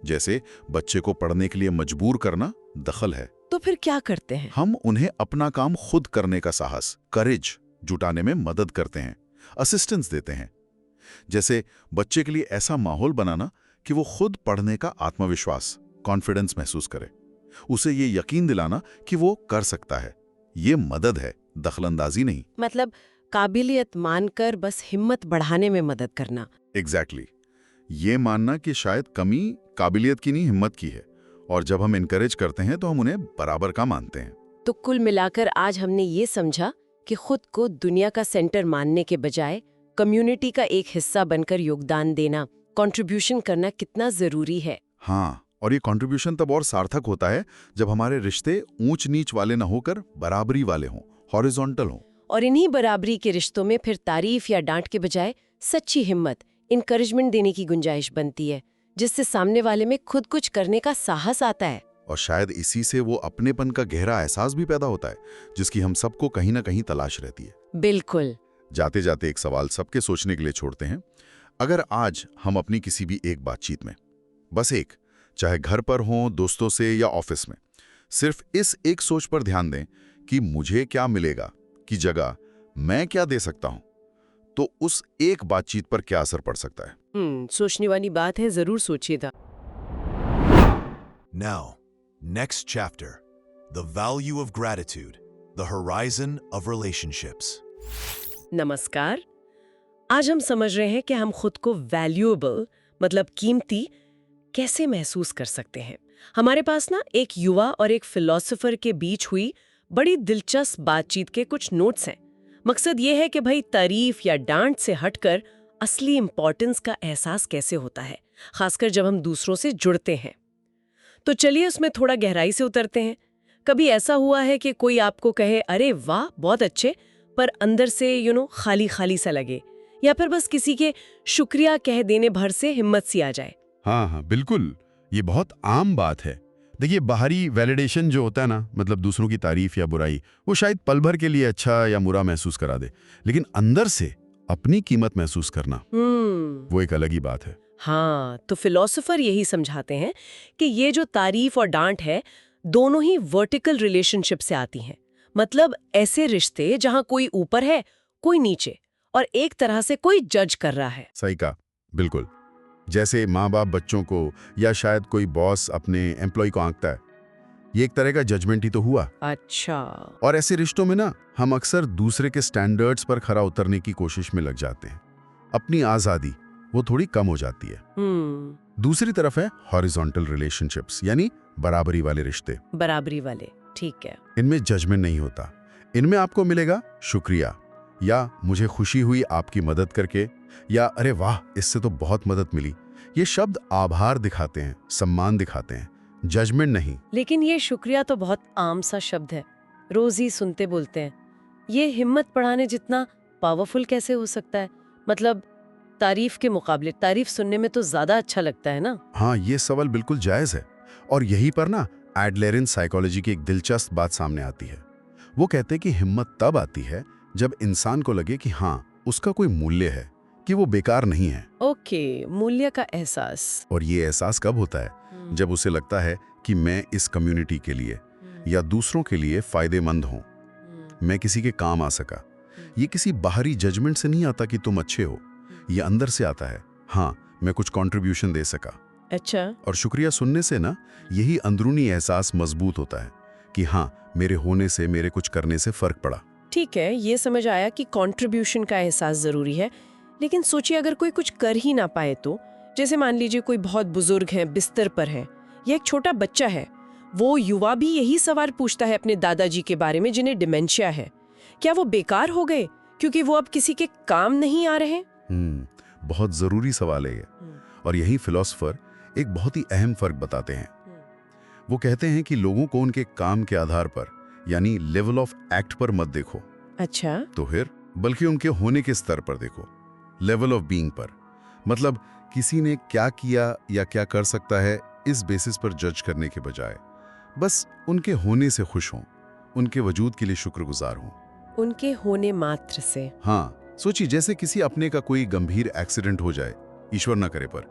जैसे बच्चे को पढ़ने के लिए मजबूर करना दखल है। तो फिर क्या करते हैं? हम उन्हें अपना काम खुद करने का साहस, करेज जुटाने में मदद करते हैं, असिस्टेंस देते हैं। जैसे बच्चे के लिए ऐसा माहौल बनाना कि वो खुद पढ़ने का आत्मविश्वास, कॉन्फिडेंस महसूस करे। उसे ये यकीन दिलाना कि वो कर सकता है। ये मदद है, दखलंदाजी नहीं। मतलब काबिलियत मानकर बस हिम्मत बढ़ाने में मदद करना। एग्जैक्टली। ये मानना कि शायद कमी काबिलियत की नहीं, हिम्मत की है, और जब हम इनकरेज करते हैं तो हम उन्हें बराबर का मानते हैं। तो कुल मिलाकर आज हमने ये समझा कि खुद को दुनिया का सेंटर मानने के बजाय कम्युनिटी का एक हिस्सा बनकर योगदान देना, कंट्रीब्यूशन करना कितना जरूरी है। हाँ, और ये कंट्रीब्यूशन तब और सार्थक होता है जब हमारे रिश्ते ऊंच नीच वाले न होकर बराबरी वाले हों, हॉरिजॉन्टल हों। और इन्हीं बराबरी के रिश्तों में फिर तारीफ या डांट के बजाय सच्ची हिम्मत, इनकरेजमेंट देने की गुंजाइश बनती है, जिससे सामने वाले में खुद कुछ करने का साहस आता है। और शायद इसी से वो अपनेपन का गहरा एहसास भी पैदा होता है, जिसकी हम सबको कहीं ना कहीं तलाश रहती है। बिल्कुल। जाते जाते एक सवाल सबके सोचने के लिए छोड़ते हैं। अगर आज हम अपनी किसी भी एक बातचीत में, बस एक, चाहे घर पर हो, दोस्तों से या ऑफिस में, सिर्फ इस एक सोच पर ध्यान दें कि मुझे क्या मिलेगा की जगह मैं क्या दे सकता हूं, तो उस एक बातचीत पर क्या असर पड़ सकता है। सोचने वाली बात है, जरूर सोचिएगा। Now, next chapter, the value of gratitude, the horizon of relationships. नमस्कार। आज हम समझ रहे हैं कि हम खुद को वैल्यूएबल मतलब कीमती कैसे महसूस कर सकते हैं। हमारे पास ना एक युवा और एक फिलोसोफर के बीच हुई बड़ी दिलचस्प बातचीत के कुछ नोट्स हैं। मकसद ये है कि भाई तारीफ या डांट से हटकर असली इंपॉर्टेंस का एहसास कैसे होता है, खासकर जब हम दूसरों से जुड़ते हैं। तो चलिए उसमें थोड़ा गहराई से उतरते हैं। कभी ऐसा हुआ है कि कोई आपको कहे अरे वाह बहुत अच्छे, पर अंदर से खाली खाली सा लगे, या फिर बस किसी के शुक्रिया कह देने भर से हिम्मत सी आ जाए? हाँ, बिल्कुल, ये बहुत आम बात है। देखिए, बाहरी वैलिडेशन जो होता है ना, मतलब दूसरों की तारीफ या बुराई, वो शायद पल भर के लिए अच्छा या बुरा महसूस करा दे, लेकिन अंदर से अपनी कीमत महसूस करना वो एक अलग ही बात है। हाँ, तो फिलोसोफर यही समझाते हैं कि ये जो तारीफ और डांट है, दोनों ही वर्टिकल रिलेशनशिप से आती हैं। मतलब ऐसे रिश्ते जहां कोई ऊपर है, कोई नीचे, और एक तरह से कोई जज कर रहा है। सही कहा, बिल्कुल। जैसे माँ बाप बच्चों को या शायद कोई बॉस अपने एम्प्लॉय को आंकता है, ये एक तरह का जजमेंट ही तो हुआ। अच्छा। और ऐसे रिश्तों में ना हम अक्सर दूसरे के स्टैंडर्ड्स पर खरा उतरने की कोशिश में लग जाते हैं। अपनी आज़ादी वो थोड़ी कम हो जाती है। दूसरी तरफ है हॉरिजॉन्टल रिलेशनशिप्स, यानी बराबरी वाले रिश्ते। बराबरी वाले, ठीक है। इनमें जजमेंट नहीं होता। इनमें आपको मिलेगा शुक्रिया, या मुझे खुशी हुई आपकी मदद करके, या अरे वाह इससे तो बहुत मदद मिली। ये शब्द आभार दिखाते हैं, सम्मान दिखाते हैं, जजमेंट नहीं। लेकिन ये शुक्रिया तो बहुत आम सा शब्द है, रोज ही सुनते बोलते हैं। ये हिम्मत बढ़ाने जितना पावरफुल कैसे हो सकता है? मतलब तारीफ के मुकाबले तारीफ सुनने में तो ज्यादा अच्छा लगता है ना। हाँ, ये सवाल बिल्कुल जायज है। और यहीं पर ना एडलरिन साइकोलॉजी की एक दिलचस्प बात सामने आती है। वो कहते हैं कि हिम्मत तब आती है जब इंसान को लगे कि हाँ, उसका कोई मूल्य है, कि वो बेकार नहीं है। ओके, मूल्य का एहसास। और ये एहसास कब होता है? जब उसे लगता है कि मैं इस कम्युनिटी के लिए या दूसरों के लिए फायदेमंद हूं, मैं किसी के काम आ सका। ये किसी बाहरी जजमेंट से नहीं आता कि तुम अच्छे हो, ये अंदर से आता है, हाँ मैं कुछ कंट्रीब्यूशन दे सका। अच्छा। और शुक्रिया सुनने से ना यही अंदरूनी एहसास मजबूत होता है कि हाँ, मेरे होने से, मेरे कुछ करने से फर्क पड़ा। ठीक है, ये समझ आया कि कंट्रीब्यूशन का एहसास जरूरी है। लेकिन सोचिए अगर कोई कुछ कर ही ना पाए तो, जैसे मान लीजिए कोई बहुत बुजुर्ग है, बिस्तर पर है, या एक छोटा बच्चा है, वो युवा भी यही सवाल पूछता है अपने दादाजी के बारे में जिन्हें डिमेंशिया है। क्या वो बेकार हो गए क्योंकि वो अब किसी के काम नहीं आ रहे? बहुत जरूरी सवाल है ये। और यही फिलोसोफर एक बहुत ही अहम फर्क बताते हैं। वो कहते हैं कि लोगों को उनके काम के आधार पर, यानी लेवल ऑफ एक्ट पर मत देखो। अच्छा। तो फिर बल्कि उनके होने के स्तर पर देखो, लेवल ऑफ बीइंग पर। मतलब किसी ने क्या किया या क्या कर सकता है इस बेसिस पर जज करने के बजाय बस उनके होने से खुश हों, उनके वजूद के लिए शुक्रगुजार हों। उनके होने मात्र से। हाँ, सोचिए जैसे किसी अपने का कोई गंभीर एक्सीडेंट हो जाए, ईश्वर ना करे, पर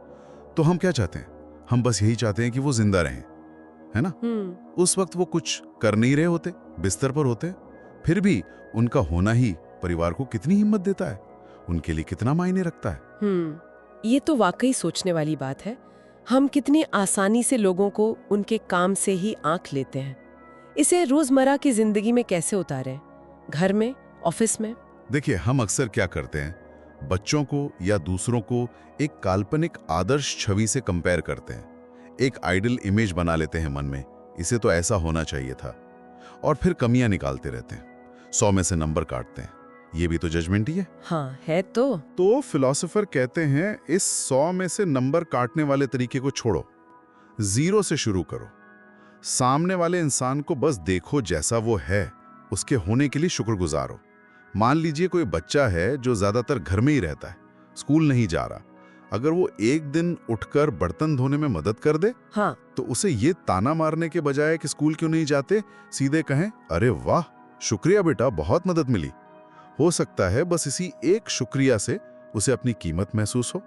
तो हम क्या चाहते हैं? हम बस यही चाहते हैं कि वो जिंदा रहें, है ना? उस वक्त वो कुछ कर नहीं रहे होते, बिस्तर पर होते, फिर भी उनका होना ही परिवार को कितनी हिम्मत देता है, उनके लिए कितना मायने रखता है। ये तो वाकई सोचने वाली बात है। हम कितनी आसानी से लोगों को उनके काम से ही आंक लेते हैं। इसे रोजमर्रा की जिंदगी में कैसे उतारें? घर में, ऑफिस में? देखिए, हम अक्सर क्या करते हैं, बच्चों को या दूसरों को एक काल्पनिक आदर्श छवि से कंपेयर करते हैं। एक आइडल इमेज बना लेते हैं मन में, इसे तो ऐसा होना चाहिए था, और फिर कमियां निकालते रहते हैं, 100 में से नंबर काटते हैं। ये भी तो जजमेंट ही है। हाँ, है तो। तो फिलोसोफर कहते हैं इस 100 में से नंबर काटने वाले तरीके को छोड़ो, 0 से शुरू करो। सामने वाले इंसान को बस देखो जैसा वो है, उसके होने के लिए शुक्रगुजार हो। मान लीजिए कोई बच्चा है जो ज्यादातर घर में ही रहता है, स्कूल नहीं जा रहा, अगर वो एक दिन उठकर बर्तन धोने में मदद कर दे, हाँ, तो उसे ये ताना मारने के बजाय कि स्कूल क्यों नहीं जाते, सीधे कहें अरे वाह शुक्रिया बेटा, बहुत मदद मिली। हो सकता है बस इसी एक शुक्रिया से उसे अपनी कीमत महसूस हो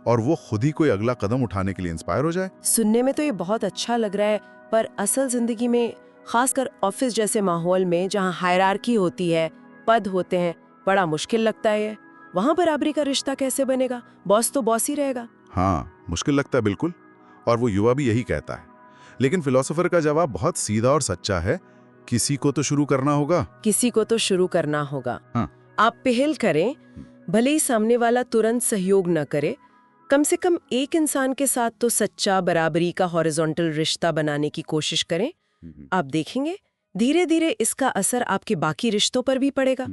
और वो खुद ही कोई अगला कदम उठाने के लिए इंस्पायर हो जाए। सुनने में तो ये बहुत अच्छा लग रहा है, पर असल जिंदगी में, खासकर ऑफिस जैसे माहौल में जहाँ हायरार्की होती है, पद होते हैं, बड़ा मुश्किल लगता है। वहाँ बराबरी का रिश्ता कैसे बनेगा? बॉस तो बॉस ही रहेगा। हाँ, मुश्किल लगता है बिल्कुल, और वो युवा भी यही कहता है। लेकिन फिलोसोफर का जवाब बहुत सीधा और सच्चा है, किसी को तो शुरू करना होगा। किसी को तो शुरू करना होगा। हाँ। आप पहल करें, भले ही सामने वाला तुरंत सहयोग न करे, कम से कम एक इंसान के साथ तो सच्चा बराबरी का हॉरिजॉन्टल रिश्ता बनाने की कोशिश करें। आप देखेंगे धीरे धीरे इसका असर आपके बाकी रिश्तों पर भी पड़ेगा।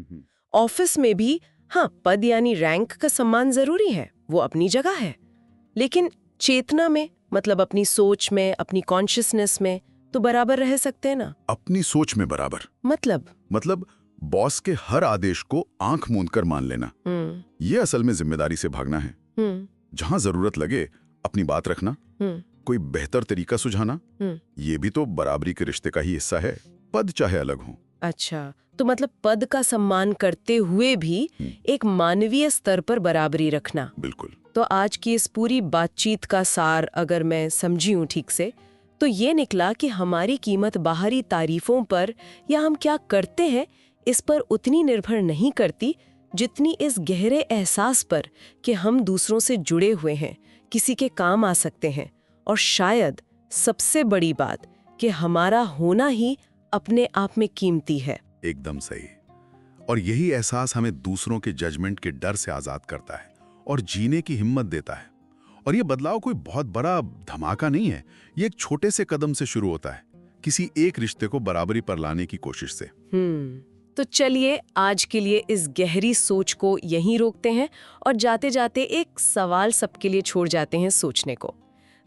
ऑफिस में भी हाँ, पद यानी रैंक का सम्मान जरूरी है, वो अपनी जगह है, लेकिन चेतना में, मतलब अपनी सोच में, अपनी कॉन्शियसनेस में तो बराबर रह सकते हैं ना? अपनी सोच में बराबर, मतलब बॉस के हर आदेश को आंख मूंद कर मान लेना, ये असल में जिम्मेदारी से भागना है। जहां जरूरत लगे अपनी बात रखना, कोई बेहतर तरीका सुझाना, ये भी तो बराबरी के रिश्ते का ही हिस्सा है, पद चाहे अलग हो। अच्छा, तो मतलब पद का सम्मान करते हुए भी एक मानवीय स्तर पर बराबरी रखना। बिल्कुल। तो आज की इस पूरी बातचीत का सार अगर मैं समझी हूँ ठीक से, तो ये निकला कि हमारी कीमत बाहरी तारीफों पर या हम क्या करते हैं इस पर उतनी निर्भर नहीं करती जितनी इस गहरे एहसास पर कि हम दूसरों से जुड़े हुए हैं, किसी के काम आ सकते हैं, और शायद सबसे बड़ी बात कि हमारा होना ही अपने आप में कीमती है। एकदम सही। और यही एहसास हमें दूसरों के जजमेंट के डर से आजाद करता है और जीने की हिम्मत देता है। और ये बदलाव कोई बहुत बड़ा धमाका नहीं है, ये एक छोटे से कदम से शुरू होता है, किसी एक रिश्ते को बराबरी पर लाने की कोशिश से। तो चलिए आज के लिए इस गहरी सोच को यहीं रोकते हैं और जाते जाते एक सवाल सबके लिए छोड़ जाते हैं सोचने को।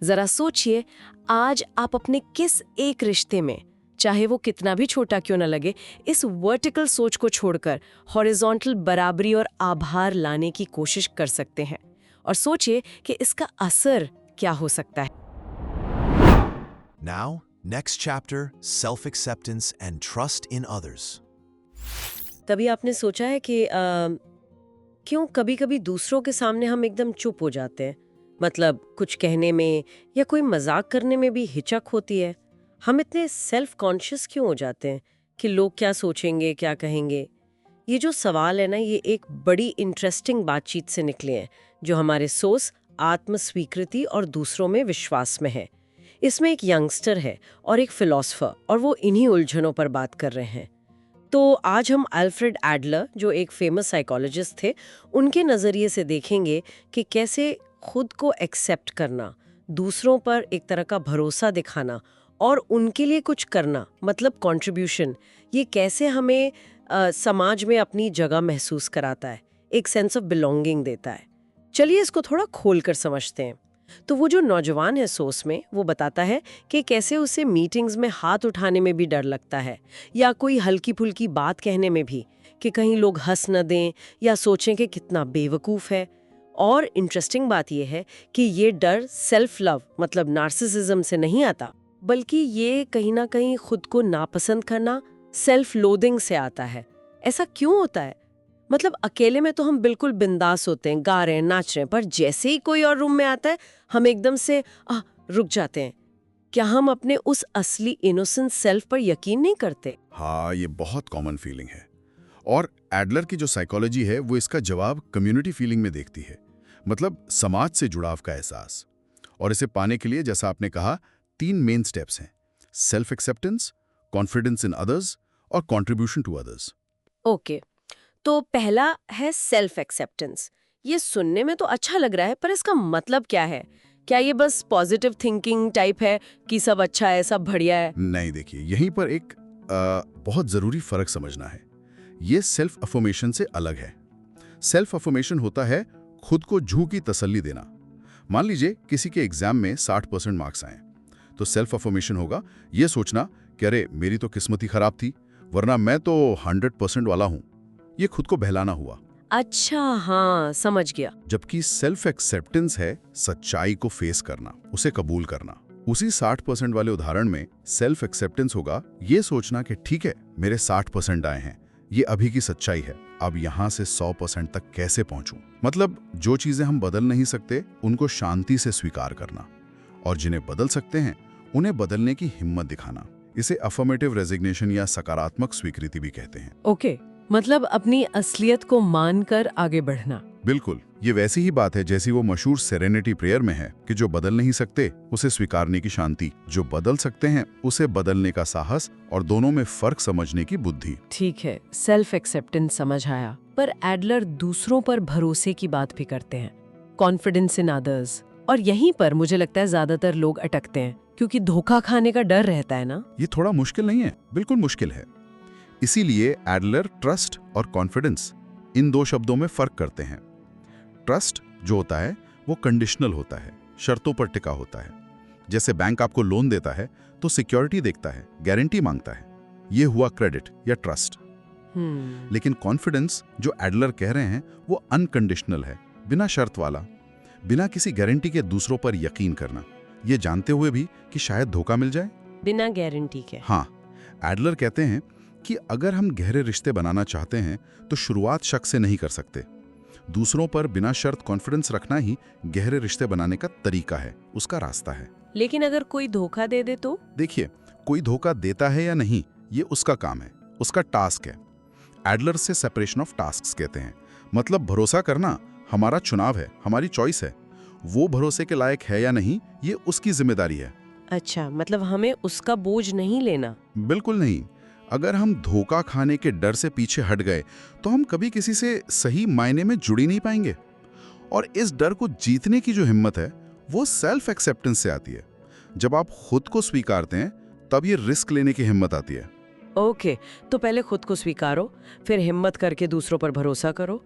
जरा सोचिए, आज आप अपने किस एक रिश्ते में, चाहे वो कितना भी छोटा क्यों न लगे, इस वर्टिकल सोच को छोड़कर हॉरिजॉन्टल बराबरी और आभार लाने की कोशिश कर सकते हैं, और सोचिए कि इसका असर क्या हो सकता है। Now, next chapter, self-acceptance and trust in others. तभी आपने सोचा है कि क्यों कभी-कभी दूसरों के सामने हम एकदम चुप हो जाते हैं, मतलब कुछ कहने में या कोई मजाक करने में भी हिचक होती है। हम इतने सेल्फ कॉन्शियस क्यों हो जाते हैं कि लोग क्या सोचेंगे, क्या कहेंगे? ये जो सवाल है ना, ये एक बड़ी इंटरेस्टिंग बातचीत से निकले हैं जो हमारे सोच, आत्मस्वीकृति और दूसरों में विश्वास में है। इसमें एक यंगस्टर है और एक फिलोसफर, और वो इन्हीं उलझनों पर बात कर रहे हैं। तो आज हम अल्फ्रेड एडलर, जो एक फेमस साइकोलॉजिस्ट थे, उनके नज़रिए से देखेंगे कि कैसे खुद को एक्सेप्ट करना, दूसरों पर एक तरह का भरोसा दिखाना और उनके लिए कुछ करना, मतलब कंट्रीब्यूशन, ये कैसे हमें समाज में अपनी जगह महसूस कराता है, एक सेंस ऑफ बिलोंगिंग देता है। चलिए इसको थोड़ा खोल कर समझते हैं। तो वो जो नौजवान है सोच में, वो बताता है कि कैसे उसे मीटिंग्स में हाथ उठाने में भी डर लगता है, या कोई हल्की फुल्की बात कहने में भी, कि कहीं लोग हंस न दें या सोचें कि कितना बेवकूफ़ है। और इंटरेस्टिंग बात यह है कि ये डर सेल्फ लव, मतलब नार्सिसिज्म से नहीं आता, बल्कि ये कहीं ना कहीं खुद को नापसंद करना, सेल्फ लोदिंग से आता है। ऐसा क्यों होता है? मतलब अकेले में तो हम बिल्कुल बिंदास होते हैं, गा रहे हैं, नाच रहे हैं, पर जैसे ही कोई और रूम में आता है हम एकदम से रुक जाते हैं। क्या हम अपने उस असली इनोसेंट सेल्फ पर यकीन नहीं करते? हाँ, ये बहुत कॉमन फीलिंग है। और एडलर की जो साइकोलॉजी है वो इसका जवाब कम्युनिटी फीलिंग में देखती है, मतलब समाज से जुड़ाव का एहसास। और इसे पाने के लिए, जैसा आपने कहा, 3 मेन स्टेप्स हैं: self acceptance, confidence in others और कंट्रीब्यूशन टू अदर्स। ओके, तो पहला है सेल्फ एक्सेप्टेंस। ये सुनने में तो अच्छा लग रहा है, पर इसका मतलब क्या है? क्या ये बस पॉजिटिव थिंकिंग टाइप है कि सब अच्छा है, सब बढ़िया है? नहीं, देखिए, यहीं पर एक बहुत जरूरी फर्क समझना है। ये सेल्फ अफर्मेशन से अलग है। सेल्फ अफर्मेशन होता है खुद को झूठी तसल्ली देना। मान लीजिए किसी के एग्जाम में 60% मार्क्स आए, तो सेल्फ अफर्मेशन होगा ये सोचना कि अरे मेरी तो किस्मत ही खराब थी, वरना मैं तो 100% वाला हूं। ये खुद को बहलाना हुआ। अच्छा, हाँ, समझ गया। जबकि सेल्फ एक्सेप्टेंस है सच्चाई को फेस करना, उसे कबूल करना। उसी 60% वाले उदाहरण में सेल्फ एक्सेप्टेंस होगा ये सोचना कि ठीक है, मेरे 60% आए हैं, ये अभी की सच्चाई है, अब यहां से 100% तक कैसे पहुंचूं। मतलब जो चीजें हम बदल नहीं सकते उनको शांति से स्वीकार करना, और जिन्हें बदल सकते हैं उन्हें बदलने की हिम्मत दिखाना। इसे अफर्मेटिव रेजिग्नेशन या सकारात्मक स्वीकृति भी कहते हैं। ओके, मतलब अपनी असलियत को मानकर आगे बढ़ना। बिल्कुल, ये वैसी ही बात है जैसी वो मशहूर सेरेनिटी प्रेयर में है कि जो बदल नहीं सकते उसे स्वीकारने की शांति, जो बदल सकते हैं उसे बदलने का साहस, और दोनों में फर्क समझने की बुद्धि। ठीक है, सेल्फ एक्सेप्टेंस समझ आया, पर एडलर दूसरों पर भरोसे की बात भी करते हैं, कॉन्फिडेंस इन अदर्स, और यहीं पर मुझे लगता है ज्यादातर लोग अटकते हैं, क्योंकि धोखा खाने का डर रहता है ना। ये थोड़ा मुश्किल नहीं है, बिल्कुल मुश्किल है। इसीलिए एडलर ट्रस्ट और कॉन्फिडेंस, इन 2 शब्दों में फर्क करते हैं। ट्रस्ट जो होता है वो कंडीशनल होता है, शर्तों पर टिका होता है, जैसे बैंक आपको लोन देता है तो सिक्योरिटी देखता है, गारंटी मांगता है। ये हुआ क्रेडिट या ट्रस्ट। लेकिन कॉन्फिडेंस जो एडलर कह रहे हैं वो अनकंडीशनल है, बिना शर्त वाला, बिना किसी गारंटी के दूसरों पर यकीन करना, ये जानते हुए भी कि शायद धोखा मिल जाए। बिना गारंटी के। हाँ, एडलर कहते हैं कि अगर हम गहरे रिश्ते बनाना चाहते हैं तो शुरुआत शक से नहीं कर सकते। दूसरों पर बिना शर्त कॉन्फिडेंस रखना ही गहरे रिश्ते बनाने का तरीका है, उसका रास्ता है। लेकिन अगर कोई धोखा दे दे तो? देखिए, कोई धोखा देता है या नहीं ये उसका काम है, उसका टास्क है। एडलर से सेपरेशन ऑफ टास्क्स कहते हैं। मतलब भरोसा करना हमारा चुनाव है, हमारी चॉइस है। वो भरोसे के लायक है या नहीं ये उसकी जिम्मेदारी है। अच्छा, मतलब हमें उसका बोझ नहीं लेना। बिल्कुल नहीं। अगर हम धोखा खाने के डर से पीछे हट गए तो हम कभी किसी से सही मायने में जुड़ ही नहीं पाएंगे। और इस डर को जीतने की जो हिम्मत है वो सेल्फ एक्सेप्टेंस से आती है। जब आप खुद को स्वीकारते हैं तब ये रिस्क लेने की हिम्मत आती है। ओके, तो पहले खुद को स्वीकारो, फिर हिम्मत करके दूसरों पर भरोसा करो,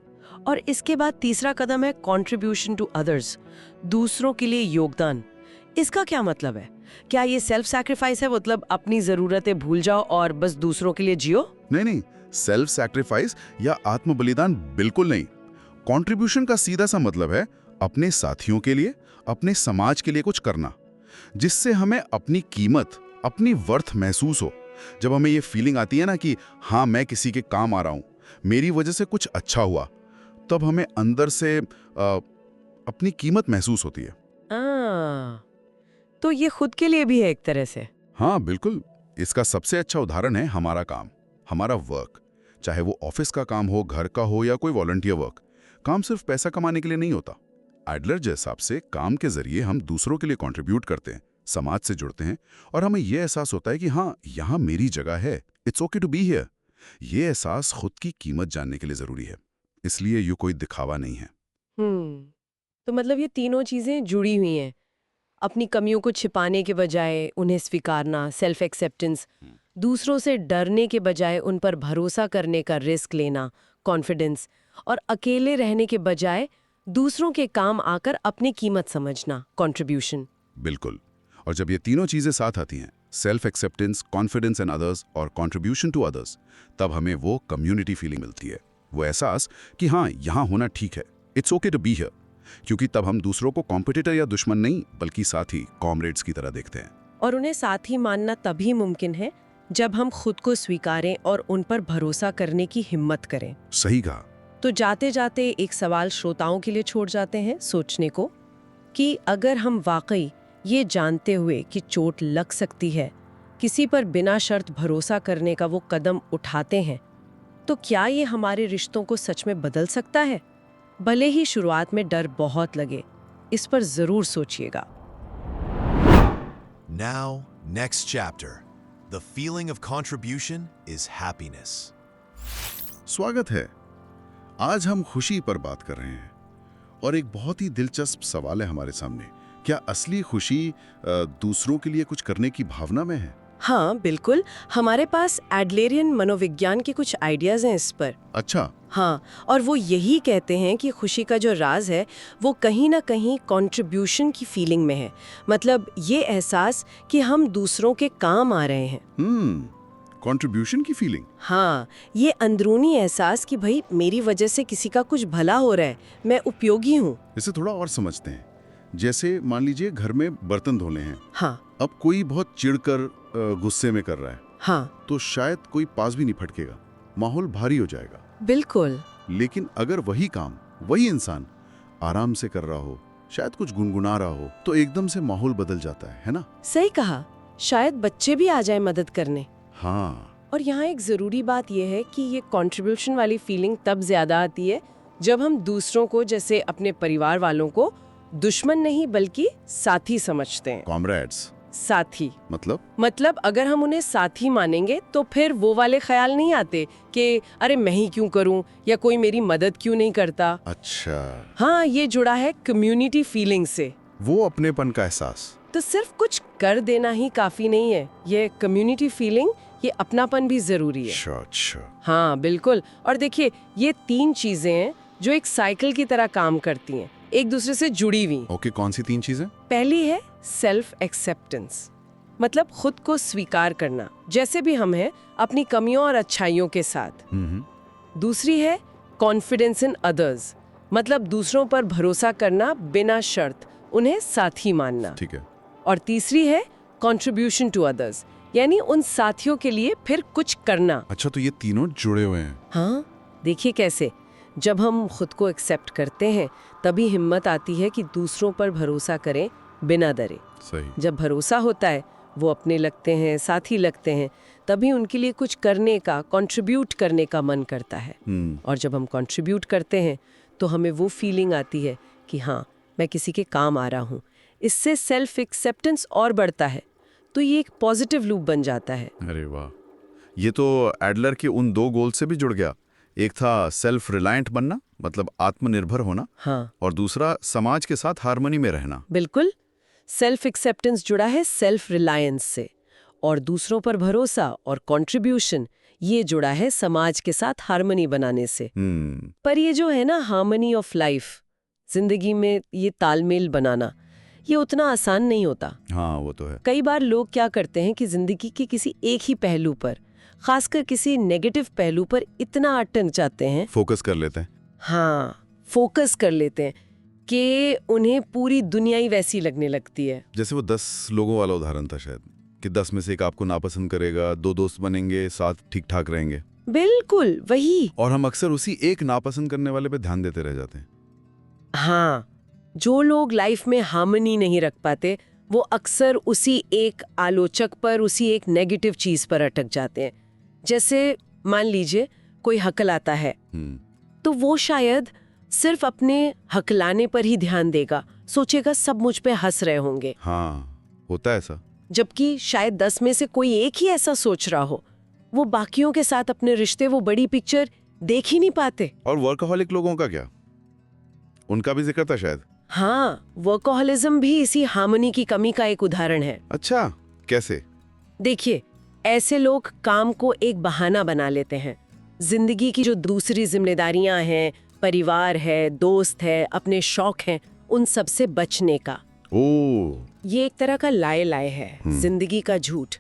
और इसके बाद तीसरा कदम है कंट्रीब्यूशन टू अदर्स, दूसरों के लिए योगदान। इसका क्या मतलब है? क्या ये सेल्फ सैक्रिफाइस है, मतलब अपनी जरूरतें भूल जाओ और बस दूसरों के लिए जियो? नहीं, सेल्फ सैक्रिफाइस या आत्म बलिदान बिल्कुल नहीं। कंट्रीब्यूशन का सीधा सा मतलब है अपने साथियों के लिए, अपने समाज के लिए कुछ करना, जिससे हमें अपनी कीमत, अपनी वर्थ महसूस हो। जब हमें ये फीलिंग आती है ना कि हाँ, मैं किसी के काम आ रहा हूं, मेरी वजह से कुछ अच्छा हुआ, तब हमें अंदर से अपनी कीमत महसूस होती है। तो ये खुद के लिए भी है एक तरह से। हाँ बिल्कुल। इसका सबसे अच्छा उदाहरण है हमारा काम, हमारा वर्क। चाहे वो ऑफिस का काम हो, घर का हो या कोई वॉलंटियर वर्क। काम सिर्फ पैसा कमाने के लिए नहीं होता। एडलर के हिसाब से काम के जरिए हम दूसरों के लिए कंट्रीब्यूट करते हैं, समाज से जुड़ते हैं, और हमें यह एहसास होता है कि हाँ, यहाँ मेरी जगह है, it's okay to be here. ये एहसास खुद की कीमत जानने के लिए जरूरी है, इसलिए ये कोई दिखावा नहीं है। तो मतलब ये तीनों चीजें जुड़ी हुई हैं। अपनी कमियों को छिपाने के बजाय उन्हें स्वीकारना, सेल्फ एक्सेप्टेंस, दूसरों से डरने के बजाय उन पर भरोसा करने का रिस्क लेना, कॉन्फिडेंस, और अकेले रहने के बजाय दूसरों के काम आकर अपनी कीमत समझना, कंट्रीब्यूशन। बिल्कुल। और जब ये तीनों चीजें साथ आती हैं, self acceptance, confidence in others और कंट्रीब्यूशन टू अदर्स, तब हमें वो कम्युनिटी फीलिंग मिलती है, वो एहसास कि हाँ, यहाँ होना ठीक है, it's okay to be here. क्योंकि तब हम दूसरों को कॉम्पिटिटर या दुश्मन नहीं बल्कि साथी, कॉमरेड्स की तरह देखते हैं। और उन्हें साथी मानना तभी मुमकिन है जब हम खुद को स्वीकारें और उन पर भरोसा करने की हिम्मत करें। सही कहा। तो जाते जाते एक सवाल श्रोताओं के लिए छोड़ जाते हैं सोचने को, कि अगर हम वाकई ये जानते हुए कि चोट लग सकती है, किसी पर बिना शर्त भरोसा करने का वो कदम उठाते हैं, तो क्या ये हमारे रिश्तों को सच में बदल सकता है? भले ही शुरुआत में डर बहुत लगे, इस पर जरूर सोचिएगा। Now, next chapter. The feeling of contribution is happiness. स्वागत है। आज हम खुशी पर बात कर रहे हैं और एक बहुत ही दिलचस्प सवाल है हमारे सामने। क्या असली खुशी दूसरों के लिए कुछ करने की भावना में है? हाँ बिल्कुल, हमारे पास एडलेरियन मनोविज्ञान के कुछ आइडियाज हैं इस पर। अच्छा। हाँ, और वो यही कहते हैं कि खुशी का जो राज है वो कहीं ना कहीं कंट्रीब्यूशन की फीलिंग में है। मतलब ये एहसास कि हम दूसरों के काम आ रहे हैं। कंट्रीब्यूशन की फीलिंग। हाँ, ये अंदरूनी एहसास कि भाई मेरी वजह से किसी का कुछ भला हो रहा है, मैं उपयोगी हूँ। इसे थोड़ा और समझते हैं। जैसे मान लीजिए घर में बर्तन धोने हैं। हाँ। अब कोई बहुत चिढ़कर गुस्से में कर रहा है। हाँ। तो शायद कोई पास भी नहीं फटकेगा, माहौल भारी हो जाएगा। बिल्कुल। लेकिन अगर वही काम वही इंसान आराम से कर रहा हो, शायद कुछ गुनगुना रहा हो, तो एकदम से माहौल बदल जाता है ना? सही कहा। शायद बच्चे भी आ जाए मदद करने। हाँ। और यहाँ एक जरूरी बात यह है कि ये कंट्रीब्यूशन वाली फीलिंग तब ज्यादा आती है जब हम दूसरों को, जैसे अपने परिवार वालों को, दुश्मन नहीं बल्कि साथी समझते हैं। कॉमरेड्स। साथी मतलब अगर हम उन्हें साथी मानेंगे तो फिर वो वाले ख्याल नहीं आते कि अरे मैं ही क्यों करूं या कोई मेरी मदद क्यों नहीं करता। अच्छा। हाँ, ये जुड़ा है कम्युनिटी फीलिंग से, वो अपनेपन का एहसास। तो सिर्फ कुछ कर देना ही काफी नहीं है, ये कम्युनिटी फीलिंग, ये अपनापन भी जरूरी है। अच्छा। हाँ बिल्कुल। और देखिए, ये तीन चीजें हैं जो एक साइकिल की तरह काम करती हैं, एक दूसरे से जुड़ी हुई। ओके, कौन सी तीन चीजें? पहली है सेल्फ एक्सेप्टेंस, मतलब खुद को स्वीकार करना जैसे भी हम हैं, अपनी कमियों और अच्छाइयों के साथ। दूसरी है कॉन्फिडेंस इन अदर्स, मतलब दूसरों पर भरोसा करना बिना शर्त, उन्हें साथी मानना। ठीक है। और तीसरी है कंट्रीब्यूशन टू अदर्स, यानी उन साथियों के लिए फिर कुछ करना। अच्छा, तो ये तीनों जुड़े हुए हैं। हाँ, देखिए कैसे। जब हम खुद को एक्सेप्ट करते हैं तभी हिम्मत आती है कि दूसरों पर भरोसा करें बिना डरे। सही। जब भरोसा होता है, वो अपने लगते हैं, साथी लगते हैं, तभी उनके लिए कुछ करने का, कंट्रीब्यूट करने का मन करता है। और जब हम कंट्रीब्यूट करते हैं तो हमें वो फीलिंग आती है कि हाँ, मैं किसी के काम आ रहा हूँ। इससे सेल्फ एक्सेप्टेंस और बढ़ता है, तो ये एक पॉजिटिव लूप बन जाता है। अरे वाह, ये तो एडलर के उन 2 गोल से भी जुड़ गया। एक था सेल्फ रिलायंट बनना, मतलब आत्मनिर्भर होना। हाँ, और दूसरा समाज के साथ हार्मनी में रहना। बिल्कुल। सेल्फ एक्सेप्टेंस जुड़ा है सेल्फ रिलायंस से, और दूसरों पर भरोसा और कंट्रीब्यूशन ये जुड़ा है समाज के साथ हार्मनी बनाने से। पर ये जो है ना, हार्मनी ऑफ लाइफ, जिंदगी में ये तालमेल बनाना, ये उतना आसान नहीं होता। हाँ, वो तो है। कई बार लोग क्या करते हैं कि जिंदगी के किसी एक ही पहलू पर, खासकर किसी नेगेटिव पहलू पर इतना अटक जाते हैं, फोकस कर लेते हैं। हाँ, फोकस कर लेते हैं कि उन्हें पूरी दुनिया ही वैसी लगने लगती है। जैसे वो 10 लोगों वाला उदाहरण था शायद, कि 10 में से एक आपको नापसंद करेगा, 2 दोस्त बनेंगे, 7 ठीक ठाक रहेंगे। बिल्कुल वही। और हम अक्सर उसी एक नापसंद करने वाले पे ध्यान देते रह जाते हैं। हाँ, जो लोग लाइफ में हार्मनी नहीं रख पाते, वो अक्सर उसी एक आलोचक पर, उसी एक नेगेटिव चीज पर अटक जाते हैं। जैसे मान लीजिए कोई हकलाता है, तो वो शायद सिर्फ अपने हकलाने पर ही ध्यान देगा, सोचेगा सब मुझ पे हंस रहे होंगे। हाँ, होता है ऐसा। जबकि शायद 10 में से कोई एक ही ऐसा सोच रहा हो। वो बाकियों के साथ अपने रिश्ते, वो बड़ी पिक्चर देख ही नहीं पाते। और वर्कहोलिक लोगों का क्या? उनका भी जिक्र था शायद। हाँ, वर्कहोलिज्म भी इसी हार्मनी की कमी का एक उदाहरण है। अच्छा, कैसे? देखिए, ऐसे लोग काम को एक बहाना बना लेते हैं। जिंदगी की जो दूसरी जिम्मेदारियां हैं, परिवार है, दोस्त है, अपने शौक हैं, उन सब से बचने का। ये एक तरह का लाए है, जिंदगी का झूठ।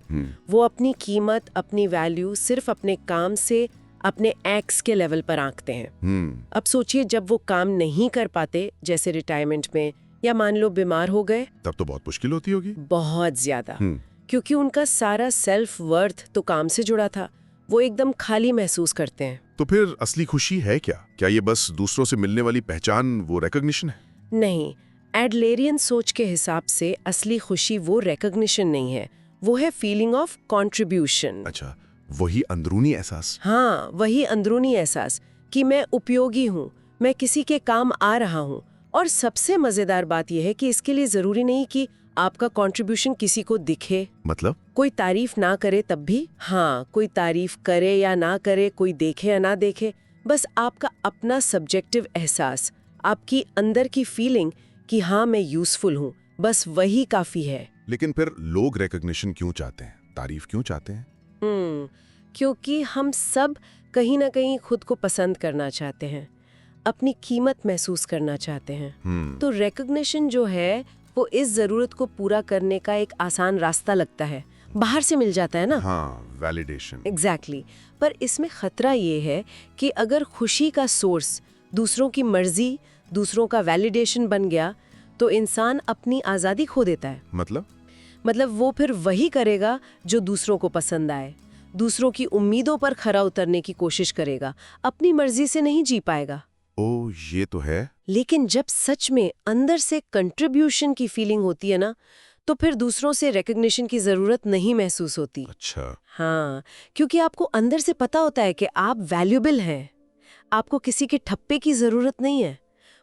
वो अपनी कीमत, अपनी वैल्यू सिर्फ अपने काम से, अपने एक्स के लेवल पर आंकते हैं। अब सोचिए, जब वो काम नहीं कर पाते, जैसे रिटायरमेंट में, या मान लो बीमार हो गए, तब तो बहुत मुश्किल होती होगी। बहुत ज्यादा, क्योंकि उनका सारा सेल्फ वर्थ तो काम से जुड़ा था। वो एकदम खाली महसूस करते हैं। तो फिर असली खुशी है क्या? क्या ये बस दूसरों से मिलने वाली पहचान, वो रिकॉग्निशन है? नहीं, एडलेरियन सोच के हिसाब से असली खुशी वो रिकॉग्निशन नहीं है, वो है फीलिंग ऑफ कंट्रीब्यूशन। अच्छा, वही अंदरूनी एहसास। हाँ, वही अंदरूनी एहसास कि मैं उपयोगी हूँ, मैं किसी के काम आ रहा हूँ। और सबसे मजेदार बात यह है कि इसके लिए जरूरी नहीं कि आपका कंट्रीब्यूशन किसी को दिखे। मतलब? कोई तारीफ ना करे तब भी। हाँ, कोई तारीफ करे या ना करे, कोई देखे या ना देखे, बस आपका अपना सब्जेक्टिव एहसास, आपकी अंदर की फीलिंग कि हाँ, मैं यूजफुल हूँ, बस वही काफी है। लेकिन फिर लोग रिकॉग्निशन क्यों चाहते हैं, तारीफ क्यों चाहते हैं? क्योंकि हम सब कहीं ना कहीं खुद को पसंद करना चाहते हैं, अपनी कीमत महसूस करना चाहते हैं। तो रिकॉग्निशन जो है वो इस जरूरत को पूरा करने का एक आसान रास्ता लगता है, बाहर से मिल जाता है ना। हाँ, वैलिडेशन। एग्जैक्टली। पर इसमें खतरा ये है कि अगर खुशी का सोर्स दूसरों की मर्जी, दूसरों का वैलिडेशन बन गया, तो इंसान अपनी आज़ादी खो देता है। मतलब वो फिर वही करेगा जो दूसरों को पसंद आए, दूसरों की उम्मीदों पर खरा उतरने की कोशिश करेगा, अपनी मर्जी से नहीं जी पाएगा। ओ, ये तो है। लेकिन जब सच में अंदर से कंट्रीब्यूशन की फीलिंग होती है ना, तो फिर दूसरों से रिकॉग्निशन की जरूरत नहीं महसूस होती। अच्छा। हाँ, क्योंकि आपको अंदर से पता होता है कि आप वैल्यूएबल हैं, आपको किसी के ठप्पे की जरूरत नहीं है।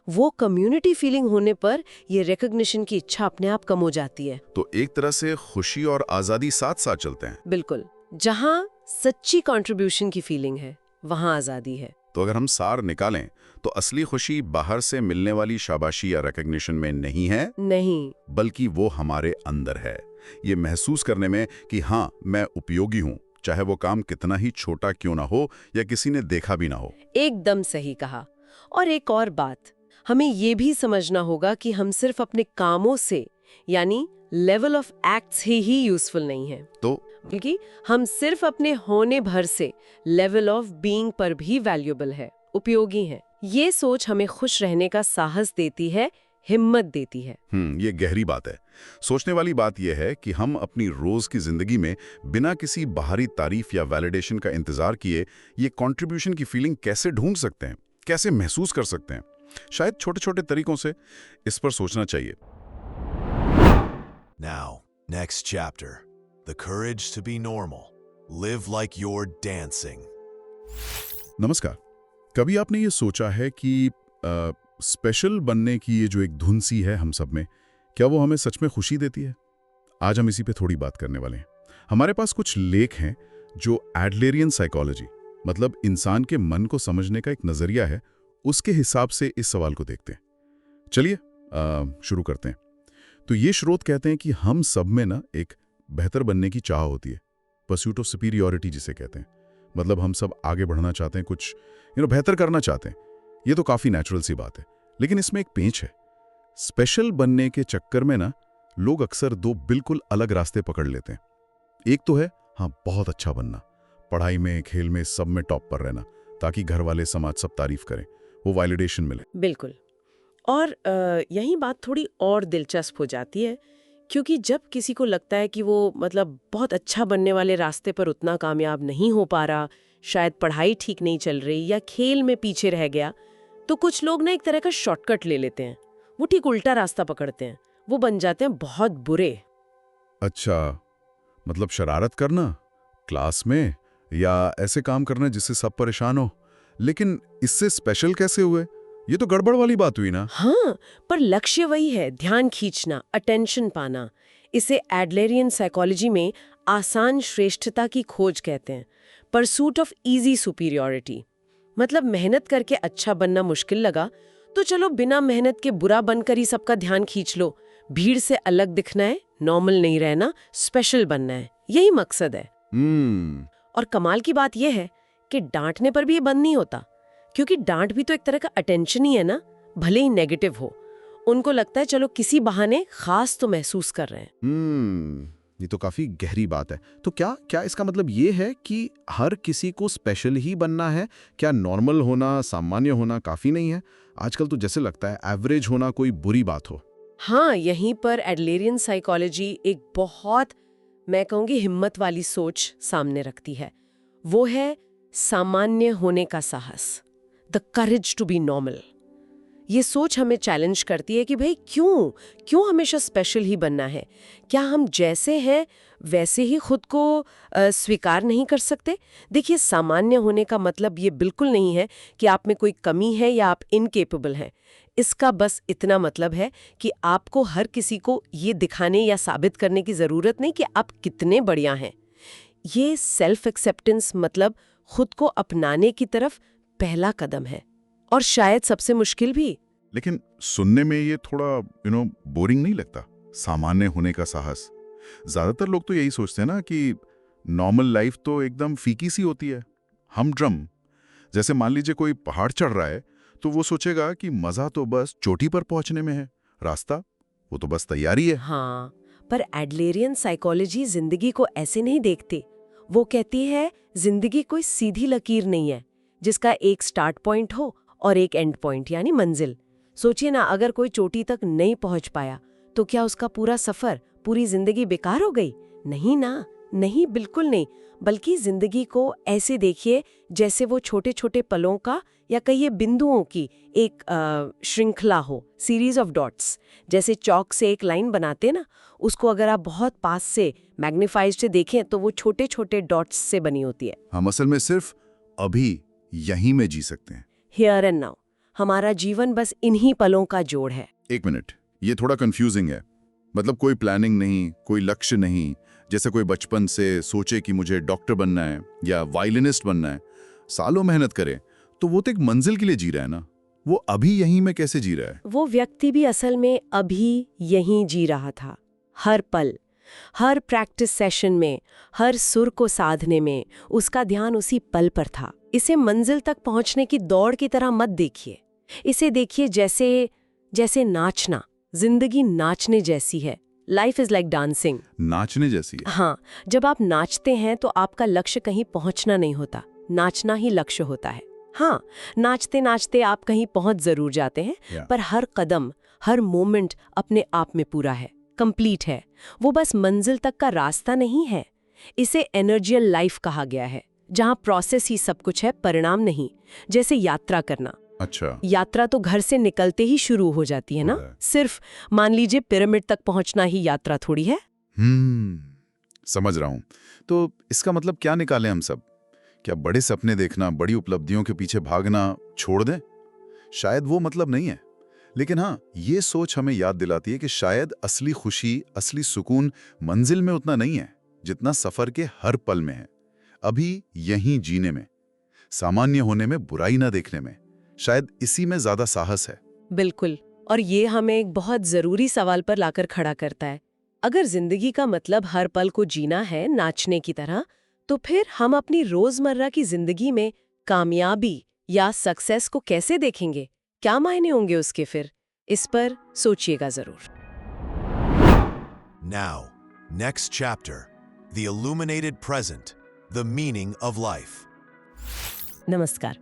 वो कम्युनिटी फीलिंग होने पर ये रिकॉग्निशन की इच्छा अपने आप कम हो जाती है। तो एक तरह से खुशी और आजादी साथ साथ चलते हैं। बिल्कुल, जहाँ सच्ची कंट्रीब्यूशन की फीलिंग है, वहाँ आजादी है। तो अगर हम सार निकालें तो असली खुशी बाहर से मिलने वाली शाबाशी या रिकॉग्निशन में नहीं है, नहीं, बल्कि वो हमारे अंदर है। ये महसूस करने में कि हाँ, मैं उपयोगी हूँ, चाहे वो काम कितना ही छोटा क्यों ना हो या किसी ने देखा भी ना हो। एकदम सही कहा। और एक और बात, हमें ये भी समझना होगा कि हम सिर्फ अपने कामों से, यानी level of acts he useful नहीं है, तो बल्कि हम सिर्फ अपने होने भर से लेवल ऑफ बीइंग पर भी वैल्यूएबल है, उपयोगी है। ये सोच हमें खुश रहने का साहस देती है, हिम्मत देती है। ये गहरी बात है। सोचने वाली बात यह है कि हम अपनी रोज की जिंदगी में बिना किसी बाहरी तारीफ या वैलिडेशन का इंतजार किए ये कंट्रीब्यूशन की फीलिंग कैसे ढूंढ सकते हैं, कैसे महसूस कर सकते हैं। शायद छोटे-छोटे तरीकों से इस पर सोचना चाहिए। Now, next chapter. The courage to be normal. Live like you're dancing. नमस्कार। कभी आपने ये सोचा है कि स्पेशल बनने की ये जो एक धुन सी है हम सब में, क्या वो हमें सच में खुशी देती है? आज हम इसी पे थोड़ी बात करने वाले हैं। हमारे पास कुछ लेख हैं जो एडलेरियन साइकोलॉजी, मतलब इंसान के मन को समझने का एक नजरिया है, उसके हिसाब से इस सवाल को देखते हैं। चलिए शुरू करते हैं। तो ये स्रोत कहते हैं कि हम सब में ना एक बेहतर बनने की चाह होती है, परस्यूट ऑफ सुपीरियॉरिटी जिसे कहते हैं। मतलब हम सब आगे बढ़ना चाहते हैं, कुछ बेहतर करना चाहते हैं। ये तो काफी नेचुरल सी बात है, लेकिन इसमें एक पेंच है। स्पेशल बनने के चक्कर में ना लोग अक्सर दो बिल्कुल अलग रास्ते पकड़ लेते हैं। एक तो है बहुत अच्छा बनना, पढ़ाई में, खेल में, सब में टॉप पर रहना, ताकि घर वाले, समाज सब तारीफ करें, वो वैलिडेशन मिले। बिल्कुल। और यही बात थोड़ी और दिलचस्प हो जाती है, क्योंकि जब किसी को लगता है कि वो बहुत अच्छा बनने वाले रास्ते पर उतना कामयाब नहीं हो पा रहा, शायद पढ़ाई ठीक नहीं चल रही या खेल में पीछे रह गया, तो कुछ लोग ना एक तरह का शॉर्टकट ले लेते हैं। वो ठीक उल्टा रास्ता पकड़ते हैं, वो बन जाते हैं बहुत बुरे। अच्छा, मतलब शरारत करना क्लास में या ऐसे काम करना जिससे सब परेशान हो, लेकिन इससे स्पेशल कैसे हुए? ये तो गड़बड़ वाली बात हुई ना। हाँ, पर लक्ष्य वही है, ध्यान खींचना, अटेंशन पाना। इसे एडलेरियन साइकोलॉजी में आसान श्रेष्ठता की खोज कहते हैं, परसूट ऑफ इजी सुपीरियॉरिटी। मतलब मेहनत करके अच्छा बनना मुश्किल लगा तो चलो बिना मेहनत के बुरा बनकर ही सबका ध्यान खींच लो। भीड़ से अलग दिखना है, नॉर्मल नहीं रहना, स्पेशल बनना है, यही मकसद है। और कमाल की बात यह है कि डांटने पर भी ये बंद नहीं होता, क्योंकि डांट भी तो एक तरह का अटेंशन ही है ना, भले ही नेगेटिव हो। उनको लगता है चलो किसी बहाने खास तो महसूस कर रहे हैं। ये तो काफी गहरी बात है। तो क्या इसका मतलब ये है कि हर किसी को स्पेशल ही बनना है? क्या नॉर्मल होना, सामान्य होना काफी नहीं है? आजकल तो जैसे लगता है एवरेज होना कोई बुरी बात हो। हाँ, यहीं पर एडलेरियन साइकोलॉजी एक बहुत, मैं कहूंगी, हिम्मत वाली सोच सामने रखती है। वो है सामान्य होने का साहस, the courage to be normal. ये सोच हमें चैलेंज करती है कि भाई क्यों हमेशा स्पेशल ही बनना है? क्या हम जैसे हैं वैसे ही खुद को स्वीकार नहीं कर सकते? देखिए, सामान्य होने का मतलब ये बिल्कुल नहीं है कि आप में कोई कमी है या आप इनकेपेबल हैं। इसका बस इतना मतलब है कि आपको हर किसी को ये दिखाने या साबित करने की जरूरत नहीं कि आप कितने बढ़िया हैं। ये सेल्फ एक्सेप्टेंस, मतलब खुद को अपनाने की तरफ पहला कदम है, और शायद सबसे मुश्किल भी। लेकिन सुनने में ये थोड़ा बोरिंग नहीं लगता? सामान्य होने का साहस। ज्यादातर लोग तो यही सोचते हैं ना कि नॉर्मल लाइफ तो एकदम फीकी सी होती है, हमड्रम। जैसे मान लीजिए कोई पहाड़ चढ़ रहा है तो वो सोचेगा कि मजा तो बस चोटी पर पहुंचने में है, रास्ता वो तो बस तैयारी है। हाँ, पर एडलेरियन साइकोलॉजी जिंदगी को ऐसे नहीं देखती। वो कहती है जिंदगी कोई सीधी लकीर नहीं है जिसका एक स्टार्ट पॉइंट हो और एक एंड पॉइंट, यानी मंजिल। सोचिए ना, अगर कोई चोटी तक नहीं पहुंच पाया तो क्या उसका पूरा सफर, पूरी जिंदगी बेकार हो गई? नहीं ना, नहीं, बिल्कुल नहीं। बल्कि जिंदगी को ऐसे देखिए जैसे वो छोटे छोटे पलों का, या कहिए बिंदुओं की एक श्रृंखला हो, सीरीज ऑफ डॉट्स। जैसे चौक से एक लाइन बनाते ना, उसको अगर आप बहुत पास से मैग्नीफाइड से देखें तो वो छोटे छोटे डॉट्स से बनी होती है। हम असल में सिर्फ अभी यहीं में जी सकते हैं, हियर एंड नाउ। हमारा जीवन बस इन्हीं पलों का जोड़ है। एक मिनट, ये थोड़ा कंफ्यूजिंग है। मतलब कोई प्लानिंग नहीं, कोई लक्ष्य नहीं। जैसे कोई बचपन से सोचे कि मुझे डॉक्टर बनना है या वायलिनिस्ट बनना है, सालों मेहनत करे, तो वो तो एक मंजिल के लिए जी रहा है ना। वो अभी यहीं में कैसे जी रहा है? वो व्यक्ति भी असल में अभी यहीं जी रहा था। हर पल, हर प्रैक्टिस सेशन में, हर सुर को साधने में उसका ध्यान उसी पल पर था। इसे मंजिल तक पहुंचने की दौड़ की तरह मत देखिए। इसे देखिए जैसे नाचना। जिंदगी नाचने जैसी है, लाइफ इज लाइक डांसिंग। नाचने जैसी है। हाँ, जब आप नाचते हैं तो आपका लक्ष्य कहीं पहुंचना नहीं होता, नाचना ही लक्ष्य होता है। हाँ, नाचते नाचते आप कहीं पहुंच जरूर जाते हैं, Yeah. पर हर कदम, हर मोमेंट अपने आप में पूरा है, कंप्लीट है। वो बस मंजिल तक का रास्ता नहीं है। इसे एनर्जियल लाइफ कहा गया है, जहाँ प्रोसेस ही सब कुछ है, परिणाम नहीं। जैसे यात्रा करना। अच्छा। यात्रा तो घर से निकलते ही शुरू हो जाती है ना। सिर्फ मान लीजिए पिरामिड तक पहुंचना ही यात्रा थोड़ी है। समझ रहा हूं। तो इसका मतलब क्या निकालें हम सब? क्या बड़े सपने देखना, बड़ी उपलब्धियों के पीछे भागना छोड़ दें? शायद वो मतलब नहीं है। लेकिन हाँ, ये सोच हमें याद दिलाती है कि शायद असली खुशी, असली सुकून मंजिल में उतना नहीं है जितना सफर के हर पल में है। अभी यहीं जीने में, सामान्य होने में, बुराई ना देखने में, शायद इसी में ज्यादा साहस है। बिल्कुल। और ये हमें एक बहुत जरूरी सवाल पर लाकर खड़ा करता है। अगर जिंदगी का मतलब हर पल को जीना है नाचने की तरह, तो फिर हम अपनी रोजमर्रा की जिंदगी में कामयाबी या सक्सेस को कैसे देखेंगे? क्या मायने होंगे उसके फिर? इस पर सोचिएगा जरूर। Now, next chapter, the illuminated present, the meaning of life. नमस्कार।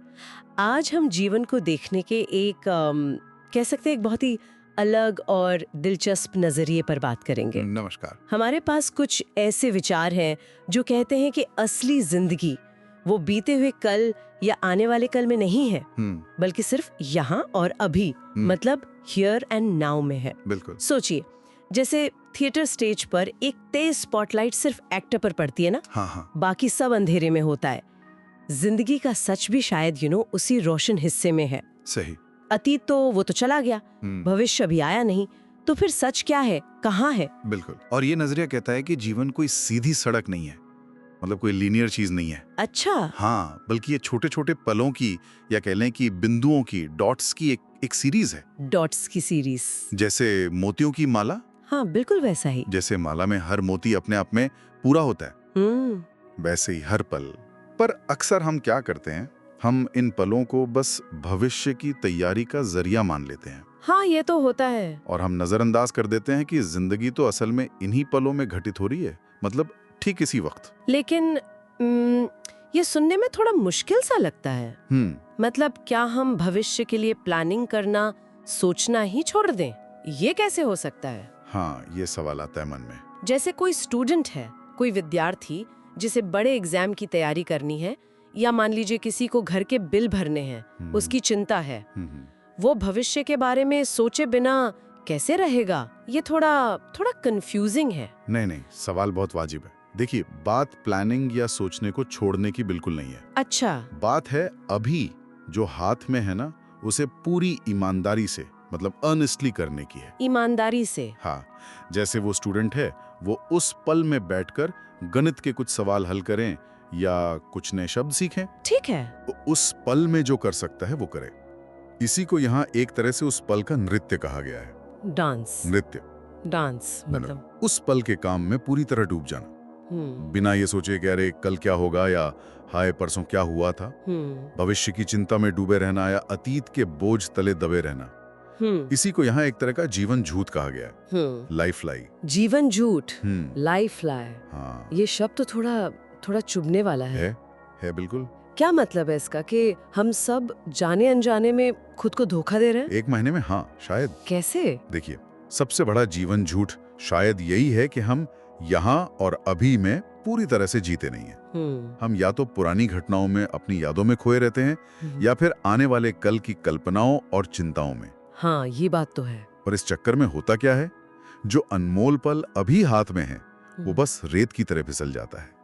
आज हम जीवन को देखने के एक कह सकते हैं एक बहुत ही अलग और दिलचस्प नजरिए पर बात करेंगे। नमस्कार। हमारे पास कुछ ऐसे विचार हैं जो कहते हैं कि असली जिंदगी वो बीते हुए कल या आने वाले कल में नहीं है, बल्कि सिर्फ यहाँ और अभी, मतलब हियर एंड नाउ में है। बिल्कुल। सोचिए, जैसे थिएटर स्टेज पर एक तेज स्पॉटलाइट सिर्फ एक्टर पर पड़ती है ना, हाँ। बाकी सब अंधेरे में होता है। जिंदगी का सच भी शायद उसी रोशन हिस्से में है। सही। अतीत तो वो तो चला गया, भविष्य अभी आया नहीं, तो फिर सच क्या है, कहाँ है? बिल्कुल। और ये नजरिया कहता है कि जीवन कोई सीधी सड़क नहीं है, मतलब कोई लीनियर चीज नहीं है। अच्छा। हाँ, बल्कि ये छोटे छोटे पलों की, या कह लें कि बिंदुओं की, डॉट्स की एक सीरीज है। डॉट्स की सीरीज। जैसे मोतियों की माला। हाँ, बिल्कुल वैसा ही। जैसे माला में हर मोती अपने आप में पूरा होता है, वैसे ही हर पल। पर अक्सर हम क्या करते हैं, हम इन पलों को बस भविष्य की तैयारी का जरिया मान लेते हैं। हाँ, ये तो होता है। और हम नजरअंदाज कर देते हैं कि जिंदगी तो असल में इन्हीं पलों में घटित हो रही है, मतलब ठीक इसी वक्त। लेकिन ये सुनने में थोड़ा मुश्किल सा लगता है। मतलब क्या हम भविष्य के लिए प्लानिंग करना, सोचना ही छोड़ दें? ये कैसे हो सकता है? हाँ, ये सवाल आता है मन में। जैसे कोई स्टूडेंट है, कोई विद्यार्थी जिसे बड़े एग्जाम की तैयारी करनी है, या मान लीजिए किसी को घर के बिल भरने हैं, उसकी चिंता है, वो भविष्य के बारे में सोचे बिना कैसे रहेगा? ये थोड़ा कंफ्यूजिंग है। नहीं, सवाल बहुत वाजिब है। देखिए, बात प्लानिंग या सोचने को छोड़ने की बिल्कुल नहीं है। अच्छा। बात है अभी जो हाथ में है ना, उसे पूरी ईमानदारी से, मतलब ऑनेस्टली करने की है। ईमानदारी से? हाँ, जैसे वो स्टूडेंट है, वो उस पल में बैठकर गणित के कुछ सवाल हल करें या कुछ नए शब्द सीखें। ठीक है। उस पल में जो कर सकता है वो करे। इसी को यहाँ एक तरह से उस पल का नृत्य कहा गया है। डांस। नृत्य। डांस मतलब उस पल के काम में पूरी तरह डूब जाना, बिना ये सोचे कि अरे कल क्या होगा, या हाय परसों क्या हुआ था। भविष्य की चिंता में डूबे रहना या अतीत के बोझ तले दबे रहना, इसी को यहाँ एक तरह का जीवन झूठ कहा गया है। लाइफ लाई। जीवन झूठ, लाइफ लाई। हाँ, ये शब्द तो थोड़ा चुभने वाला है बिल्कुल। क्या मतलब है इसका कि हम सब जाने अनजाने में खुद को धोखा दे रहे हैं? एक महीने में? हाँ, शायद। कैसे? देखिए, सबसे बड़ा जीवन झूठ शायद यही है कि हम यहाँ और अभी में पूरी तरह से जीते नहीं हैं। हम या तो पुरानी घटनाओं में अपनी यादों में खोए रहते हैं, या फिर आने वाले कल की कल्पनाओं और चिंताओं में। हाँ, ये बात तो है। और इस चक्कर में होता क्या है, जो अनमोल पल अभी हाथ में है, वो बस रेत की तरह फिसल जाता है।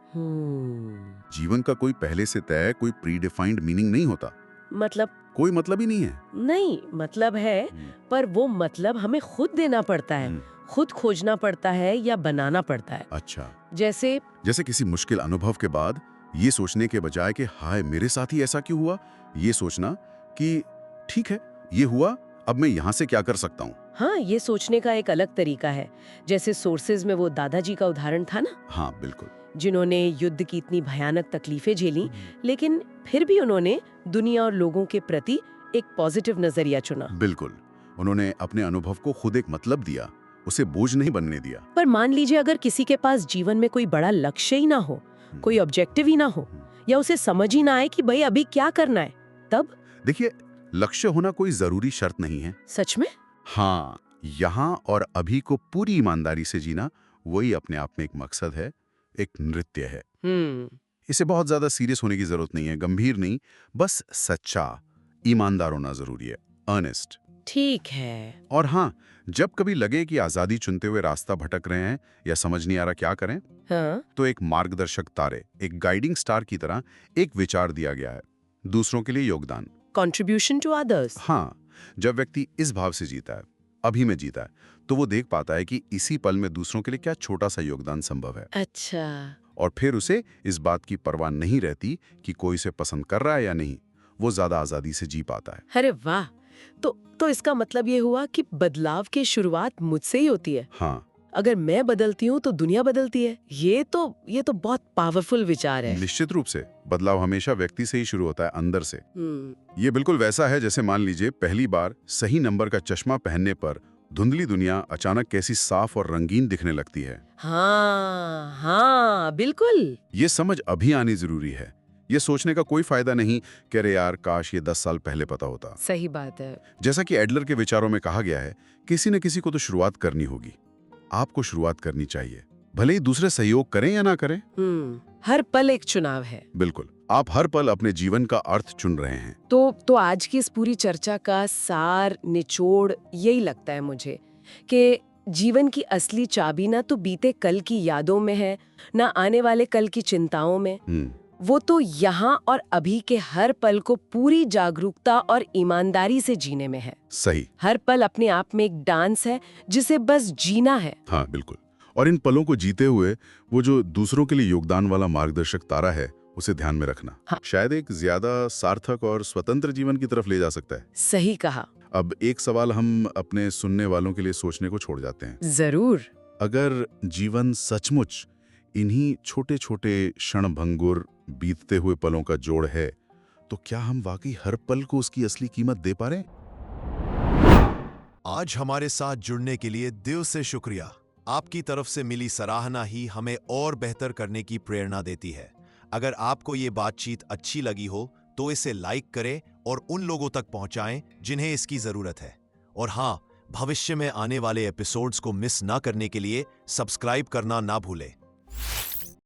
जीवन का कोई पहले से तय, कोई प्री डिफाइंड मीनिंग नहीं होता। मतलब? कोई मतलब ही नहीं है। नहीं, मतलब है, पर वो मतलब हमें खुद देना पड़ता है, खुद खोजना पड़ता है या बनाना पड़ता है। अच्छा। जैसे किसी मुश्किल अनुभव के बाद ये सोचने के बजाय कि हाय मेरे साथ ही ऐसा क्यों हुआ, ये सोचना कि ठीक है ये हुआ, अब मैं यहाँ से क्या कर सकता हूँ। हाँ, ये सोचने का एक अलग तरीका है। जैसे सोर्सेज में वो दादाजी का उदाहरण था ना। हाँ, बिल्कुल। जिन्होंने युद्ध की इतनी भयानक तकलीफें झेली, लेकिन फिर भी उन्होंने दुनिया और लोगों के प्रति एक पॉजिटिव नजरिया चुना। बिल्कुल। उन्होंने अपने अनुभव को खुद एक मतलब दिया, उसे बोझ नहीं बनने दिया। पर मान लीजिए अगर किसी के पास जीवन में कोई बड़ा लक्ष्य ही ना हो, कोई ऑब्जेक्टिव ही ना हो, या उसे समझ ही ना आए कि भाई अभी क्या करना है, तब? देखिए, लक्ष्य होना कोई जरूरी शर्त नहीं है। सच में? हाँ, यहाँ और अभी को पूरी ईमानदारी से जीना वही अपने आप में एक मकसद है, एक नृत्य है। इसे बहुत ज्यादा सीरियस होने की जरूरत नहीं है, गंभीर नहीं, बस सच्चा, ईमानदार होना जरूरी है, अर्नेस्ट। ठीक है। और हाँ, जब कभी लगे कि आजादी चुनते हुए रास्ता भटक रहे हैं या समझ नहीं आ रहा क्या करें, हाँ? तो एक मार्गदर्शक तारे, एक गाइडिंग स्टार की तरह एक विचार दिया गया है, दूसरों के लिए योगदान। Contribution to others. हाँ, जब व्यक्ति इस भाव से जीता है, अभी में जीता है, तो वो देख पाता है कि इसी पल में दूसरों के लिए क्या छोटा सा योगदान संभव है। अच्छा। और फिर उसे इस बात की परवाह नहीं रहती कि कोई उसे पसंद कर रहा है या नहीं, वो ज्यादा आजादी से जी पाता है। अरे वाह, तो इसका मतलब ये हुआ कि बदलाव की शुरुआत मुझसे ही होती है। हाँ, अगर मैं बदलती हूँ तो दुनिया बदलती है। ये तो बहुत पावरफुल विचार है। निश्चित रूप से बदलाव हमेशा व्यक्ति से ही शुरू होता है, अंदर से। ये बिल्कुल वैसा है जैसे मान लीजिए पहली बार सही नंबर का चश्मा पहनने पर धुंधली दुनिया अचानक कैसी साफ और रंगीन दिखने लगती है। हाँ, बिल्कुल। ये समझ अभी आनी जरूरी है। ये सोचने का कोई फायदा नहीं कि अरे यार काश ये 10 साल पहले पता होता। सही बात है। जैसा कि एडलर के विचारों में कहा गया है, किसी न किसी को तो शुरुआत करनी होगी। आपको शुरुआत करनी चाहिए, भले ही दूसरे सहयोग करें या ना करें। हर पल एक चुनाव है। बिल्कुल, आप हर पल अपने जीवन का अर्थ चुन रहे हैं। तो आज की इस पूरी चर्चा का सार, निचोड़ यही लगता है मुझे कि जीवन की असली चाबी ना तो बीते कल की यादों में है, ना आने वाले कल की चिंताओं में। वो तो यहाँ और अभी के हर पल को पूरी जागरूकता और ईमानदारी से जीने में है। सही। हर पल अपने आप में एक डांस है जिसे बस जीना है। हाँ, बिल्कुल। और इन पलों को जीते हुए वो जो दूसरों के लिए योगदान वाला मार्गदर्शक तारा है, उसे ध्यान में रखना। हाँ। शायद एक ज्यादा सार्थक और स्वतंत्र जीवन की तरफ ले जा सकता है। सही कहा। अब एक सवाल हम अपने सुनने वालों के लिए सोचने को छोड़ जाते हैं। जरूर। अगर जीवन सचमुच इन्हीं छोटे छोटे क्षणभंगुर बीतते हुए पलों का जोड़ है, तो क्या हम वाकई हर पल को उसकी असली कीमत दे पा रहे हैं? आज हमारे साथ जुड़ने के लिए दिल से शुक्रिया। आपकी तरफ से मिली सराहना ही हमें और बेहतर करने की प्रेरणा देती है। अगर आपको ये बातचीत अच्छी लगी हो तो इसे लाइक करें और उन लोगों तक पहुंचाएं जिन्हें इसकी जरूरत है। और हाँ, भविष्य में आने वाले एपिसोड्स को मिस ना करने के लिए सब्सक्राइब करना ना भूलें।